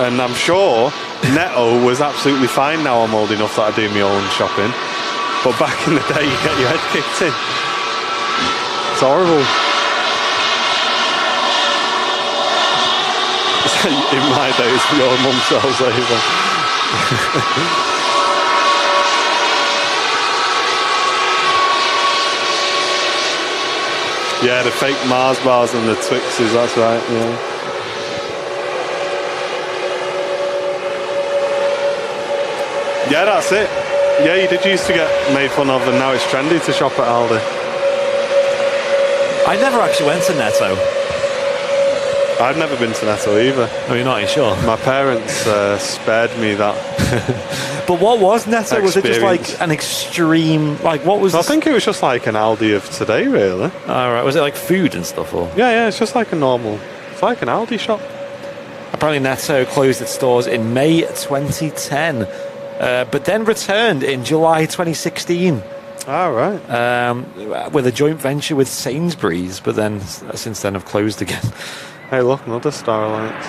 And I'm sure Netto was absolutely fine now I'm old enough that I do my own shopping. But back in the day, you get your head kicked in. It's horrible. In my days, your mum sells over. Yeah, the fake Mars bars and the Twixes, that's right, yeah. Yeah, that's it. Yeah, you did used to get made fun of, and now it's trendy to shop at Aldi. I never actually went to Netto. I've never been to Netto either. Oh, you're not? Are you sure? My parents spared me that. But what was Netto? Was it just like an extreme? Like what was? I think it was just like an Aldi of today, really. All right. Was it like food and stuff, or? Yeah. It's just like a normal. It's like an Aldi shop. Apparently, Netto closed its stores in May 2010, but then returned in July 2016. All right. With a joint venture with Sainsbury's, but then since then have closed again. Hey, look, another Starlight.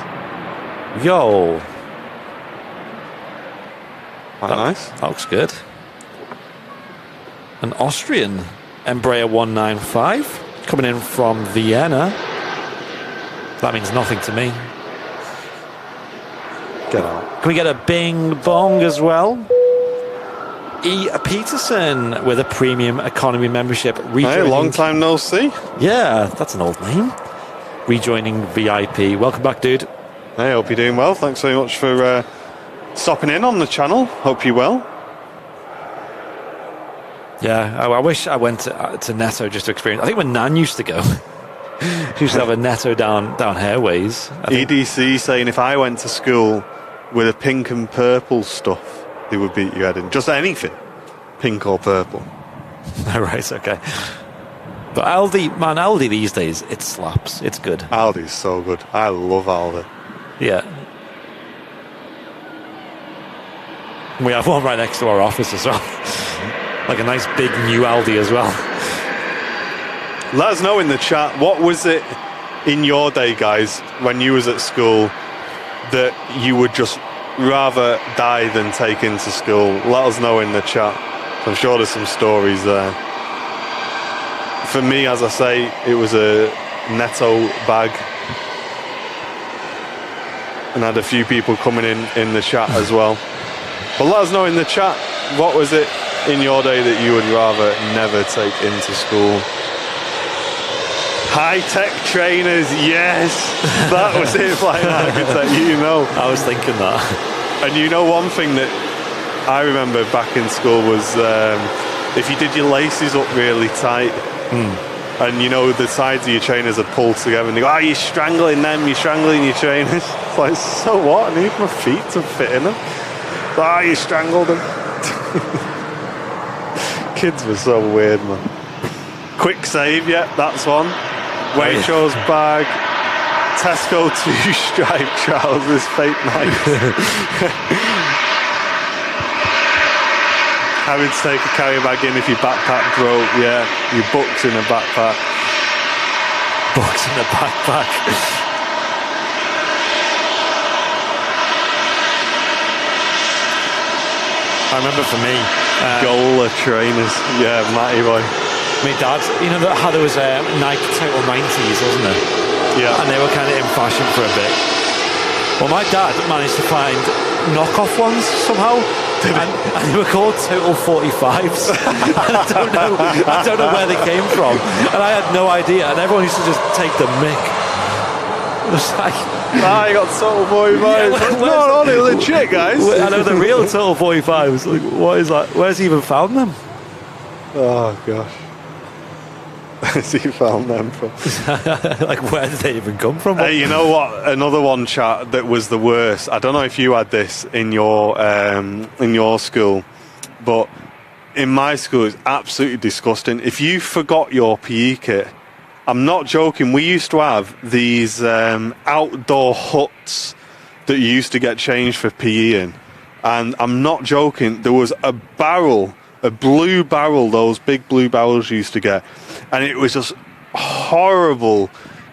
Yo. Quite nice. That looks good. An Austrian Embraer 195 coming in from Vienna. That means nothing to me. Get out. Can we get a bing bong as well? E. Peterson with a premium economy membership. Hey, long time no see. Yeah, that's an old name. Rejoining VIP. Welcome back, dude. Hey, hope you're doing well. Thanks very much for stopping in on the channel. Hope you're well. Yeah, I wish I went to Netto just to experience. I think when Nan used to go, she used to have a Netto down Hairways. EDC saying if I went to school with a pink and purple stuff, they would beat your head in. Just anything, pink or purple. Right, okay. But Aldi these days, it slaps. It's good. Aldi's so good. I love Aldi. Yeah. We have one right next to our office as well. Like a nice big new Aldi as well. Let us know in the chat, what was it in your day, guys, when you was at school that you would just rather die than take into school? Let us know in the chat. I'm sure there's some stories there. For me, as I say, it was a Netto bag. And I had a few people coming in the chat as well. But let us know in the chat, what was it in your day that you would rather never take into school? High-tech trainers, yes! That was it, flying architect, you know. I was thinking that. And you know, one thing that I remember back in school was if you did your laces up really tight, and you know the sides of your trainers are pulled together, and they go, you're strangling them, you're strangling your trainers. It's like, so what? I need my feet to fit in them. You strangled them. Kids were so weird, man. Quick save, yeah, that's one. Waitrose bag. Tesco 2-stripe trousers, fake knife. Having to take a carry bag in if your backpack broke, yeah. Your books in a backpack. Books in a backpack. I remember for me, Gola trainers, yeah, Matty boy. My dad, you know how there was Nike Total 90s, wasn't there? Yeah. And they were kind of in fashion for a bit. Well, my dad managed to find knockoff ones somehow, and they were called Total 45s. And I don't know where they came from, and I had no idea. And everyone used to just take the mick. It was like, you got Total 45s. Yeah, no, they're legit, guys. I know the real Total 45s. Like, what is that? Where's he even found them? Oh gosh. Where's he found them from? Like, where did they even come from? Hey, you know what? Another one, chat, that was the worst. I don't know if you had this in your school, but in my school, it's absolutely disgusting. If you forgot your PE kit, I'm not joking. We used to have these outdoor huts that you used to get changed for PE in, and I'm not joking. There was a barrel, a blue barrel, those big blue barrels you used to get, and it was just horrible,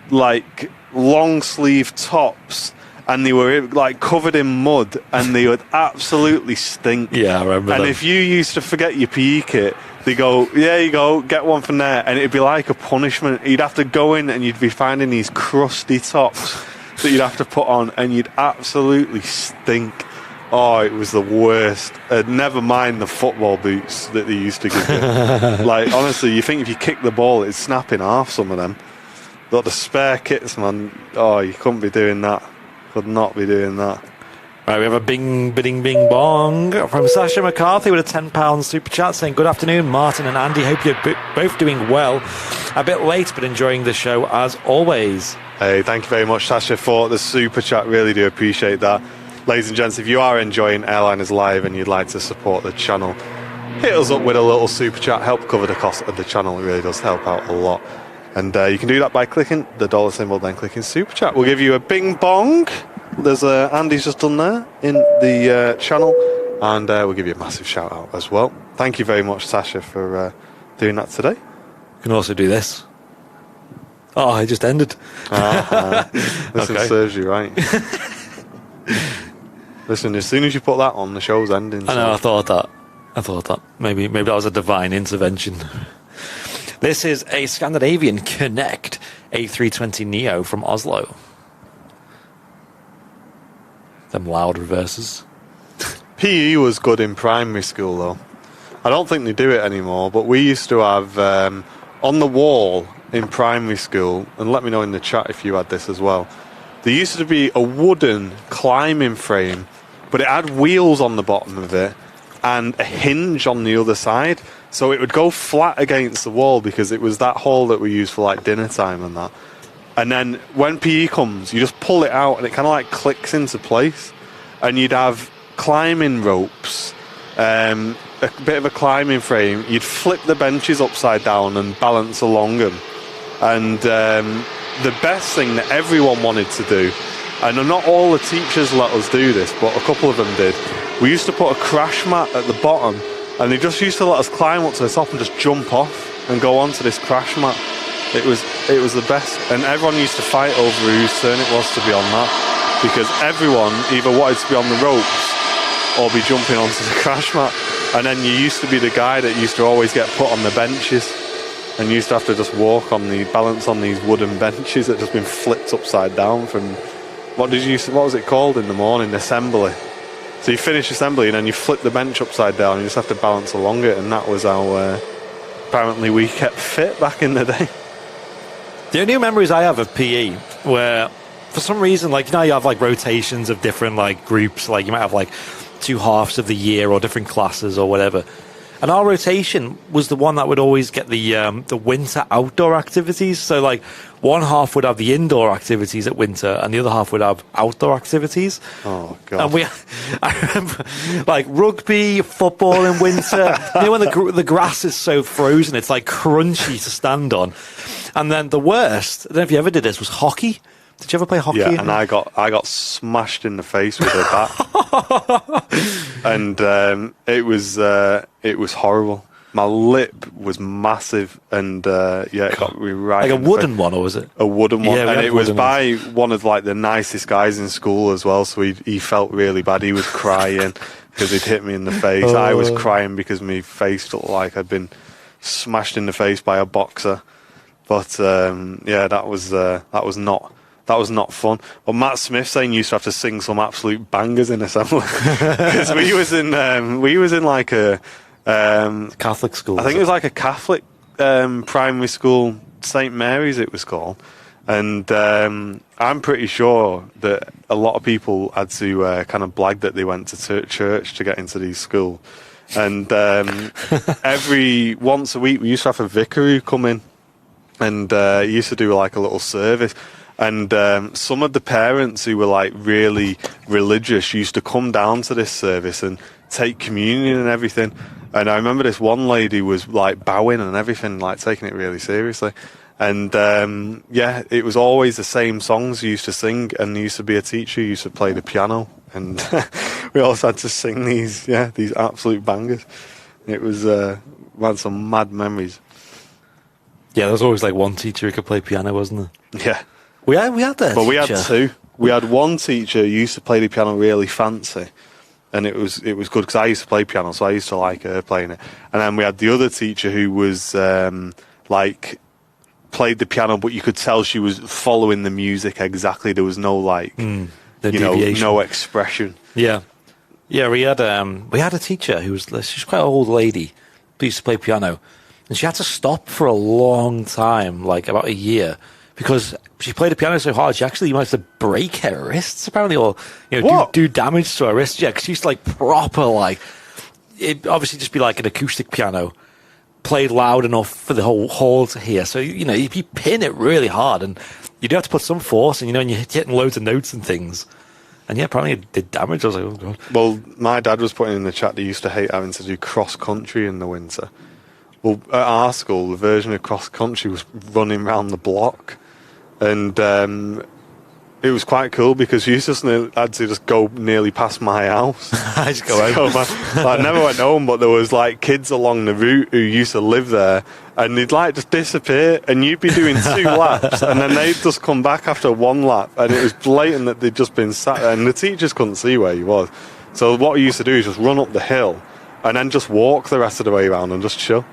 like long sleeve tops, and they were like covered in mud, and they would absolutely stink. Yeah, I remember. And them. if you used to forget your PE kit, they go, yeah, you go, get one from there, and it'd be like a punishment. You'd have to go in and you'd be finding these crusty tops that you'd have to put on, and you'd absolutely stink. Oh, it was the worst. Never mind the football boots that they used to give you. Like, honestly, you think if you kick the ball, it'd snap in half, some of them. Got the spare kits, man. Oh, you couldn't be doing that. Could not be doing that. Right, we have a bing bong from Sasha McCarthy with a £10 super chat saying, good afternoon, Martin and Andy. Hope you're both doing well. A bit late, but enjoying the show as always. Hey, thank you very much, Sasha, for the super chat. Really do appreciate that. Ladies and gents, if you are enjoying Airliners Live and you'd like to support the channel, hit us up with a little super chat. Help cover the cost of the channel. It really does help out a lot. And you can do that by clicking the dollar symbol, then clicking super chat. We'll give you a bing bong. There's Andy's just done there in the channel, and we'll give you a massive shout out as well. Thank you very much, Sasha, for doing that today. You can also do this. Oh, it just ended. Listen, Okay. serves you right. Listen, as soon as you put that on, the show's ending. I know, I thought that. Maybe that was a divine intervention. This is a Scandinavian Connect A320 Neo from Oslo. Them loud reverses. PE was good in primary school, though. I don't think they do it anymore, but we used to have on the wall in primary school, and let me know in the chat if you had this as well, there used to be a wooden climbing frame, but it had wheels on the bottom of it and a hinge on the other side. So it would go flat against the wall because it was that hole that we used for like dinner time and that. And then when PE comes, you just pull it out and it kind of like clicks into place. And you'd have climbing ropes, a bit of a climbing frame. You'd flip the benches upside down and balance along them. And the best thing that everyone wanted to do, and not all the teachers let us do this, but a couple of them did, we used to put a crash mat at the bottom, and they just used to let us climb up to the top and just jump off and go onto this crash mat. It was the best, and everyone used to fight over whose turn it was to be on that, because everyone either wanted to be on the ropes or be jumping onto the crash mat. And then you used to be the guy that used to always get put on the benches, and you used to have to just balance on these wooden benches that had just been flipped upside down from, what was it called in the morning? Assembly. So you finish assembly and then you flip the bench upside down and you just have to balance along it, and that was how apparently we kept fit back in the day. The only memories I have of PE where, for some reason, like, you know, you have like rotations of different like groups, like you might have like 2 halves of the year or different classes or whatever. And our rotation was the one that would always get the winter outdoor activities. So like one half would have the indoor activities at winter and the other half would have outdoor activities. Oh God. And I remember like rugby, football in winter. You know, when the grass is so frozen, it's like crunchy to stand on. And then the worst, I don't know if you ever did this, was hockey. Did you ever play hockey? Yeah, and I got smashed in the face with a bat, and it was horrible. My lip was massive, and it got me right. Like a wooden one, or was it? A wooden one, Yeah, and it was by one of like the nicest guys in school as well. So he felt really bad. He was crying because he'd hit me in the face. I was crying because my face looked like I'd been smashed in the face by a boxer. But that was not fun. But Matt Smith saying you used to have to sing some absolute bangers in assembly because we was in like a Catholic school. I think it was like a Catholic primary school, St Mary's it was called, and I'm pretty sure that a lot of people had to kind of blag that they went to church to get into these schools, and every once a week we used to have a vicar who come in. And he used to do like a little service, and some of the parents who were like really religious used to come down to this service and take communion and everything. And I remember this one lady was like bowing and everything, like taking it really seriously. And it was always the same songs he used to sing, and there used to be a teacher who used to play the piano, and we also had to sing these absolute bangers. It was we had some mad memories. Yeah, there was always like one teacher who could play piano, wasn't there? Yeah. We had that. But we had two. We had one teacher who used to play the piano really fancy, and it was good because I used to play piano, so I used to like her playing it. And then we had the other teacher who was like played the piano, but you could tell she was following the music exactly. There was no like no expression. Yeah. We had a teacher who was she's quite an old lady who used to play piano. And she had to stop for a long time, like about a year, because she played the piano so hard, she actually managed to break her wrists, apparently, or do damage to her wrists. Yeah, because she used to like proper, like, it'd obviously just be like an acoustic piano, played loud enough for the whole hall to hear. So, you pin it really hard, and you do have to put some force, and, and you're hitting loads of notes and things. And yeah, apparently it did damage. I was like, oh, God. Well, my dad was putting in the chat that he used to hate having to do cross-country in the winter. Well, at our school, the version of cross-country was running around the block. And it was quite cool because you just had to just go nearly past my house. I just go home. I never went home, but there was like kids along the route who used to live there, and they'd like just disappear, and you'd be doing 2 laps, and then they'd just come back after 1 lap, and it was blatant that they'd just been sat there, and the teachers couldn't see where he was. So what he used to do is just run up the hill, and then just walk the rest of the way around and just chill.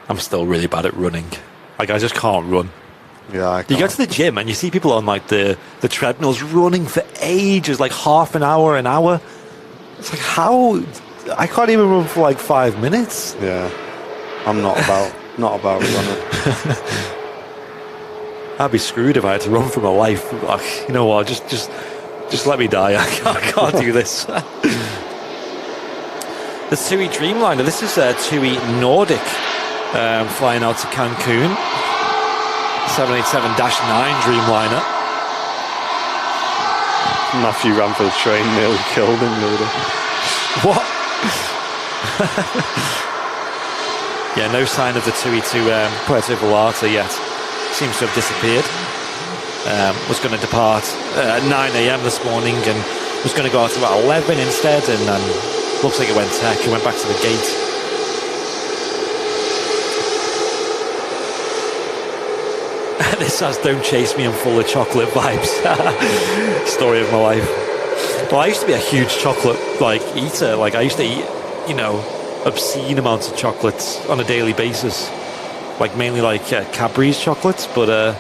I'm still really bad at running. Like, I just can't run. Yeah, I can't. You go to the gym and you see people on like the treadmills running for ages, like half an hour, an hour. It's like, how? I can't even run for like 5 minutes. Yeah, I'm not about running. I'd be screwed if I had to run for my life. Like, you know what? Just let me die. I can't do this. The TUI Dreamliner. This is TUI Nordic flying out to Cancun. 787-9 Dreamliner. Matthew ran for the train, nearly killed him the other day. What? Yeah, no sign of the TUI to Puerto Vallarta yet. Seems to have disappeared. Was going to depart at 9 a.m. this morning and was going to go out about 11 instead, and then looks like it went tech and went back to the gate. This says, "Don't chase me, I'm full of chocolate" vibes. Story of my life. Well, I used to be a huge chocolate eater. Like, I used to eat, obscene amounts of chocolates on a daily basis. Like, mainly Cadbury's chocolates, but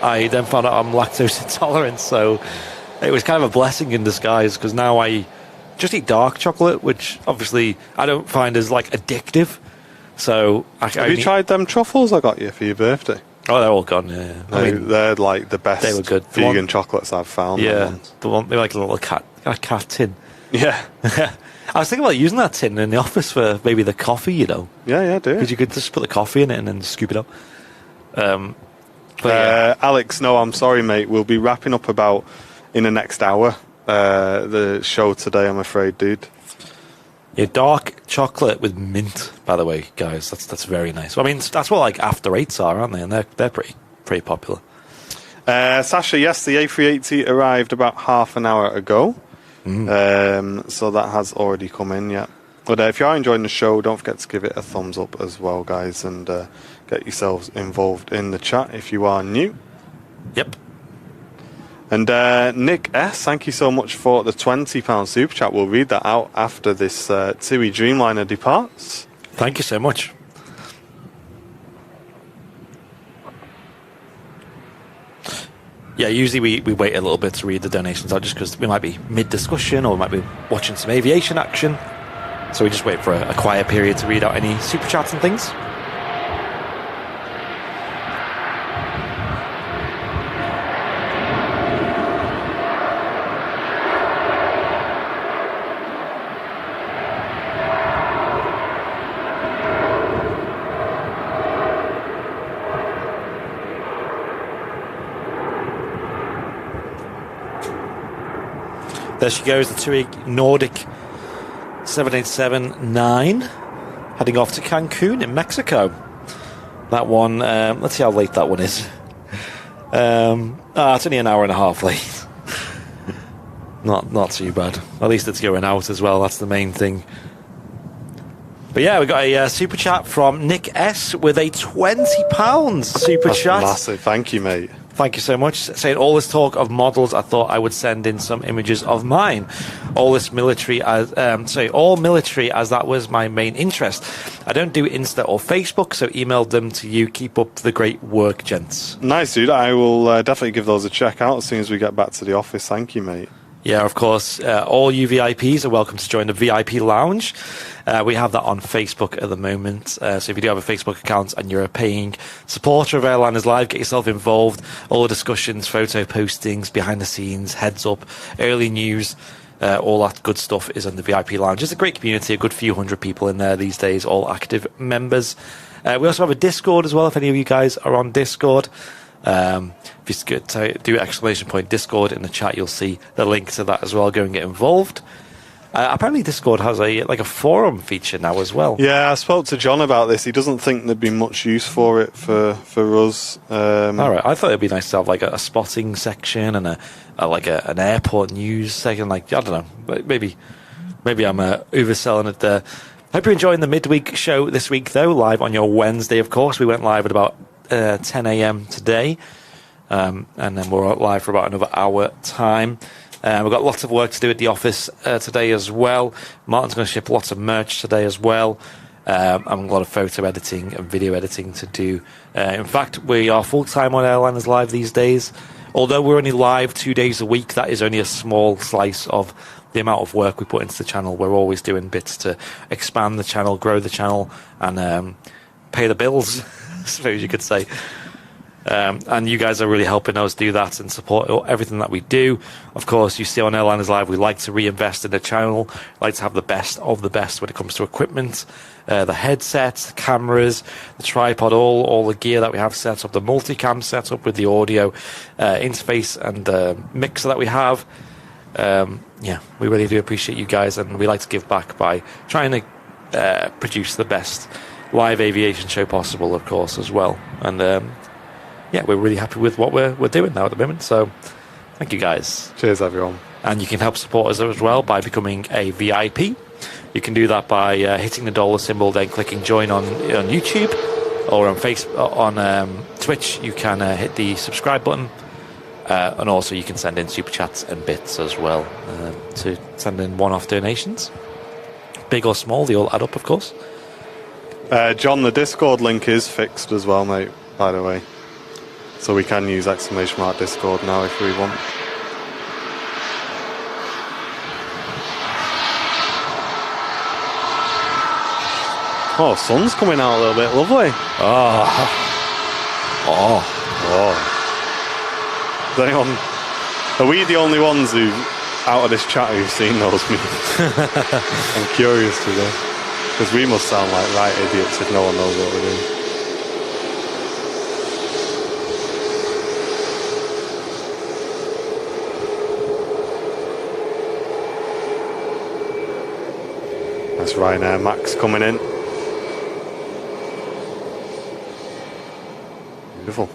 I then found out I'm lactose intolerant, so it was kind of a blessing in disguise, because now I just eat dark chocolate, which obviously I don't find as addictive. So have you tried them truffles I got you for your birthday? Oh, they're all gone. Yeah, no, I mean, they're like the best. They were good. Vegan chocolates I've found. Yeah, the one they're like a little cat tin. Yeah. I was thinking about using that tin in the office for maybe the coffee. Yeah, do it. Because you could just put the coffee in it and then scoop it up. Alex, no, I'm sorry, mate. We'll be wrapping up about in the next hour. The show today, I'm afraid, dude. Yeah, dark chocolate with mint, by the way, guys. That's very nice. Well, I mean, that's what after eights are, aren't they? And they're pretty popular. Sasha, yes, the A380 arrived about half an hour ago. So that has already come in, yeah. But if you are enjoying the show, don't forget to give it a thumbs up as well, guys, and get yourselves involved in the chat if you are new. Yep. And Nick S, thank you so much for the £20 super chat. We'll read that out after this TUI Dreamliner departs. Thank you so much. Yeah, usually we wait a little bit to read the donations out, just because we might be mid-discussion or we might be watching some aviation action. So we just wait for a quiet period to read out any super chats and things. There she goes, the TUI Nordic 787-9 heading off to Cancun in Mexico. That one, let's see how late that one is. It's only an hour and a half late. Not too bad. At least it's going out as well, that's the main thing. But yeah, we got a super chat from Nick S with a £20 super chat. Massive, thank you, mate. Thank you so much. Saying, all this talk of models, I thought I would send in some images of mine. All military, as that was my main interest. I don't do Insta or Facebook, so emailed them to you. Keep up the great work, gents. Nice, dude. I will definitely give those a check out as soon as we get back to the office. Thank you, mate. Yeah, of course. All you VIPs are welcome to join the VIP lounge. We have that on Facebook at the moment. So if you do have a Facebook account and you're a paying supporter of Airlines Live, get yourself involved. All the discussions, photo postings, behind the scenes, heads up, early news, all that good stuff is in the VIP lounge. It's a great community, a good few hundred people in there these days, all active members. We also have a Discord as well, if any of you guys are on Discord. If you do !Discord in the chat, you'll see the link to that as well. Go and get involved. Apparently Discord has a forum feature now as well. Yeah, I spoke to John about this. He doesn't think there'd be much use for it for us. All right, I thought it'd be nice to have a spotting section and an airport news section. I don't know, but maybe I'm overselling it there. Hope you're enjoying the midweek show this week, though. Live on your Wednesday, of course. We went live at about 10 a.m. today, and then we're live for about another hour time. We've got lots of work to do at the office today as well. Martin's going to ship lots of merch today as well. And a lot of photo editing and video editing to do. In fact, we are full-time on Airlines Live these days. Although we're only live 2 days a week, that is only a small slice of the amount of work we put into the channel. We're always doing bits to expand the channel, grow the channel, and pay the bills, I suppose you could say. And you guys are really helping us do that and support everything that we do. Of course, you see on Airlines Live, we like to reinvest in the channel, like to have the best of the best when it comes to equipment, the headsets, the cameras, the tripod, all the gear that we have set up, the multicam set up with the audio interface and mixer that we have. Yeah, we really do appreciate you guys, and we like to give back by trying to produce the best live aviation show possible, of course, as well. And yeah, we're really happy with what we're doing now at the moment. So thank you guys. Cheers, everyone. And you can help support us as well by becoming a VIP. You can do that by hitting the dollar symbol, then clicking join on YouTube, or on Twitch. You can hit the subscribe button, and also you can send in super chats and bits as well to send in one-off donations, big or small. They all add up, of course. John, the Discord link is fixed as well, mate, by the way. So we can use !Discord now if we want. Oh, sun's coming out a little bit. Lovely. Is anyone... Are we the only ones who, out of this chat, who've seen those memes? I'm curious to know. Because we must sound like right idiots if no one knows what we're doing. That's Ryanair Max coming in. Beautiful.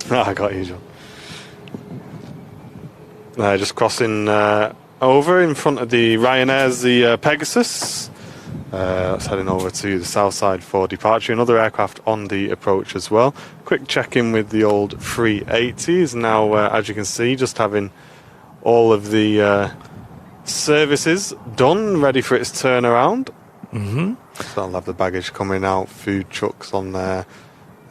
I got you, John. Just crossing over in front of the Ryanair's the Pegasus. That's heading over to the south side for departure. Another aircraft on the approach as well. Quick check-in with the old 380s. Now, as you can see, just having all of the services done, ready for its turnaround. Mm-hmm. So I'll have the baggage coming out, food trucks on there,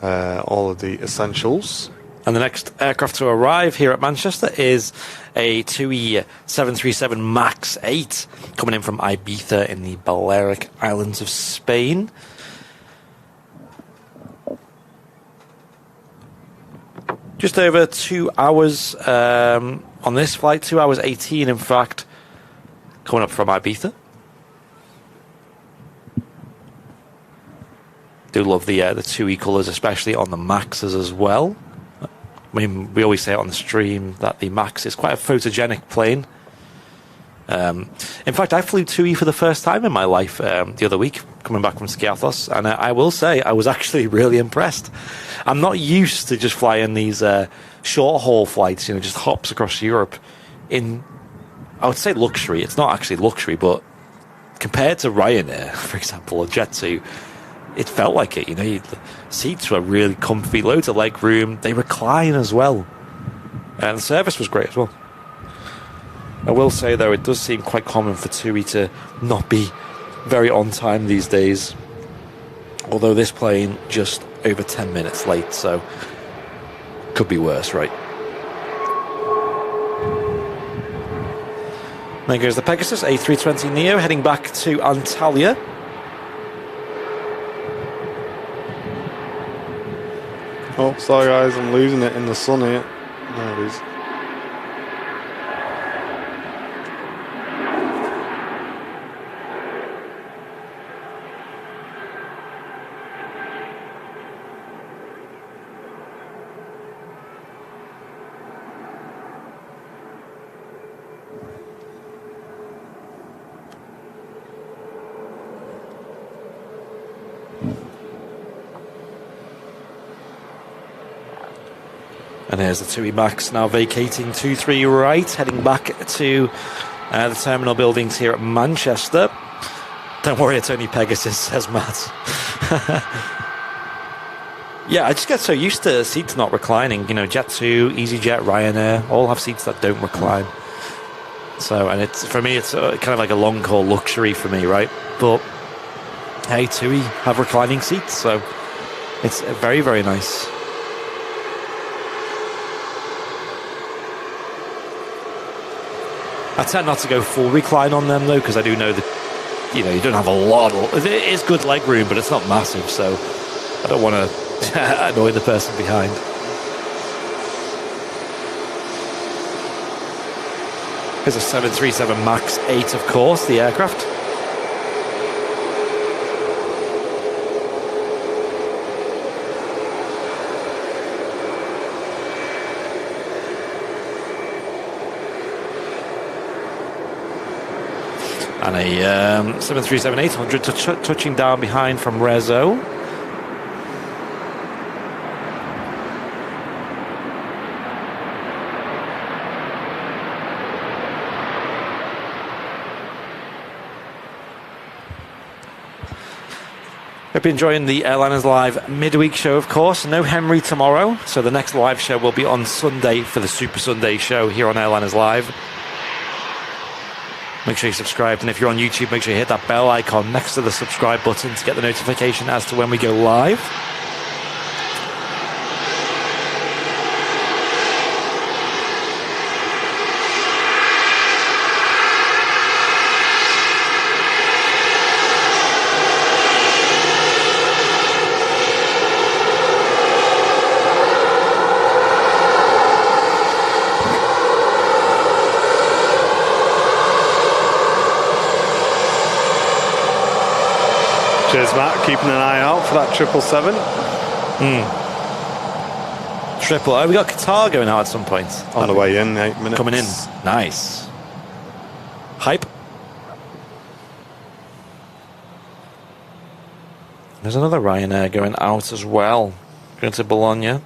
all of the essentials. And the next aircraft to arrive here at Manchester is a TUI 737 MAX 8 coming in from Ibiza in the Balearic Islands of Spain. Just over 2 hours on this flight, 2 hours 18 in fact, coming up from Ibiza. Do love the TUI colours, especially on the Maxes as well. I mean, we always say it on the stream that the Max is quite a photogenic plane. In fact, I flew TUI for the first time in my life the other week, coming back from Skiathos, and I will say I was actually really impressed. I'm not used to just flying these short-haul flights, just hops across Europe in, I would say, luxury. It's not actually luxury, but compared to Ryanair, for example, or Jet2, it felt like it, the seats were really comfy, loads of leg room, they recline as well, and the service was great as well. I will say though, it does seem quite common for TUI to not be very on time these days, although this plane just over 10 minutes late, so could be worse, right? There goes the Pegasus A320neo heading back to Antalya. Oh, sorry guys, I'm losing it in the sun here. There it is. And there's the TUI Max now vacating 23 right, heading back to the terminal buildings here at Manchester. Don't worry, it's only Pegasus, says Matt. Yeah, I just get so used to seats not reclining. Jet2, EasyJet, Ryanair, all have seats that don't recline. So, and for me, it's kind of like a long-haul luxury for me, right? But, hey, TUI have reclining seats, so it's very, very nice. I tend not to go full recline on them though, because I do know the you don't have a lot. It is good leg room, but it's not massive, so I don't want to annoy the person behind. Here's a 737 MAX 8, of course, the aircraft. And a 737-800 touching down behind from Rezo. Hope you're enjoying the Airliners Live midweek show, of course. No Henry tomorrow, so the next live show will be on Sunday for the Super Sunday show here on Airliners Live. Make sure you're subscribed, and if you're on YouTube, make sure you hit that bell icon next to the subscribe button to get the notification as to when we go live. Cheers, Matt. Keeping an eye out for that 777. Oh, we got Qatar going out at some point. On the way in, 8 minutes. Coming in. Nice. Hype. There's another Ryanair going out as well. Going to Bologna.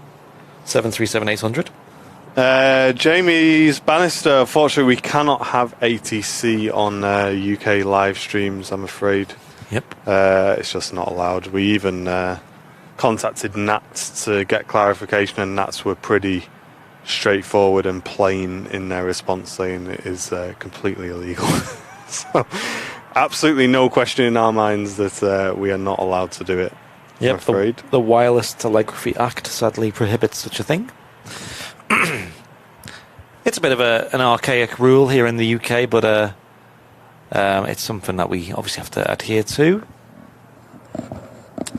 737-800. Jamie's Bannister. Unfortunately, we cannot have ATC on UK live streams, I'm afraid. Yep. It's just not allowed. We even contacted NATS to get clarification, and NATS were pretty straightforward and plain in their response, saying it is completely illegal. So, absolutely no question in our minds that we are not allowed to do it. Yep. I'm afraid. The Wireless Telegraphy Act sadly prohibits such a thing. It's a bit of an archaic rule here in the UK, but it's something that we obviously have to adhere to.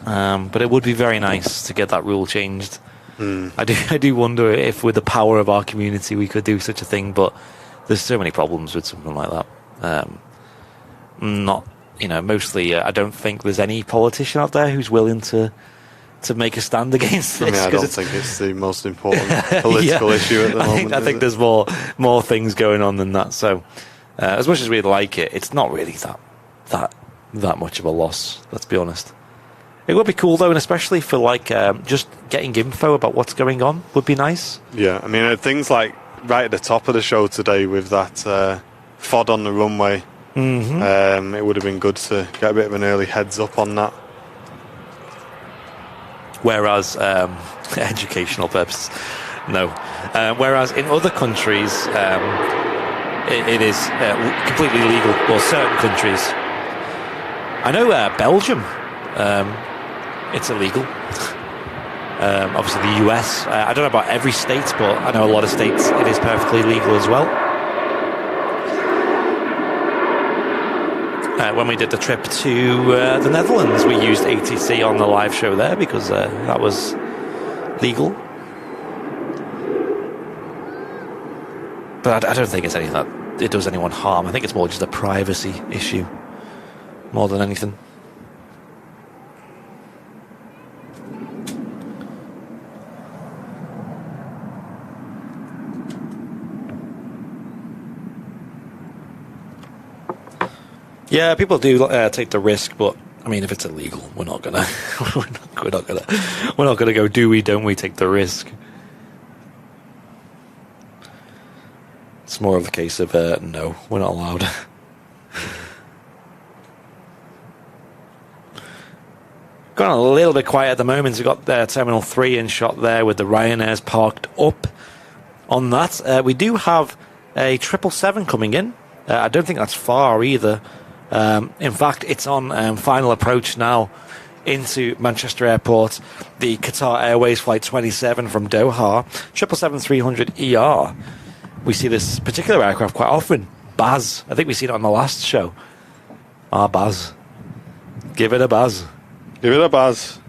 But it would be very nice to get that rule changed. I do wonder if with the power of our community we could do such a thing, but there's so many problems with something like that. Mostly I don't think there's any politician out there who's willing to make a stand against this. I don't think it's the most important political issue at the moment. I think there's more things going on than that. So as much as we'd like it, it's not really that much of a loss, let's be honest. It would be cool though, and especially for just getting info about what's going on would be nice. Yeah, I mean things like right at the top of the show today with that FOD on the runway. Mm-hmm. It would have been good to get a bit of an early heads up on that. Whereas educational purposes, no. Whereas in other countries, it is completely legal. Well, certain countries. I know Belgium. It's illegal. Obviously the US. I don't know about every state, but I know a lot of states it is perfectly legal as well. When we did the trip to the Netherlands, we used ATC on the live show there because that was legal. But I don't think it's anything that it does anyone harm. I think it's more just a privacy issue more than anything. Yeah, people do take the risk, but I mean, if it's illegal, we're not gonna go do we, don't we take the risk. It's more of a case of no, we're not allowed. Gone a little bit quiet at the moment. We've got Terminal 3 in shot there with the Ryanairs parked up on that. We do have a 777 coming in. I don't think that's far either. In fact, it's on final approach now into Manchester Airport. The Qatar Airways Flight 27 from Doha, 777-300ER. We see this particular aircraft quite often. Baz, I think we've seen it on the last show. Our Baz. Give it a buzz. Give it a buzz.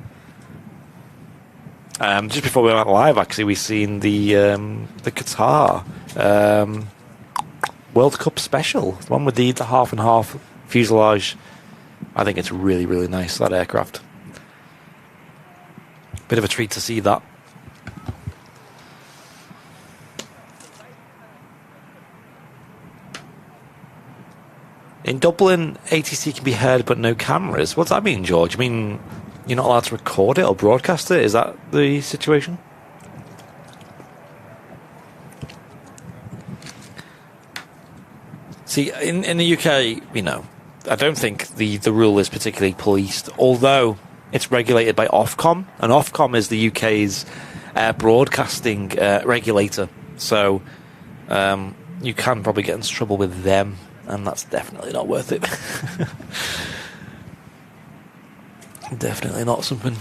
Just before we went live, actually, we seen the Qatar World Cup special, the one with the half and half fuselage. I think it's really, really nice, that aircraft. Bit of a treat to see that. In Dublin, ATC can be heard but no cameras. What's that mean, George? I mean, you're not allowed to record it or broadcast it? Is that the situation? See, in the UK, you know, I don't think the rule is particularly policed, although it's regulated by Ofcom, and Ofcom is the UK's broadcasting regulator. So you can probably get into trouble with them, and that's definitely not worth it. Definitely not something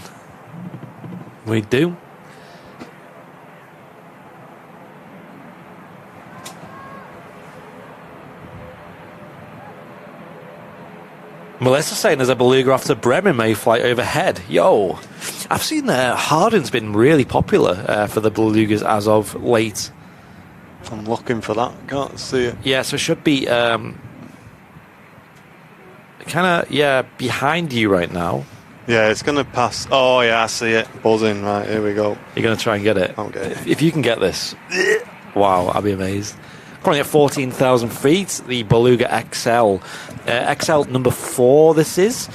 we do. Melissa's saying there's a beluga after Bremen may fly overhead. Yo, I've seen Hardin's been really popular for the belugas as of late. I'm looking for that. Can't see it. Yeah, so it should be kind of, behind you right now. Yeah, it's going to pass. Oh, yeah, I see it. Buzzing. Right, here we go. You're going to try and get it? I'm getting it. If you can get this, wow, I'll be amazed. Currently at 14,000 feet, the Beluga XL. XL number 4, this is.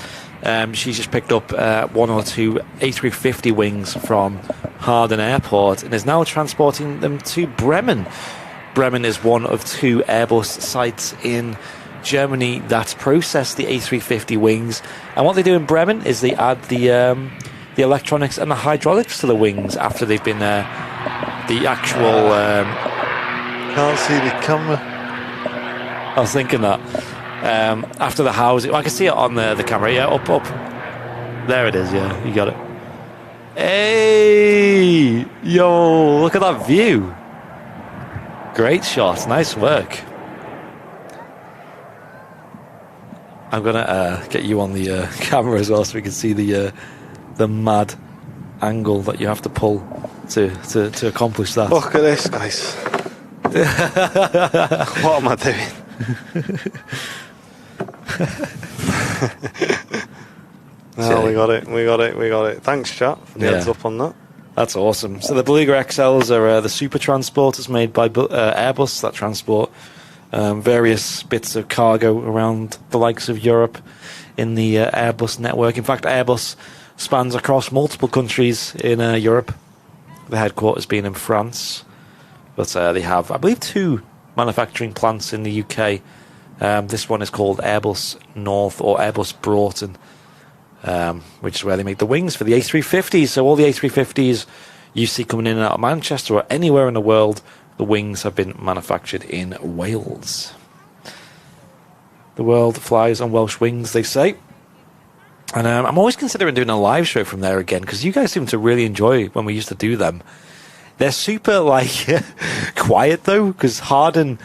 She's just picked up one or two A350 wings from Hardin Airport and is now transporting them to Bremen. Bremen is one of 2 Airbus sites in Germany that process the A350 wings. And what they do in Bremen is they add the electronics and the hydraulics to the wings after they've been the actual... Can't see the camera. I was thinking that. After the housing... Well, I can see it on the camera. Yeah, up. There it is, yeah. You got it. Hey! Yo, look at that view. Great shot. Nice work. I'm going to get you on the camera as well so we can see the mad angle that you have to pull to accomplish that. Look at this, guys. What am I doing? Oh, we got it. Thanks, chat, for the heads up on that. That's awesome. So the Beluga XLs are the super transporters made by Airbus that transport various bits of cargo around the likes of Europe in the Airbus network. In fact, Airbus spans across multiple countries in Europe, the headquarters being in France. But they have, I believe, 2 manufacturing plants in the UK. This one is called Airbus North or Airbus Broughton, which is where they make the wings for the A350s. So all the A350s you see coming in and out of Manchester or anywhere in the world, the wings have been manufactured in Wales. The world flies on Welsh wings, they say. And I'm always considering doing a live show from there again, because you guys seem to really enjoy when we used to do them. They're super, quiet, though, because Hardin,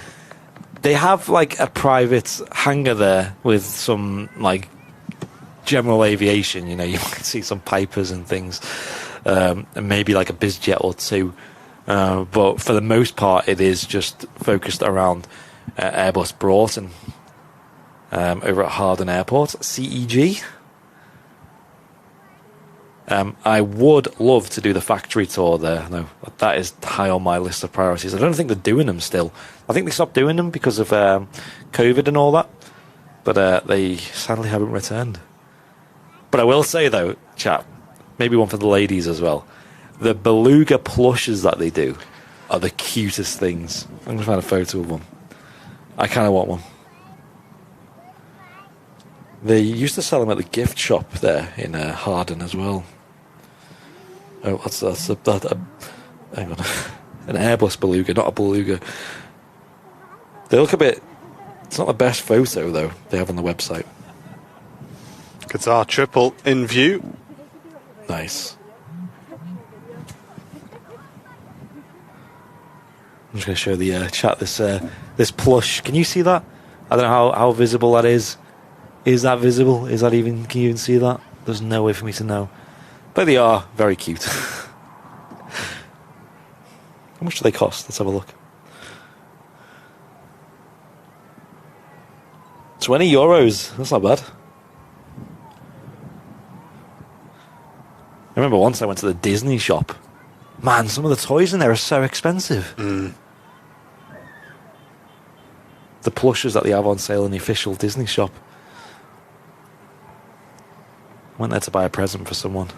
they have, a private hangar there with some, general aviation. You know, you might see some Pipers and things, and maybe, a bizjet or 2. But for the most part, it is just focused around Airbus Broughton over at Hardin Airport, CEG. I would love to do the factory tour there. No, that is high on my list of priorities. I don't think they're doing them still. I think they stopped doing them because of COVID and all that. But they sadly haven't returned. But I will say, though, chat, maybe one for the ladies as well. The Beluga plushes that they do are the cutest things. I'm going to find a photo of one. I kind of want one. They used to sell them at the gift shop there in Hardin as well. Oh, that's hang on. An Airbus Beluga, not a Beluga. They look a bit... It's not the best photo, though, they have on the website. Qatar triple in view. Nice. I'm just going to show the chat this plush. Can you see that? I don't know how visible that is Is that visible? Is that even? Can you even see that? There's no way for me to know. But they are very cute. How much do they cost? Let's have a look. €20. That's not bad. I remember once I went to the Disney shop. Man, some of the toys in there are so expensive. The plushes that they have on sale in the official Disney shop. Went there to buy a present for someone.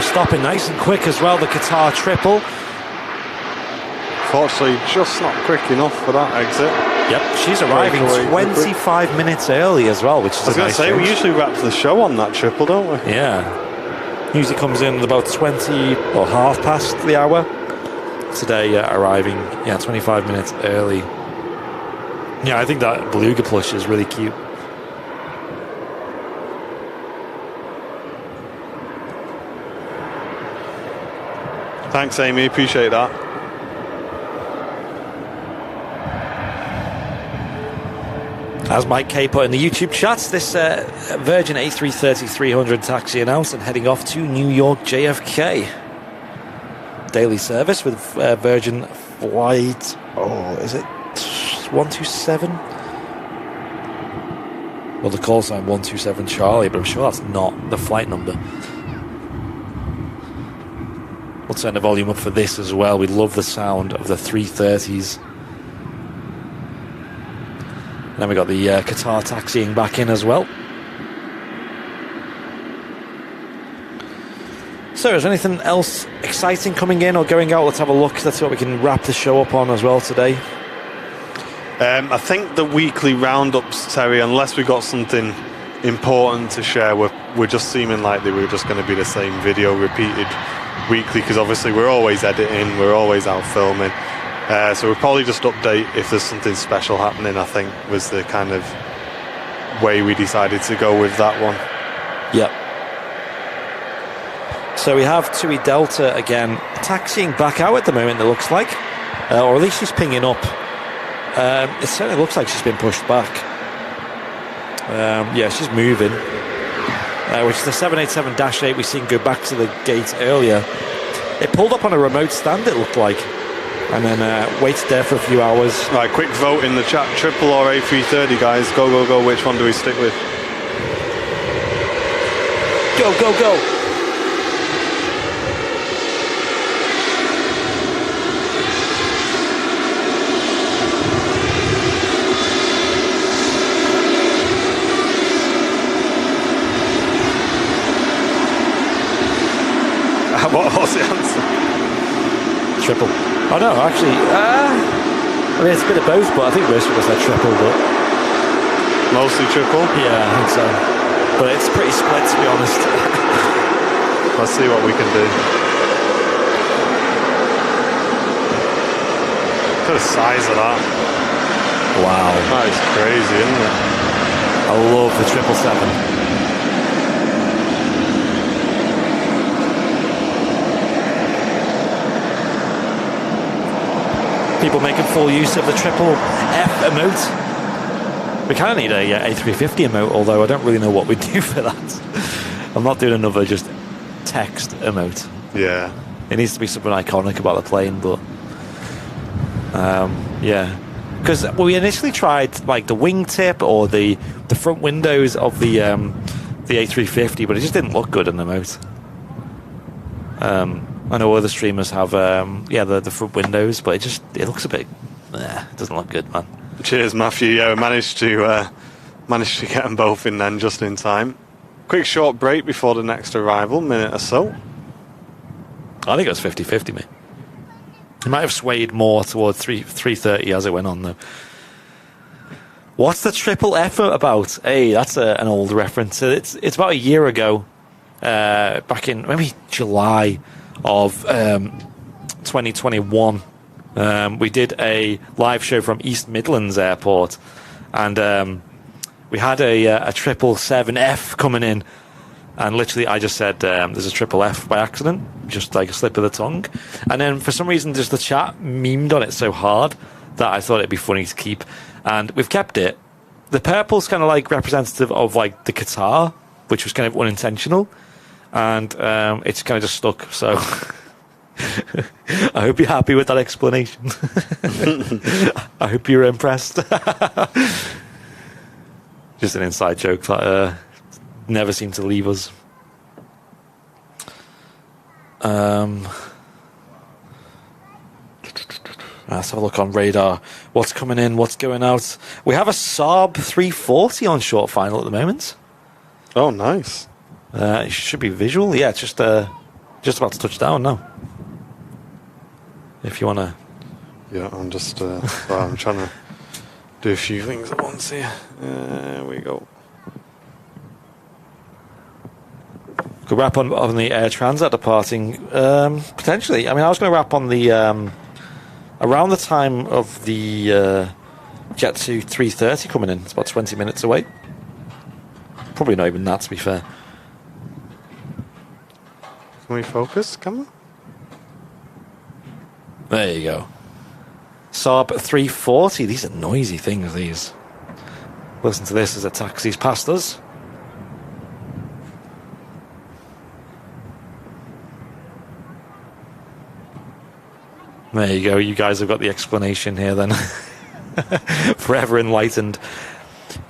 Stopping nice and quick as well, the Qatar triple. Fortunately, just not quick enough for that exit. Yep, she's arriving 25 minutes early as well, which is I was going to say, we usually wrap the show on that triple, don't we? Yeah. Usually comes in about 20 or half past the hour. Today, arriving, 25 minutes early. Yeah, I think that beluga plush is really cute. Thanks, Amy. Appreciate that. As Mike K put in the YouTube chats, this Virgin A330-300 taxi announced and heading off to New York JFK. Daily service with Virgin flight. Oh, is it 127? Well, the call sign 127 Charlie, but I'm sure that's not the flight number. We'll turn the volume up for this as well. We love the sound of the 330s. And then we got the Qatar taxiing back in as well. So is there anything else exciting coming in or going out? Let's have a look. Let's see what we can wrap the show up on as well today. I think the weekly roundups, Terry, unless we got something important to share, we're just seeming like they were just going to be the same video repeated weekly, because obviously we're always editing, we're always out filming, so we'll probably just update if there's something special happening. I think was the kind of way we decided to go with that one. Yep. So we have TUI Delta again taxiing back out at the moment, it looks like, or at least she's pinging up. It certainly looks like she's been pushed back. Yeah, she's moving. Which is the 787-8 we've seen go back to the gate earlier. It pulled up on a remote stand, it looked like, and then waited there for a few hours. Right, quick vote in the chat, triple or A330, guys. Go, go, go. Which one do we stick with? Go, go, go. What was the answer? Triple. Oh no, actually, I mean it's a bit of both, but I think most of us said triple, but Mostly triple? yeah, I think so. But it's pretty split, to be honest. Let's see what we can do. Look at the size of that. Wow. That is crazy, isn't it? I love the 777. People making full use of the triple F emote. We kind of need a A350 emote, although I don't really know what we do for that. I'm not doing another just text emote. Yeah. It needs to be something iconic about the plane, but yeah. Because we initially tried like the wingtip or the front windows of the A350, but it just didn't look good in the emote. I know other streamers have, the front windows, but it looks a bit, it doesn't look good, man. Cheers, Matthew. Yeah, we managed to get them both in then just in time. Quick short break before the next arrival, minute or so. I think it was 50-50, mate. It might have swayed more towards 330 as it went on, though. What's the triple F about? Hey, that's an old reference. It's about a year ago, back in maybe July of 2021. We did a live show from East Midlands Airport, and we had a 777F coming in, and literally I just said there's a triple F by accident, just like a slip of the tongue, and then for some reason just the chat memed on it so hard that I thought it'd be funny to keep, and we've kept it. The purple's kind of like representative of like the Qatar, which was kind of unintentional, and it's kind of just stuck, so I hope you're happy with that explanation. I hope you're impressed. Just an inside joke that never seemed to leave us. Let's have a look on radar. What's coming in? What's going out? We have a Saab 340 on short final at the moment. Oh, nice. It should be visual. Yeah, it's just about to touch down now. If you want to... Yeah, I'm just... I'm trying to do a few things at once here. There we go. Could wrap on the Air Transat departing. Potentially. I mean, I was going to wrap on the... around the time of the Jet A330 coming in. It's about 20 minutes away. Probably not even that, to be fair. Can we focus, camera? There you go. Saab 340. These are noisy things, these. Listen to this as it taxis past us. There you go. You guys have got the explanation here then. Forever enlightened.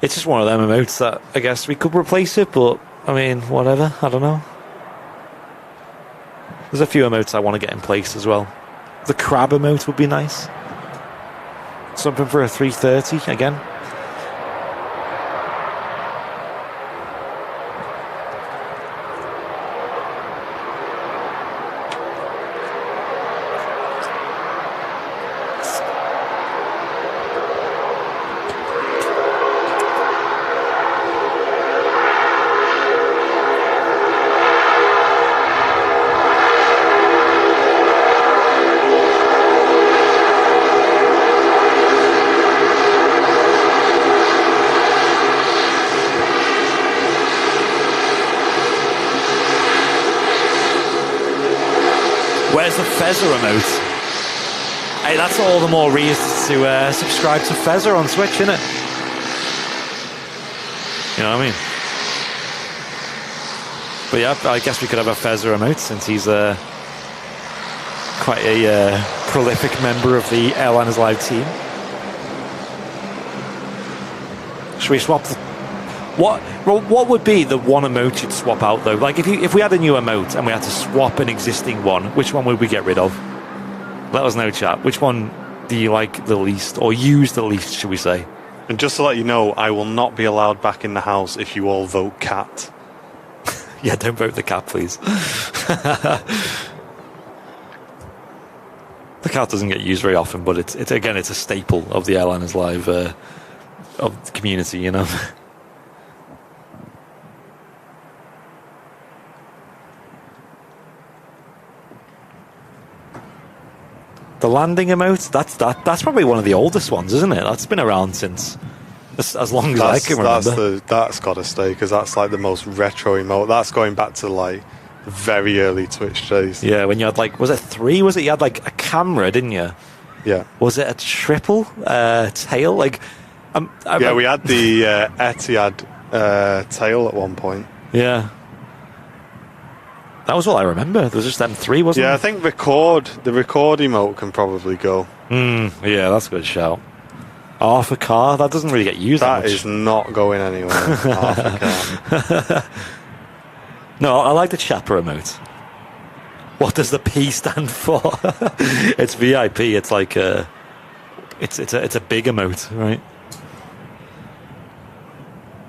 It's just one of them emotes that I guess we could replace it, but I mean, whatever. I don't know. There's a few emotes I want to get in place as well. The crab emote would be nice. Something for a 330 again. Where's the Fezzer emote? Hey, that's all the more reason to subscribe to Fezzer on Switch, innit? You know what I mean? But yeah, I guess we could have a Fezzer emote since he's quite a prolific member of the Airlines Live team. Should we swap the... What would be the one emote you'd swap out though? Like if we had a new emote and we had to swap an existing one, which one would we get rid of? Let us know, chat. Which one do you like the least, or use the least, should we say? And just to let you know, I will not be allowed back in the house if you all vote cat. Yeah, don't vote the cat, please. The cat doesn't get used very often, but it's a staple of the Airliners Live of the community, you know. The landing emote, that's probably one of the oldest ones, isn't it? That's been around since as long as I can remember. That's got to stay, because that's like the most retro emote. That's going back to like the very early Twitch days. Yeah, when you had like, was it 3? Was it you had like a camera, didn't you? Yeah. Was it a triple tail? Like, yeah, we had the Etihad tail at one point. Yeah. That was all I remember. There was just them 3, wasn't it? Yeah, I think the record emote can probably go. Yeah, that's a good shout. Half a car? That doesn't really get used that much. That is not going anywhere. Half a car. No, I like the Chapter emote. What does the P stand for? It's VIP. It's like it's a big emote, right?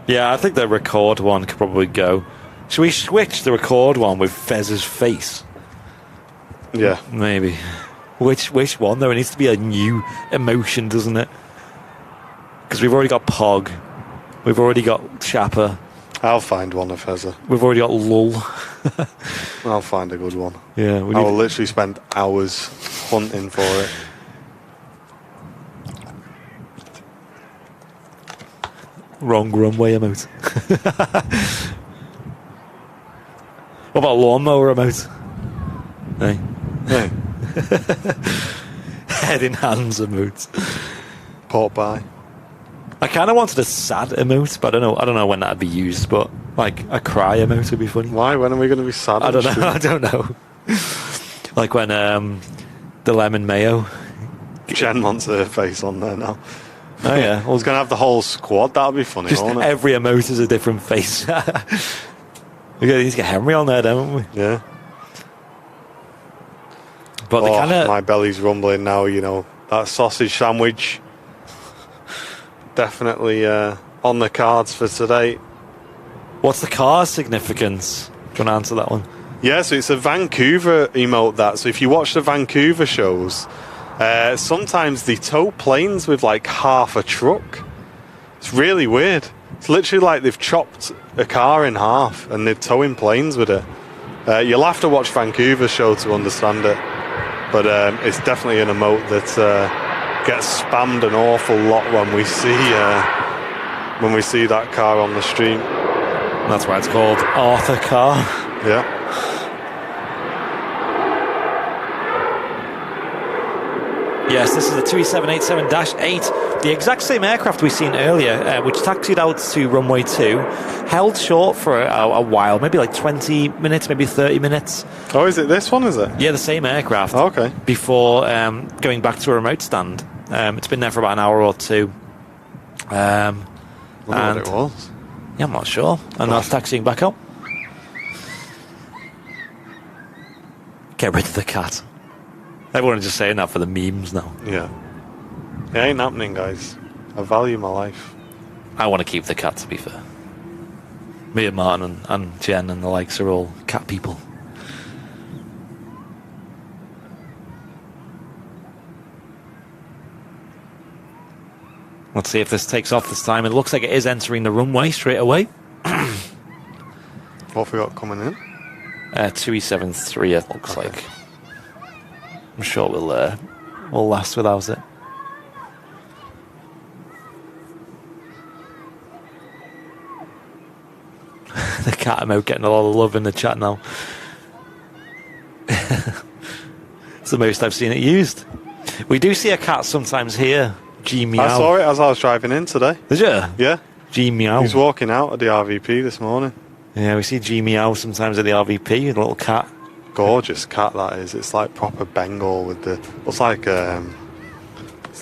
Yeah, I think the record one could probably go. Should we switch the record one with Fez's face? Yeah. Maybe. Which one, though? It needs to be a new emotion, doesn't it? Because we've already got Pog. We've already got Chapper. I'll find one of Hezza. We've already got Lull. I'll find a good one. Yeah, I will literally spend hours hunting for it. Wrong runway emote. What about lawnmower emote? Hey. Hey, Head in hands emote. port by. I kind of wanted a sad emote, but I don't know when that'd be used. But like a cry emote would be funny. Why? When are we going to be sad? I don't know. I don't know. Like when the lemon mayo. Jen wants her face on there now. Oh yeah, I was going to have the whole squad. That'll be funny, just won't it? every emote is a different face. We need to get Henry on there, don't we? Yeah. But they kind of my belly's rumbling now. You know that sausage sandwich. Definitely on the cards for today. What's the car's significance? Do you want to answer that one? Yeah, so it's a Vancouver emote. That so if you watch the Vancouver shows, sometimes they tow planes with like half a truck. It's really weird. It's literally like they've chopped a car in half and they're towing planes with it. You'll have to watch Vancouver show to understand it, but it's definitely an emote that gets spammed an awful lot when we see that car on the stream. That's why it's called Arthur Car. Yeah. Yes, this is the 2787-8, the exact same aircraft we've seen earlier, which taxied out to runway 2, held short for a while, maybe like 20 minutes, maybe 30 minutes. Oh, is it this one, is it? Yeah, the same aircraft. Oh, okay. Before going back to a remote stand. It's been there for about an hour or two. I wonder what it was. Yeah, I'm not sure. And now it's taxiing back up. Get rid of the cat. Everyone is just saying that for the memes now. Yeah. It ain't happening, guys. I value my life. I want to keep the cat, to be fair. Me and Martin and Jen and the likes are all cat people. Let's see if this takes off this time. It looks like it is entering the runway straight away. What have we got coming in? 2E73, it looks like. I'm sure we'll last without it. The cat emote getting a lot of love in the chat now. It's the most I've seen it used. We do see a cat sometimes here. G Meow. I saw it as I was driving in today. Did you? Yeah. G Meow. He's walking out of the RVP this morning. Yeah, we see G Meow sometimes at the RVP, a little cat. Gorgeous cat that is. It's like proper Bengal with the. It's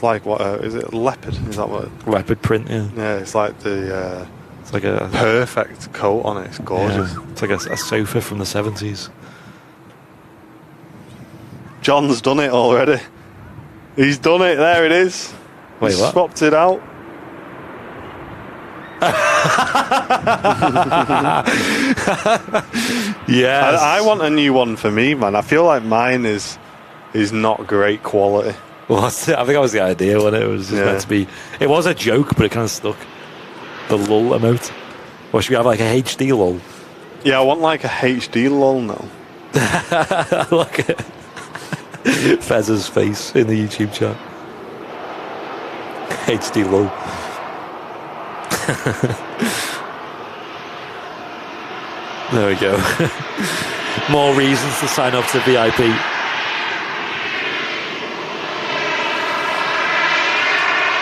like what is it? Leopard? Is that what? Leopard print. Yeah. Yeah, it's like the. It's like a perfect coat on it. It's gorgeous. Yeah, it's like a sofa from the 70s. John's done it already. He's done it. There it is. Wait, He's what? swapped it out. Yes. I want a new one for me, man. I feel like mine is not great quality. Well, I think that was the idea when it was just meant to be. It was a joke, but it kind of stuck. The lull emote. Or should we have like a HD lull? Yeah, I want like a HD lull now. Look at Fez's face in the YouTube chat. HD lull. There we go. More reasons to sign up to VIP.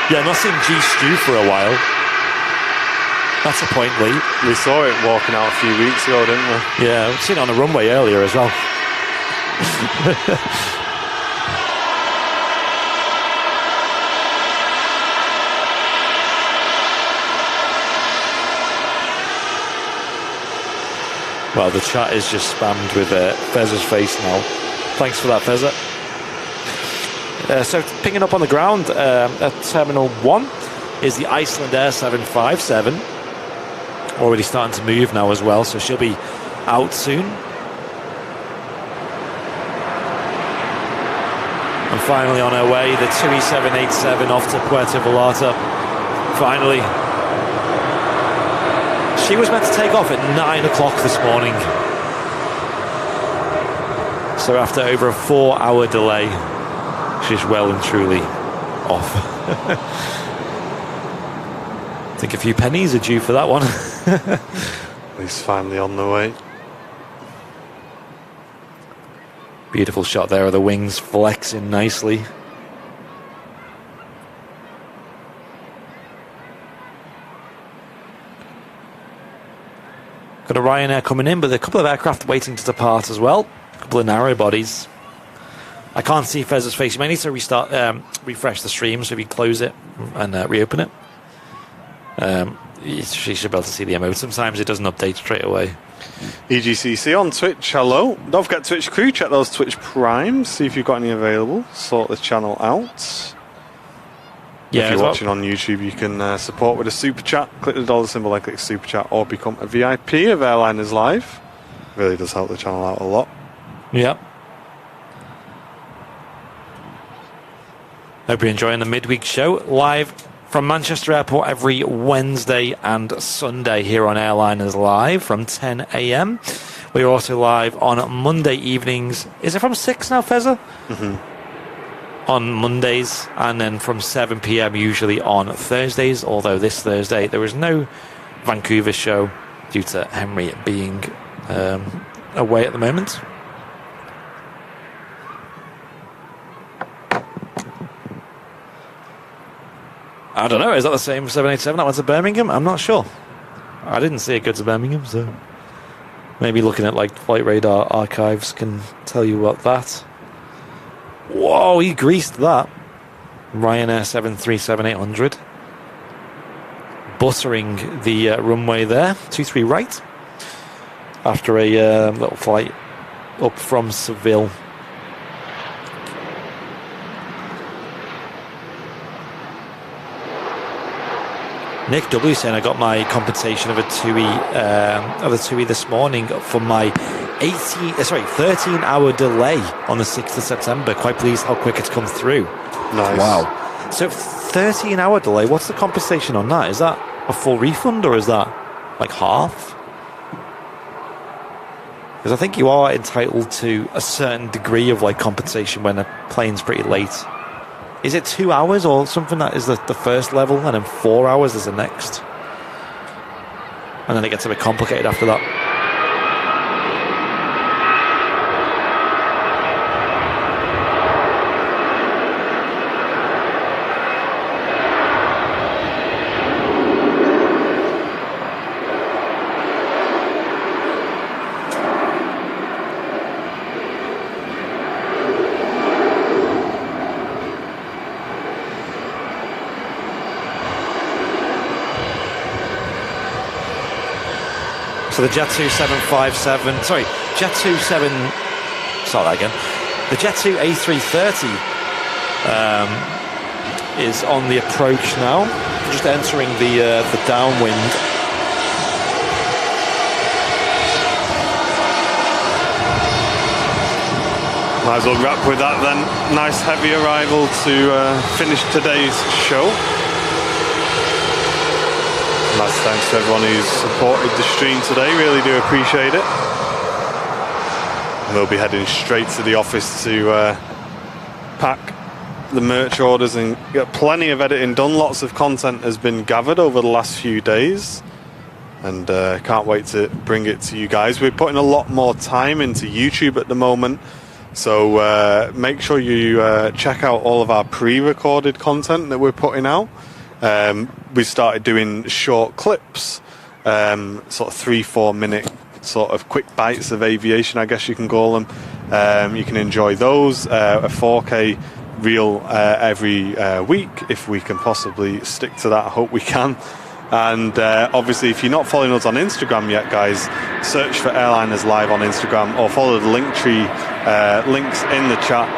Yeah, not seen G Stew for a while. That's a point, Lee. We saw it walking out a few weeks ago, didn't we? Yeah, we've seen it on the runway earlier as well. Well, the chat is just spammed with Fez's face now. Thanks for that, Fezza. So picking up on the ground at Terminal 1 is the Iceland Air 757. Already starting to move now as well, so she'll be out soon. And finally on her way, the TUI 787 off to Puerto Vallarta. Finally. She was meant to take off at 9 o'clock this morning. So after over a 4-hour delay, she's well and truly off. I think a few pennies are due for that one. He's finally on the way. Beautiful shot there of the wings flexing nicely. Got a Ryanair coming in, but a couple of aircraft waiting to depart as well. A couple of narrow bodies. I can't see Fez's face. You may need to refresh the stream, so if you close it and reopen it, she should be able to see the emote. Sometimes it doesn't update straight away. EGCC on Twitch, hello. Don't forget Twitch crew, check those Twitch primes, see if you've got any available, sort the channel out. Yeah, if you're watching on YouTube, you can support with a super chat. Click the dollar symbol and click super chat, or become a VIP of Airliners Live. Really does help the channel out a lot. Yep. Hope you're enjoying the midweek show. Live from Manchester Airport every Wednesday and Sunday here on Airliners Live from 10 a.m. We're also live on Monday evenings. Is it from 6 now, Fezza? Mm-hmm. On Mondays, and then from 7 p.m. usually on Thursdays, although this Thursday there is no Vancouver show due to Henry being away at the moment. I don't know, is that the same 787 that went to Birmingham? I'm not sure. I didn't see it go to Birmingham, so maybe looking at like Flight Radar archives can tell you about that. Whoa, he greased that. Ryanair 737-800. Buttering the runway there. 23 right. After a little flight up from Seville. Nick W saying I got my compensation of a TUI this morning for my 13-hour delay on the 6th of September. Quite pleased how quick it's come through. Nice. Wow. So 13-hour delay, what's the compensation on that? Is that a full refund or is that like half? Because I think you are entitled to a certain degree of like compensation when a plane's pretty late. Is it 2 hours or something that is the first level and then 4 hours is the next? And then it gets a bit complicated after that. So the Jet 2 757, the Jet 2 A330 is on the approach now, just entering the downwind. Might as well wrap with that then. Nice heavy arrival to finish today's show. Nice thanks to everyone who's supported the stream today, really do appreciate it. And we'll be heading straight to the office to pack the merch orders and get plenty of editing done. Lots of content has been gathered over the last few days and can't wait to bring it to you guys. We're putting a lot more time into YouTube at the moment, so make sure you check out all of our pre-recorded content that we're putting out. We started doing short clips, sort of 3-4 minute sort of quick bites of aviation, I guess you can call them. You can enjoy those, a 4K reel every week if we can possibly stick to that. I hope we can. And obviously, if you're not following us on Instagram yet, guys, search for Airliners Live on Instagram or follow the Linktree links in the chat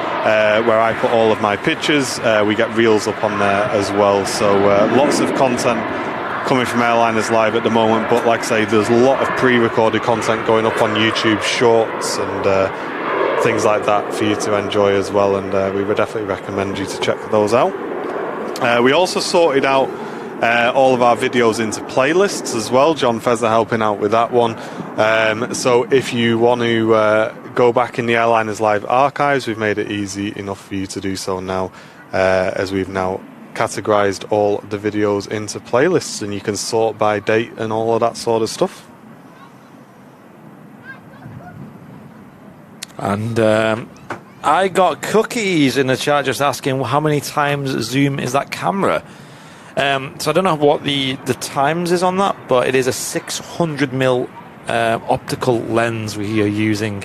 where I put all of my pictures. We get reels up on there as well. So lots of content coming from Airliners Live at the moment. But like I say, there's a lot of pre-recorded content going up on YouTube, shorts and things like that for you to enjoy as well. And we would definitely recommend you to check those out. We also sorted out all of our videos into playlists as well. John Fezzer helping out with that one. So if you want to go back in the Airliners Live archives, we've made it easy enough for you to do so now, as we've now categorized all the videos into playlists, and you can sort by date and all of that sort of stuff. And I got cookies in the chat just asking how many times zoom is that camera. So I don't know what the times is on that, but it is a 600mm optical lens we are using.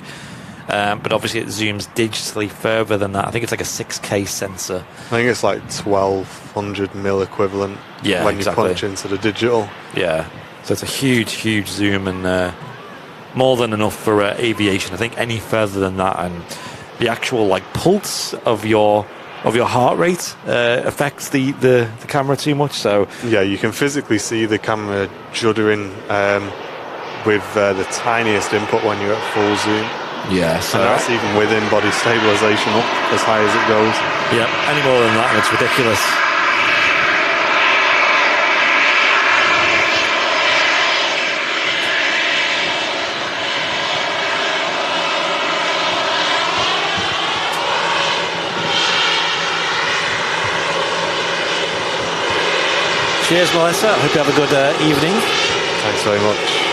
But obviously it zooms digitally further than that. I think it's like a 6K sensor. I think it's like 1200mm equivalent when you punch into the digital. Yeah, so it's a huge zoom, and more than enough for aviation. I think any further than that, and the actual like pulse of your heart rate affects the camera too much. So yeah, you can physically see the camera juddering with the tiniest input when you're at full zoom. Yeah, so and that's even within body stabilization up as high as it goes. Yeah, any more than that and it's ridiculous. Cheers, Melissa. I hope you have a good evening. Thanks very much.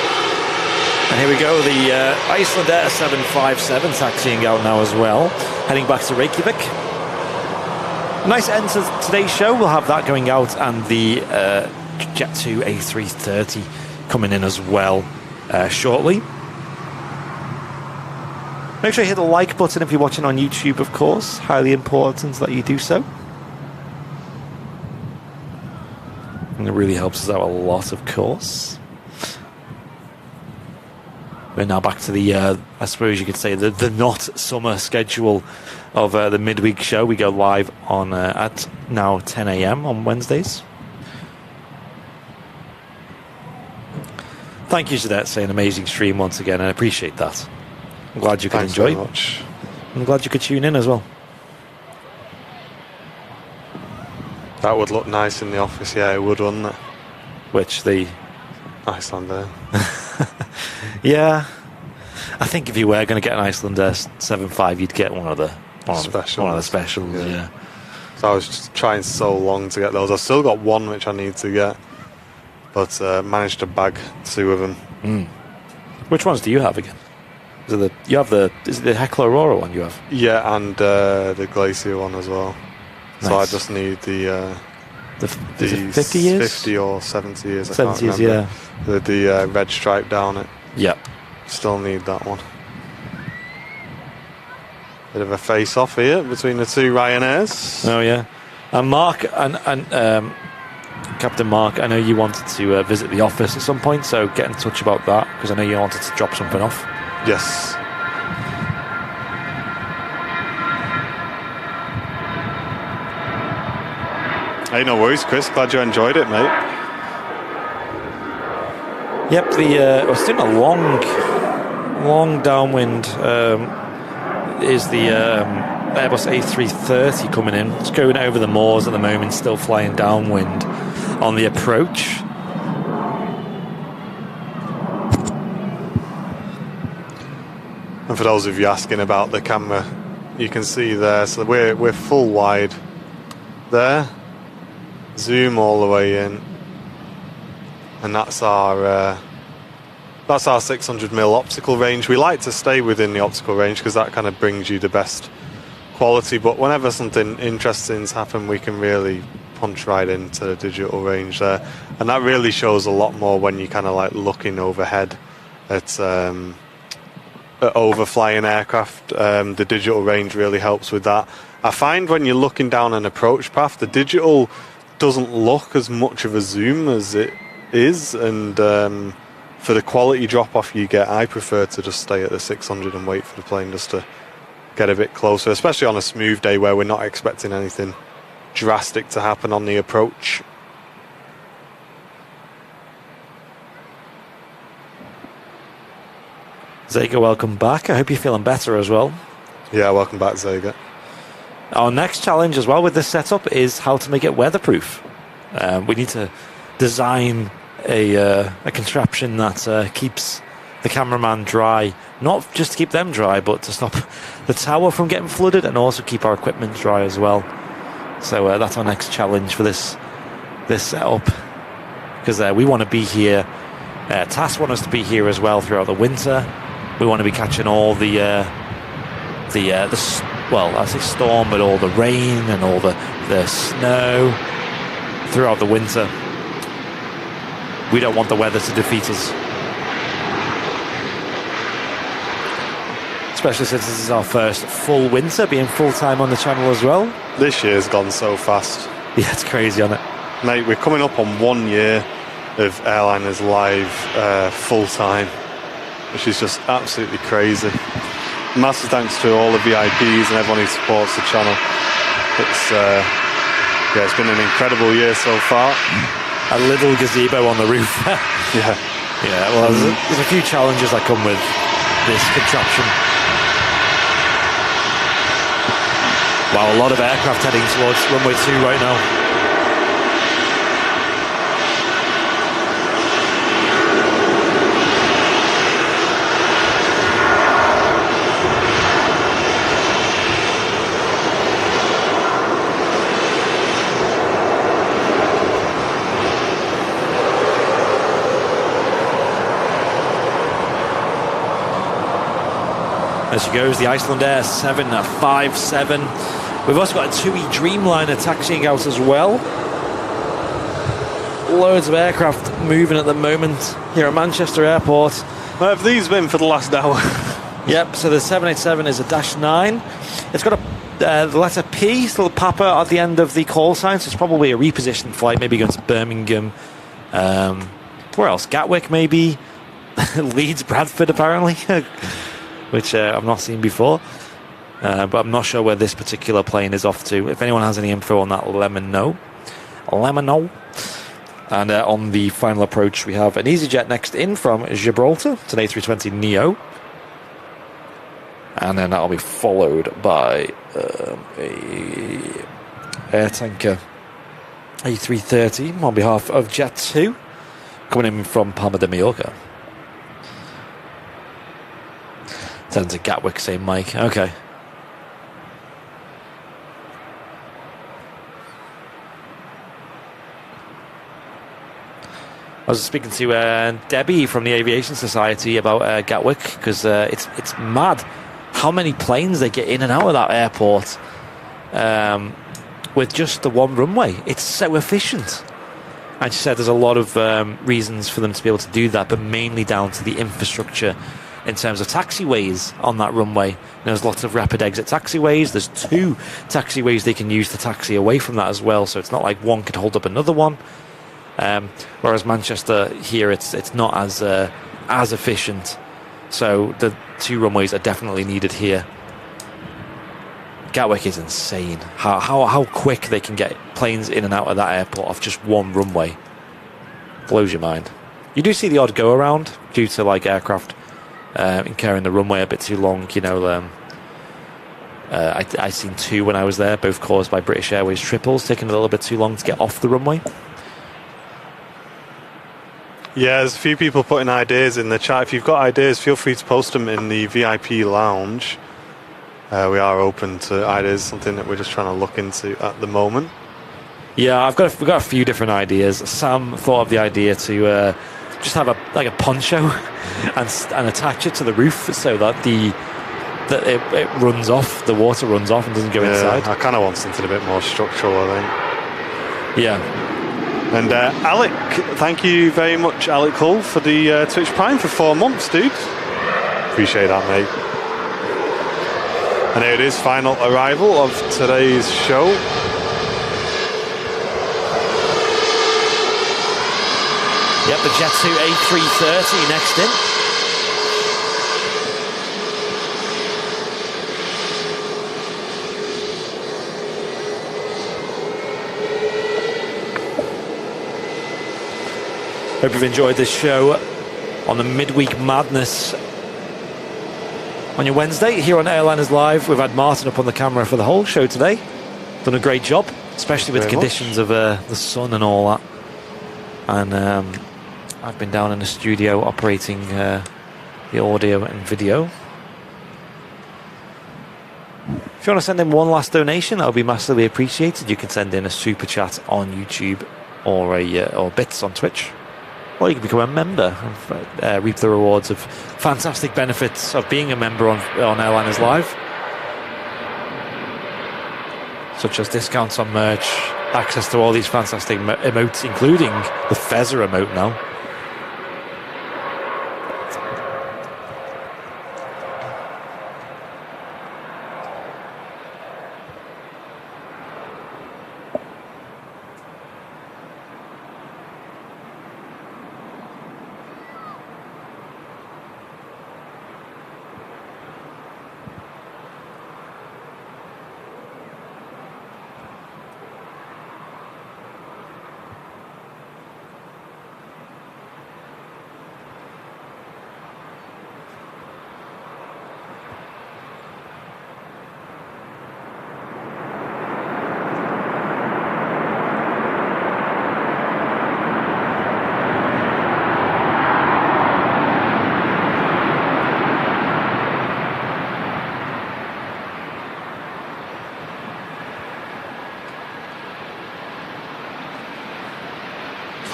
And here we go, the Icelandair 757 taxiing out now as well, heading back to Reykjavik. A nice end to today's show. We'll have that going out, and the Jet2 A330 coming in as well shortly. Make sure you hit the like button if you're watching on YouTube, of course. Highly important that you do so. And it really helps us out a lot, of course. We're now back to the, I suppose you could say, the not summer schedule of the midweek show. We go live on at now 10 a.m. on Wednesdays. Thank you, Jeanette. Say an amazing stream once again. I appreciate that. I'm glad you could enjoy. Thanks very much. I'm glad you could tune in as well. That would look nice in the office, yeah, it would, wouldn't it? Which, the Icelander. Yeah, I think if you were going to get an Icelander 7.5, you'd get one of the specials. Yeah. So I was just trying so long to get those. I've still got one which I need to get, but managed to bag two of them. Mm. Which ones do you have again? Is it the Heckler Aurora one you have? Yeah, and the Glacier one as well. Nice. So I just need the 50 years? 50 or 70 years. 70 years, yeah. The red stripe down it. Yep. Still need that one. Bit of a face-off here between the two Ryanairs. Oh, yeah. And Mark and Captain Mark, I know you wanted to visit the office at some point, so get in touch about that, because I know you wanted to drop something off. Yes. Hey, no worries, Chris. Glad you enjoyed it, mate. Yep, it's doing a long downwind. Is the Airbus A330 coming in? It's going over the moors at the moment, still flying downwind on the approach. And for those of you asking about the camera, you can see there. So we're full wide there. Zoom all the way in, and that's our 600mm optical range. We like to stay within the optical range because that kind of brings you the best quality, but whenever something interesting's happened, we can really punch right into the digital range there, and that really shows a lot more when you kind of like looking overhead at overflying aircraft. The digital range really helps with that. I find when you're looking down an approach path, the digital doesn't look as much of a zoom as it is, and for the quality drop-off you get, I prefer to just stay at the 600 and wait for the plane just to get a bit closer, especially on a smooth day where we're not expecting anything drastic to happen on the approach. Zega, welcome back. I hope you're feeling better as well. Yeah, welcome back, Zega. Our next challenge as well with this setup is how to make it weatherproof. We need to design a contraption that keeps the cameraman dry, not just to keep them dry, but to stop the tower from getting flooded and also keep our equipment dry as well. So that's our next challenge for this setup, because we want to be here. TAS want us to be here as well throughout the winter. We want to be catching all the well, I say storm, but all the rain and all the snow throughout the winter. We don't want the weather to defeat us. Especially since this is our first full winter, being full-time on the channel as well. This year's gone so fast. Yeah, it's crazy, isn't it? Mate, we're coming up on 1 year of Airliners Live full-time, which is just absolutely crazy. Massive thanks to all the VIPs and everyone who supports the channel. It's been an incredible year so far. A little gazebo on the roof. Yeah. Well, there's a few challenges that come with this contraption. Wow, a lot of aircraft heading towards runway 2 right now. As she goes, the Icelandair 757. We've also got a TUI Dreamliner taxiing out as well. Loads of aircraft moving at the moment here at Manchester Airport. Where have these been for the last hour? Yep, so the 787 is a -9. It's got the letter P, still Papa at the end of the call sign, so it's probably a repositioned flight, maybe going to Birmingham. Where else? Gatwick, maybe. Leeds, Bradford, apparently. Which I've not seen before. But I'm not sure where this particular plane is off to. If anyone has any info on that, let me know. And on the final approach, we have an EasyJet next in from Gibraltar. It's an A320neo. And then that'll be followed by a air tanker A330 on behalf of Jet2, coming in from Palma de Mallorca. Turn to Gatwick, same Mike. Okay. I was speaking to Debbie from the Aviation Society about Gatwick, because it's mad how many planes they get in and out of that airport with just the one runway. It's so efficient. And she said there's a lot of reasons for them to be able to do that, but mainly down to the infrastructure in terms of taxiways on that runway. There's lots of rapid exit taxiways. There's 2 taxiways they can use to taxi away from that as well, so it's not like one could hold up another one. Whereas Manchester here, it's not as efficient. So the 2 runways are definitely needed here. Gatwick is insane. How quick they can get planes in and out of that airport off just one runway. Blows your mind. You do see the odd go around due to like aircraft incurring the runway a bit too long, you know. I seen 2 when I was there, both caused by British Airways triples, taking a little bit too long to get off the runway. Yeah, there's a few people putting ideas in the chat. If you've got ideas, feel free to post them in the VIP lounge. We are open to ideas, something that we're just trying to look into at the moment. Yeah, we've got a few different ideas. Sam thought of the idea to just have a poncho and attach it to the roof so that it runs off, the water runs off and doesn't go inside. I kind of want something a bit more structural, I think. Yeah. And Alec, thank you very much, Alec Hull, for the Twitch Prime for 4 months, dude. Appreciate that, mate. And here it is, final arrival of today's show. Yep, the Jet2 A330 next in. Hope you've enjoyed this show on the Midweek Madness on your Wednesday here on Airliners Live. We've had Martin up on the camera for the whole show today. Done a great job, especially with the conditions of the sun and all that. And I've been down in the studio operating the audio and video. If you want to send in one last donation, that would be massively appreciated. You can send in a super chat on YouTube or bits on Twitch. Or you can become a member and reap the rewards of fantastic benefits of being a member on Airliners Live. Such as discounts on merch, access to all these fantastic emotes, including the Fezzer emote now.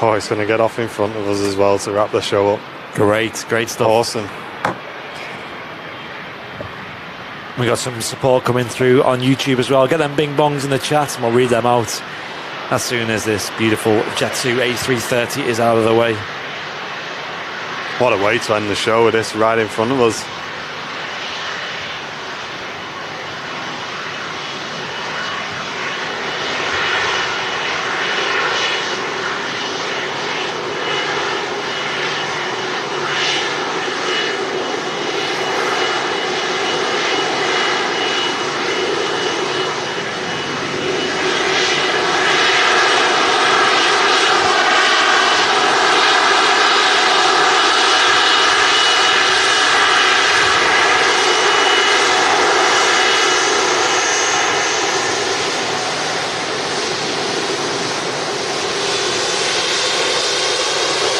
Oh, he's going to get off in front of us as well to wrap the show up. Great stuff. Awesome. We got some support coming through on YouTube as well. Get them bing bongs in the chat and we'll read them out as soon as this beautiful Jet2 A330 is out of the way. What a way to end the show with this right in front of us.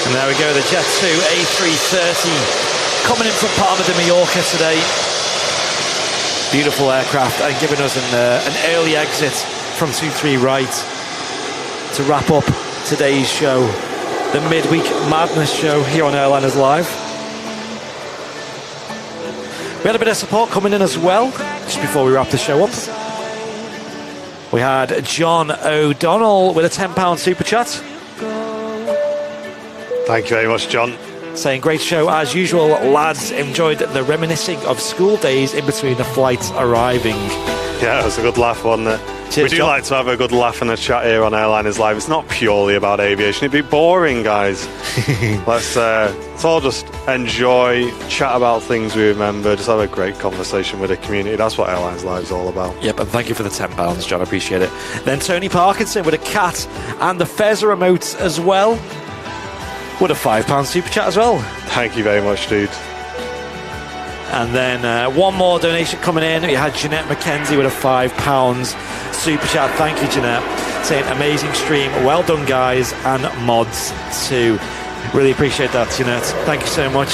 And there we go, the Jet2 A330 coming in from Palma de Mallorca today. Beautiful aircraft and giving us an early exit from 23 right to wrap up today's show, the Midweek Madness show here on Airliners Live. We had a bit of support coming in as well, just before we wrap the show up. We had John O'Donnell with a £10 super chat. Thank you very much, John. Saying, great show as usual, lads. Enjoyed the reminiscing of school days in between the flights arriving. Yeah, it was a good laugh, wasn't it? Cheers, we do John. like to have a good laugh and a chat here on Airliners Live. It's not purely about aviation. It'd be boring, guys. Let's all just enjoy, chat about things we remember, just have a great conversation with the community. That's what Airlines Live is all about. Yep, and thank you for the £10, John. I appreciate it. Then Tony Parkinson with a cat and the Fezzer emotes as well. With a £5 super chat as well. Thank you very much, dude. And then one more donation coming in. We had Jeanette McKenzie with a £5 super chat. Thank you, Jeanette. Saying, amazing stream. Well done, guys, and mods too. Really appreciate that, Jeanette. Thank you so much.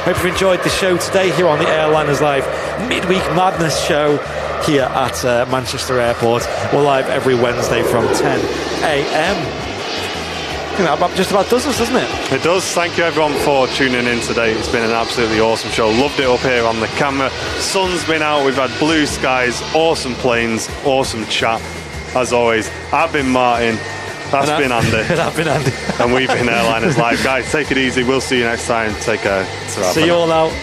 Hope you've enjoyed the show today here on the Airliners Live Midweek Madness show here at Manchester Airport. We're live every Wednesday from 10 a.m. I think that just about does us, doesn't it? It does. Thank you everyone for tuning in today. It's been an absolutely awesome show. Loved it up here on the camera. Sun's been out. We've had blue skies, awesome planes, awesome chat. As always, I've been Martin. That's been Andy. I've been Andy. And we've been Airliners Live. Guys, take it easy. We'll see you next time. Take care. See you all out.